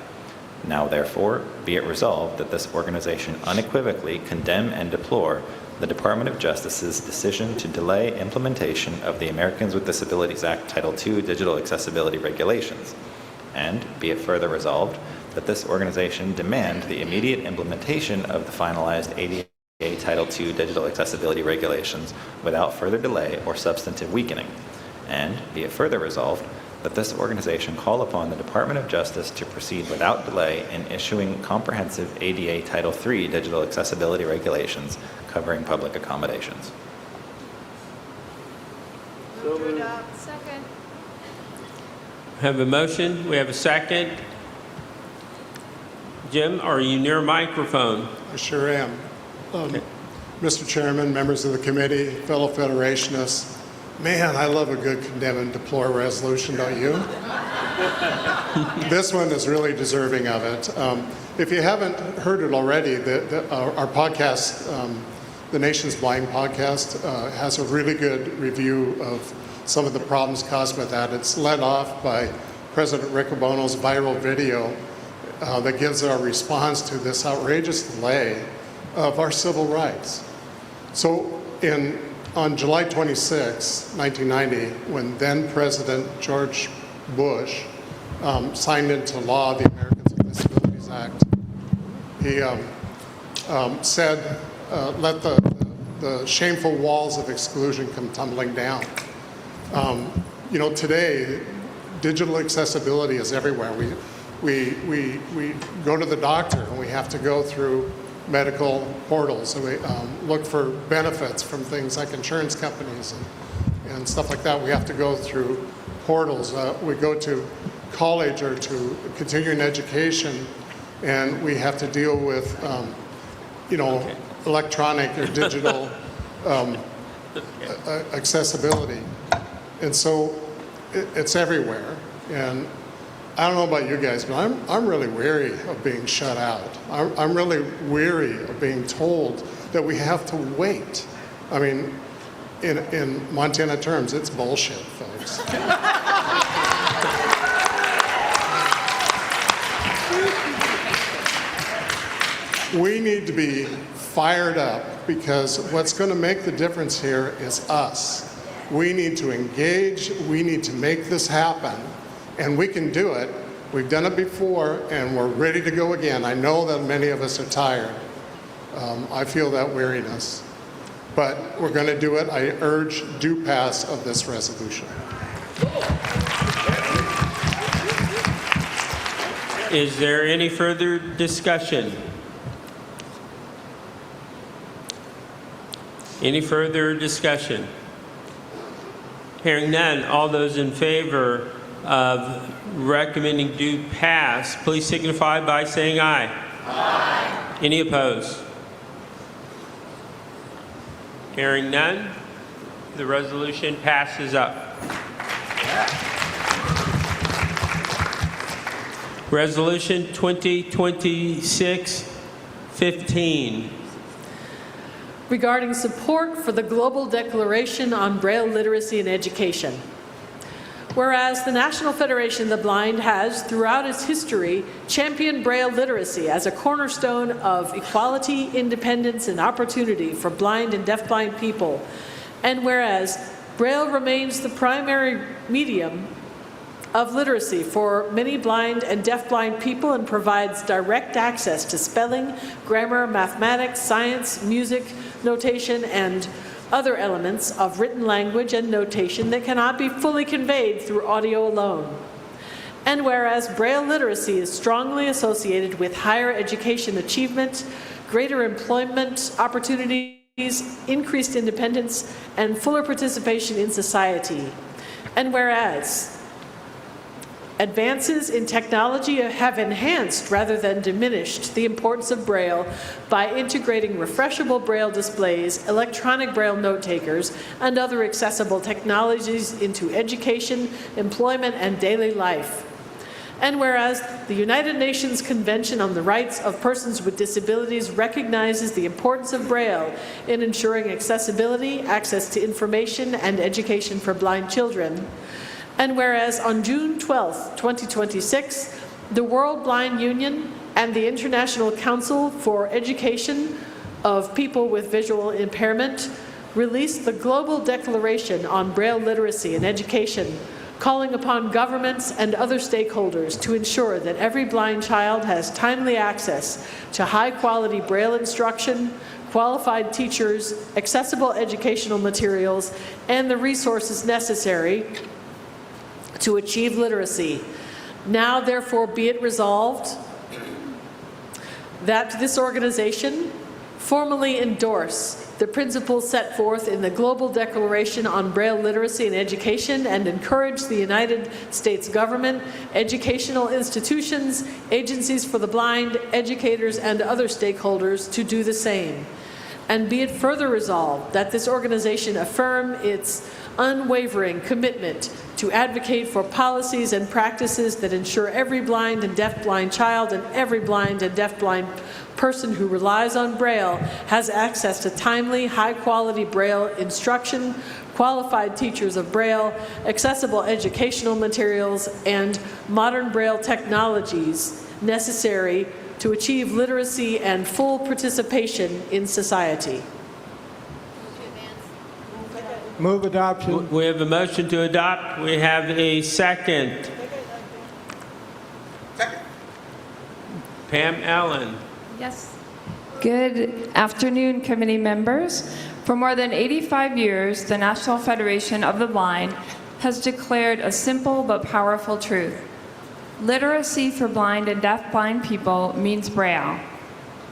Now, therefore, be it resolved that this organization unequivocally condemn and deplore the Department of Justice's decision to delay implementation of the Americans with Disabilities Act Title II digital accessibility regulations. And be it further resolved that this organization demand the immediate implementation of the finalized ADA Title II digital accessibility regulations without further delay or substantive weakening. And be it further resolved that this organization call upon the Department of Justice to proceed without delay in issuing comprehensive ADA Title III digital accessibility regulations covering public accommodations. Second. Have a motion. We have a second. Jim, are you near a microphone? I sure am. Mr. Chairman, members of the committee, fellow Federationists, man, I love a good condemn and deplore resolution, don't you? This one is really deserving of it. If you haven't heard it already, our podcast, the Nation's Blind podcast, has a really good review of some of the problems caused by that. It's led off by President Rick Bono's viral video that gives our response to this outrageous delay of our civil rights. So on July 26, 1990, when then President George Bush signed into law the Americans with Disabilities Act, he said, let the shameful walls of exclusion come tumbling down. Today, digital accessibility is everywhere. We go to the doctor and we have to go through medical portals, and we look for benefits from things like insurance companies and stuff like that. We have to go through portals. We go to college or to continuing education, and we have to deal with, electronic or digital accessibility. And so it's everywhere. And I don't know about you guys, but I'm really weary of being shut out. I'm really weary of being told that we have to wait. I mean, in Montana terms, it's bullshit, folks. We need to be fired up because what's going to make the difference here is us. We need to engage. We need to make this happen. And we can do it. We've done it before, and we're ready to go again. I know that many of us are tired. I feel that weariness. But we're going to do it. I urge due pass of this resolution. Is there any further discussion? Any further discussion? Hearing none, all those in favor of recommending due pass, please signify by saying aye. Aye. Any opposed? Hearing none, the resolution passes up. Resolution 2026-15. Regarding support for the Global Declaration on Braille Literacy and Education. Whereas the National Federation of the Blind has, throughout its history, championed Braille literacy as a cornerstone of equality, independence, and opportunity for blind and deafblind people. And whereas Braille remains the primary medium of literacy for many blind and deafblind people and provides direct access to spelling, grammar, mathematics, science, music, notation, and other elements of written language and notation that cannot be fully conveyed through audio alone. And whereas Braille literacy is strongly associated with higher education achievement, greater employment opportunities, increased independence, and fuller participation in society. And whereas advances in technology have enhanced rather than diminished the importance of Braille by integrating refreshable Braille displays, electronic Braille note takers, and other accessible technologies into education, employment, and daily life. And whereas the United Nations Convention on the Rights of Persons with Disabilities recognizes the importance of Braille in ensuring accessibility, access to information, and education for blind children. And whereas on June 12, 2026, the World Blind Union and the International Council for Education of People with Visual Impairment released the Global Declaration on Braille Literacy and Education, calling upon governments and other stakeholders to ensure that every blind child has timely access to high-quality Braille instruction, qualified teachers, accessible educational materials, and the resources necessary to achieve literacy. Now, therefore, be it resolved that this organization formally endorse the principles set forth in the Global Declaration on Braille Literacy and Education and encourage the United States government, educational institutions, agencies for the blind, educators, and other stakeholders to do the same. And be it further resolved that this organization affirm its unwavering commitment to advocate for policies and practices that ensure every blind and deafblind child and every blind and deafblind person who relies on Braille has access to timely, high-quality Braille instruction, qualified teachers of Braille, accessible educational materials, and modern Braille technologies necessary to achieve literacy and full participation in society. Move adoption. We have a motion to adopt. We have a second. Pam Allen. Yes. Good afternoon, committee members. For more than 85 years, the National Federation of the Blind has declared a simple but powerful truth. Literacy for blind and deafblind people means Braille.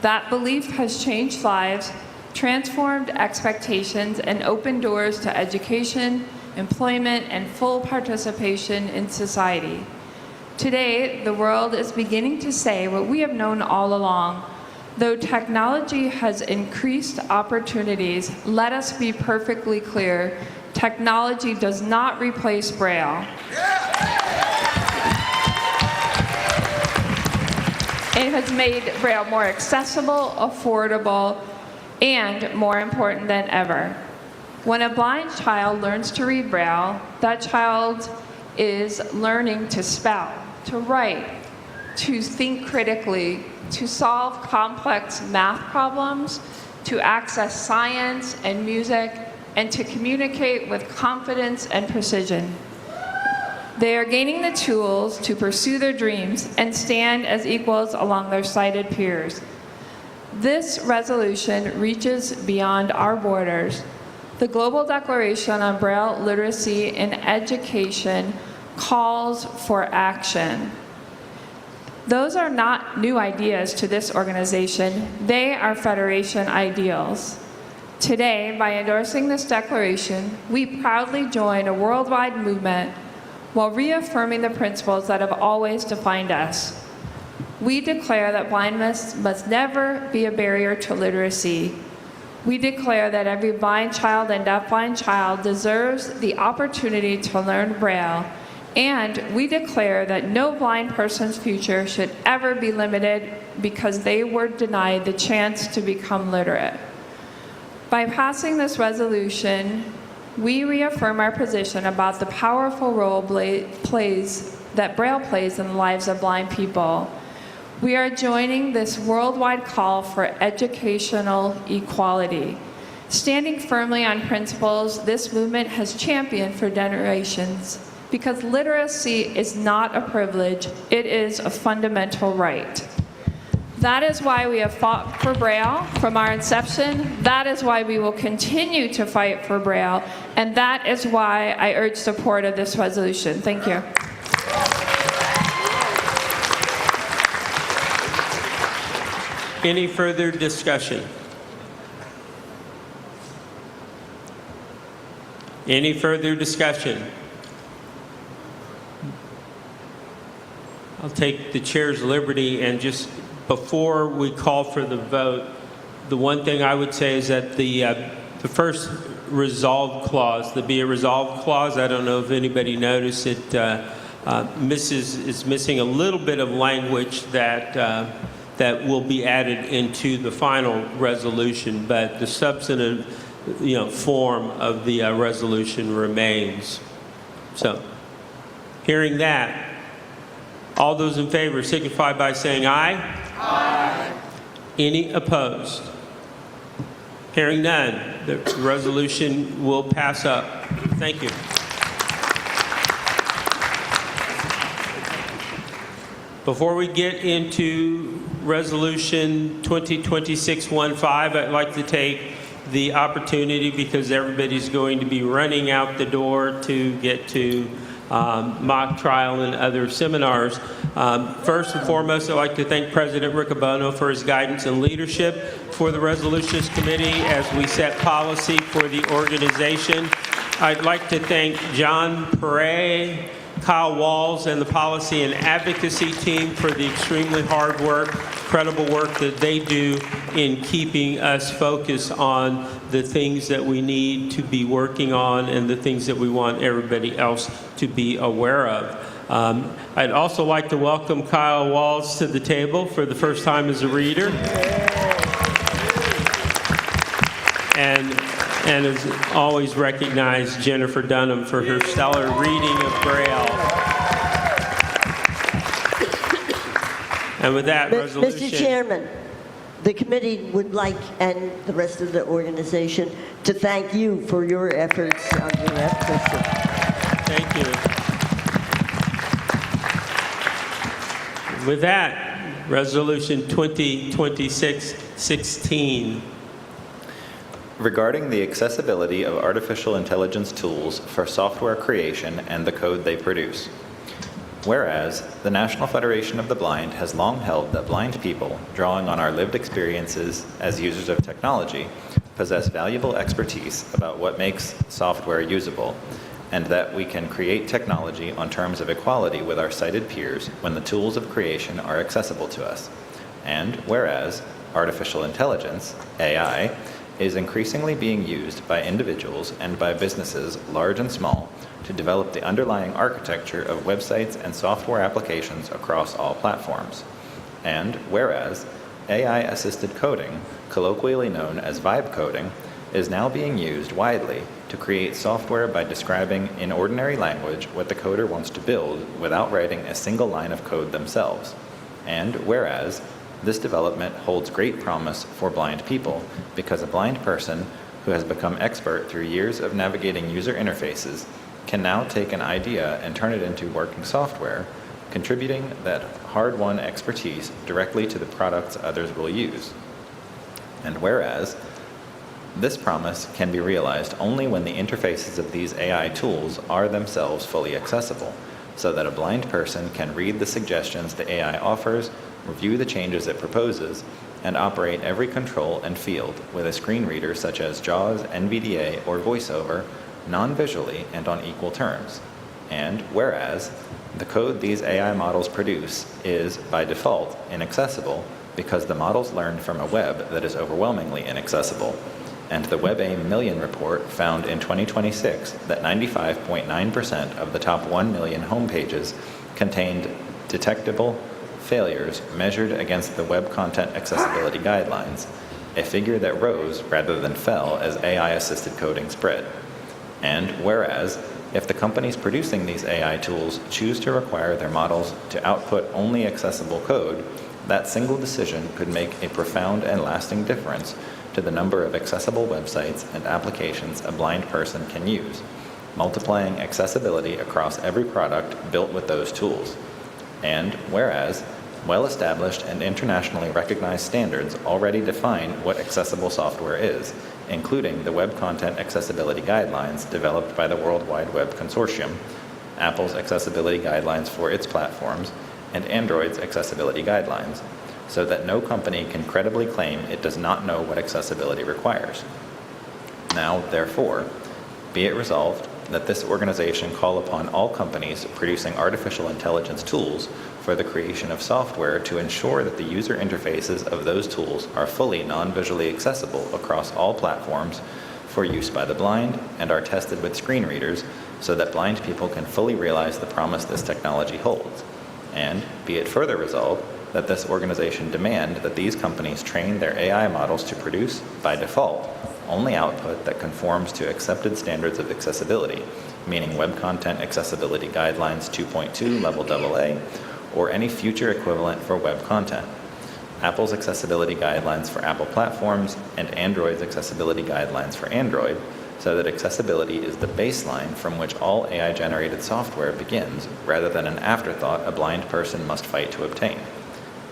That belief has changed lives, transformed expectations, and opened doors to education, employment, and full participation in society. Today, the world is beginning to say what we have known all along. Though technology has increased opportunities, let us be perfectly clear, technology does not replace Braille. It has made Braille more accessible, affordable, and more important than ever. When a blind child learns to read Braille, that child is learning to spell, to write, to think critically, to solve complex math problems, to access science and music, and to communicate with confidence and precision. They are gaining the tools to pursue their dreams and stand as equals along their sighted peers. This resolution reaches beyond our borders. The Global Declaration on Braille Literacy and Education calls for action. Those are not new ideas to this organization. They are Federation ideals. Today, by endorsing this declaration, we proudly join a worldwide movement while reaffirming the principles that have always defined us. We declare that blindness must never be a barrier to literacy. We declare that every blind child and deafblind child deserves the opportunity to learn Braille And we declare that no blind person's future should ever be limited because they were denied the chance to become literate. By passing this resolution, we reaffirm our position about the powerful role that Braille plays in the lives of blind people. We are joining this worldwide call for educational equality. Standing firmly on principles this movement has championed for generations, because literacy is not a privilege, it is a fundamental right. That is why we have fought for Braille from our inception. That is why we will continue to fight for Braille. And that is why I urge support of this resolution. Thank you. Any further discussion? Any further discussion? I'll take the chair's liberty and just, before we call for the vote, the one thing I would say is that the first resolve clause, the be it resolved clause, I don't know if anybody noticed it, is missing a little bit of language that will be added into the final resolution, but the substantive, form of the resolution remains. So, hearing that, all those in favor signify by saying aye. Aye. Any opposed? Hearing none, the resolution will pass up. Thank you. Before we get into Resolution 2026-15, I'd like to take the opportunity, because everybody's going to be running out the door to get to mock trial and other seminars. First and foremost, I'd like to thank President Riccobono for his guidance and leadership for the Resolutions Committee as we set policy for the organization. I'd like to thank John Perret, Kyle Walls, and the policy and advocacy team for the extremely hard work, credible work that they do in keeping us focused on the things that we need to be working on and the things that we want everybody else to be aware of. I'd also like to welcome Kyle Walls to the table for the first time as a reader. And as always, recognize Jennifer Dunham for her stellar reading of Braille. And with that resolution... Mr. Chairman, the committee would like, and the rest of the organization, to thank you for your efforts on your efficacy. Thank you. With that, Resolution 2026-16. Regarding the accessibility of artificial intelligence tools for software creation and the code they produce. Whereas, the National Federation of the Blind has long held that blind people, drawing on our lived experiences as users of technology, possess valuable expertise about what makes software usable, and that we can create technology on terms of equality with our sighted peers when the tools of creation are accessible to us. And whereas, artificial intelligence, AI, is increasingly being used by individuals and by businesses, large and small, to develop the underlying architecture of websites and software applications across all platforms. And whereas AI-assisted coding, colloquially known as vibe coding, is now being used widely to create software by describing in ordinary language what the coder wants to build without writing a single line of code themselves. And whereas this development holds great promise for blind people because a blind person who has become expert through years of navigating user interfaces can now take an idea and turn it into working software, contributing that hard-won expertise directly to the products others will use. And whereas this promise can be realized only when the interfaces of these AI tools are themselves fully accessible, so that a blind person can read the suggestions the AI offers, review the changes it proposes, and operate every control and field with a screen reader such as JAWS, NVDA, or VoiceOver, non-visually and on equal terms. And whereas the code these AI models produce is, by default, inaccessible because the models learn from a web that is overwhelmingly inaccessible. and the WebAIM Million report found in 2026 that 95.9% of the top 1 million homepages contained detectable failures measured against the Web Content Accessibility Guidelines, a figure that rose rather than fell as AI-assisted coding spread. And whereas, if the companies producing these AI tools choose to require their models to output only accessible code, that single decision could make a profound and lasting difference to the number of accessible websites and applications a blind person can use, multiplying accessibility across every product built with those tools. And whereas, well-established and internationally recognized standards already define what accessible software is, including the Web Content Accessibility Guidelines developed by the World Wide Web Consortium, Apple's accessibility guidelines for its platforms, and Android's accessibility guidelines, so that no company can credibly claim it does not know what accessibility requires. Now, therefore, be it resolved that this organization call upon all companies producing artificial intelligence tools for the creation of software to ensure that the user interfaces of those tools are fully non-visually accessible across all platforms for use by the blind and are tested with screen readers so that blind people can fully realize the promise this technology holds. And be it further resolved that this organization demand that these companies train their AI models to produce, by default, only output that conforms to accepted standards of accessibility, meaning Web Content Accessibility Guidelines 2.2 Level AA, or any future equivalent for web content, Apple's accessibility guidelines for Apple platforms, and Android's accessibility guidelines for Android, so that accessibility is the baseline from which all AI-generated software begins, rather than an afterthought a blind person must fight to obtain.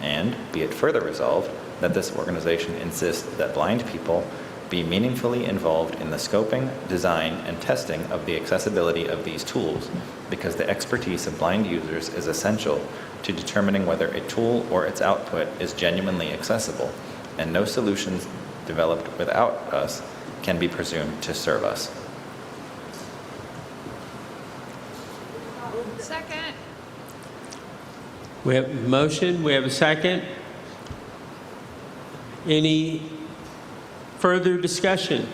And be it further resolved that this organization insists that blind people be meaningfully involved in the scoping, design, and testing of the accessibility of these tools, because the expertise of blind users is essential to determining whether a tool or its output is genuinely accessible, and no solutions developed without us can be presumed to serve us. Second. We have a motion, we have a second. Any further discussion?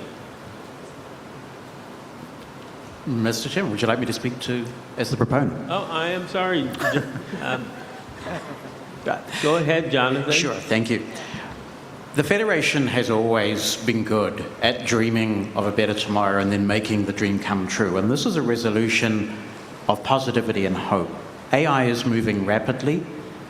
Mr. Chairman, would you like me to speak to as the proponent? Oh, I am sorry. Go ahead, Jonathan. Sure, thank you. The Federation has always been good at dreaming of a better tomorrow and then making the dream come true. And this is a resolution of positivity and hope. AI is moving rapidly.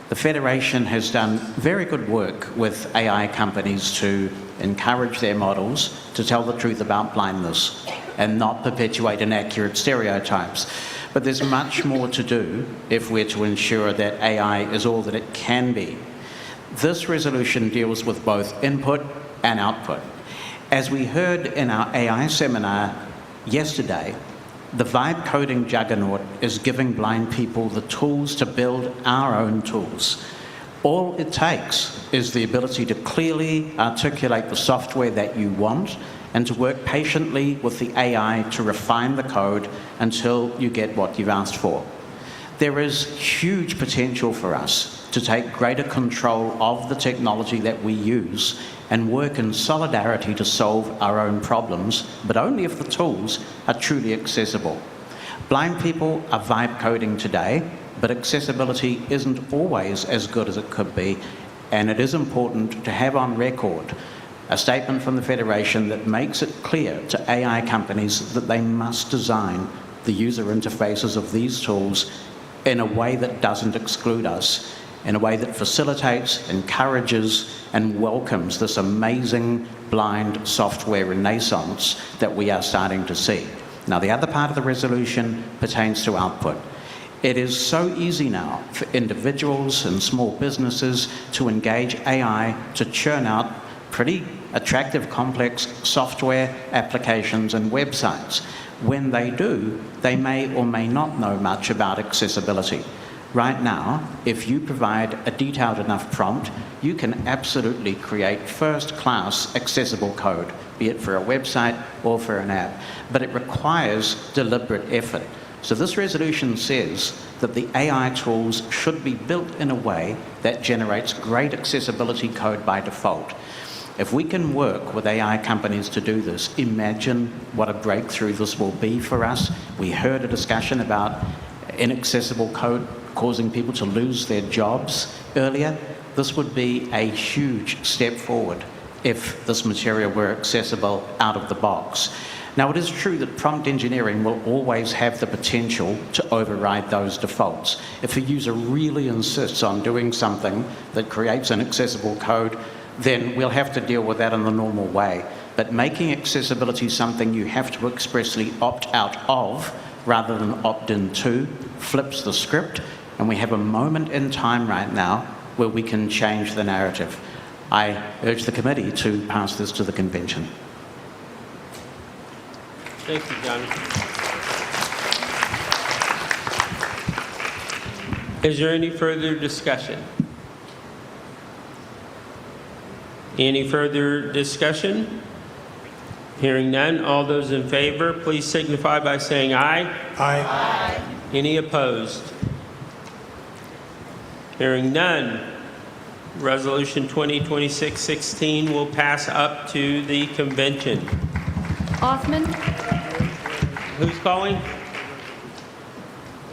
The Federation has done very good work with AI companies to encourage their models to tell the truth about blindness and not perpetuate inaccurate stereotypes. But there's much more to do if we're to ensure that AI is all that it can be. This resolution deals with both input and output. As we heard in our AI seminar yesterday, the vibe coding juggernaut is giving blind people the tools to build our own tools. All it takes is the ability to clearly articulate the software that you want and to work patiently with the AI to refine the code until you get what you've asked for. There is huge potential for us to take greater control of the technology that we use and work in solidarity to solve our own problems, but only if the tools are truly accessible. Blind people are vibe coding today, but accessibility isn't always as good as it could be, and it is important to have on record a statement from the Federation that makes it clear to AI companies that they must design the user interfaces of these tools in a way that doesn't exclude us, in a way that facilitates, encourages, and welcomes this amazing blind software renaissance that we are starting to see. Now, the other part of the resolution pertains to output. It is so easy now for individuals and small businesses to engage AI to churn out pretty attractive, complex software applications and websites. When they do, they may or may not know much about accessibility. Right now, if you provide a detailed enough prompt, you can absolutely create first-class accessible code, be it for a website or for an app, but it requires deliberate effort. So this resolution says that the AI tools should be built in a way that generates great accessibility code by default. If we can work with AI companies to do this, imagine what a breakthrough this will be for us. We heard a discussion about inaccessible code causing people to lose their jobs earlier. This would be a huge step forward if this material were accessible out of the box. Now, it is true that prompt engineering will always have the potential to override those defaults. If a user really insists on doing something that creates inaccessible code, then we'll have to deal with that in the normal way. But making accessibility something you have to expressly opt out of rather than opt into flips the script, and we have a moment in time right now where we can change the narrative. I urge the committee to pass this to the convention. Thank you, Jonathan. Is there any further discussion? Any further discussion? Hearing none, all those in favor, please signify by saying aye. Aye. Any opposed? Hearing none, Resolution 2026-16 will pass up to the convention. Othman? Who's calling?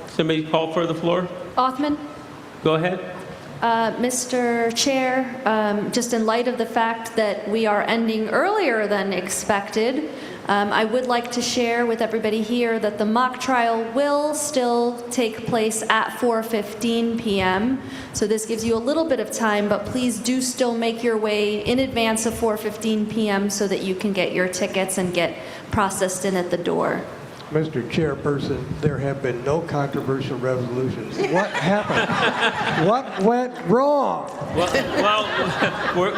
Somebody call for the floor? Othman? Go ahead. Mr. Chair, just in light of the fact that we are ending earlier than expected, I would like to share with everybody here that the mock trial will still take place at 4:15 p.m. So this gives you a little bit of time, but please do still make your way in advance of 4:15 p.m. so that you can get your tickets and get processed in at the door. Mr. Chairperson, there have been no controversial resolutions. What happened? What went wrong? Well,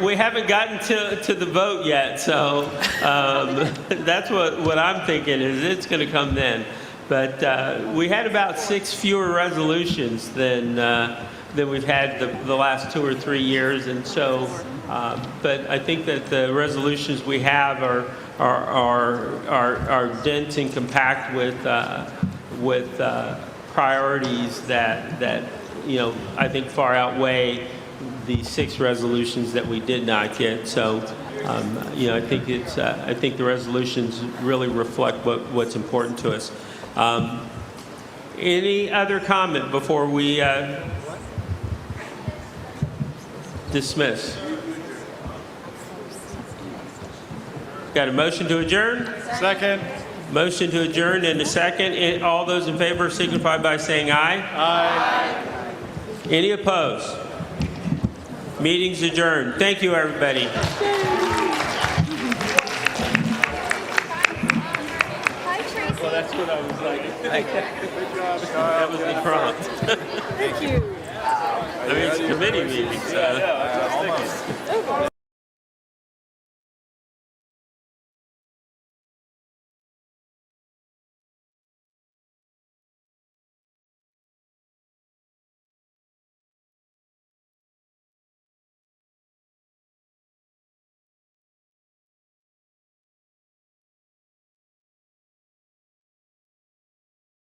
we haven't gotten to the vote yet, so that's what I'm thinking is it's going to come then. But we had about 6 fewer resolutions than we've had the last 2 or 3 years, and so. But I think that the resolutions we have are dense and compact with priorities that I think far outweigh the 6 resolutions that we did not get. So I think I think the resolutions really reflect what's important to us. Any other comment before we dismiss? Got a motion to adjourn? Second. Motion to adjourn and a second. All those in favor signify by saying aye. Aye. Any opposed? Meeting's adjourned. Thank you, everybody. Well, that's what I was like. That was the prompt. Thank you. I mean, it's a committee meeting, so.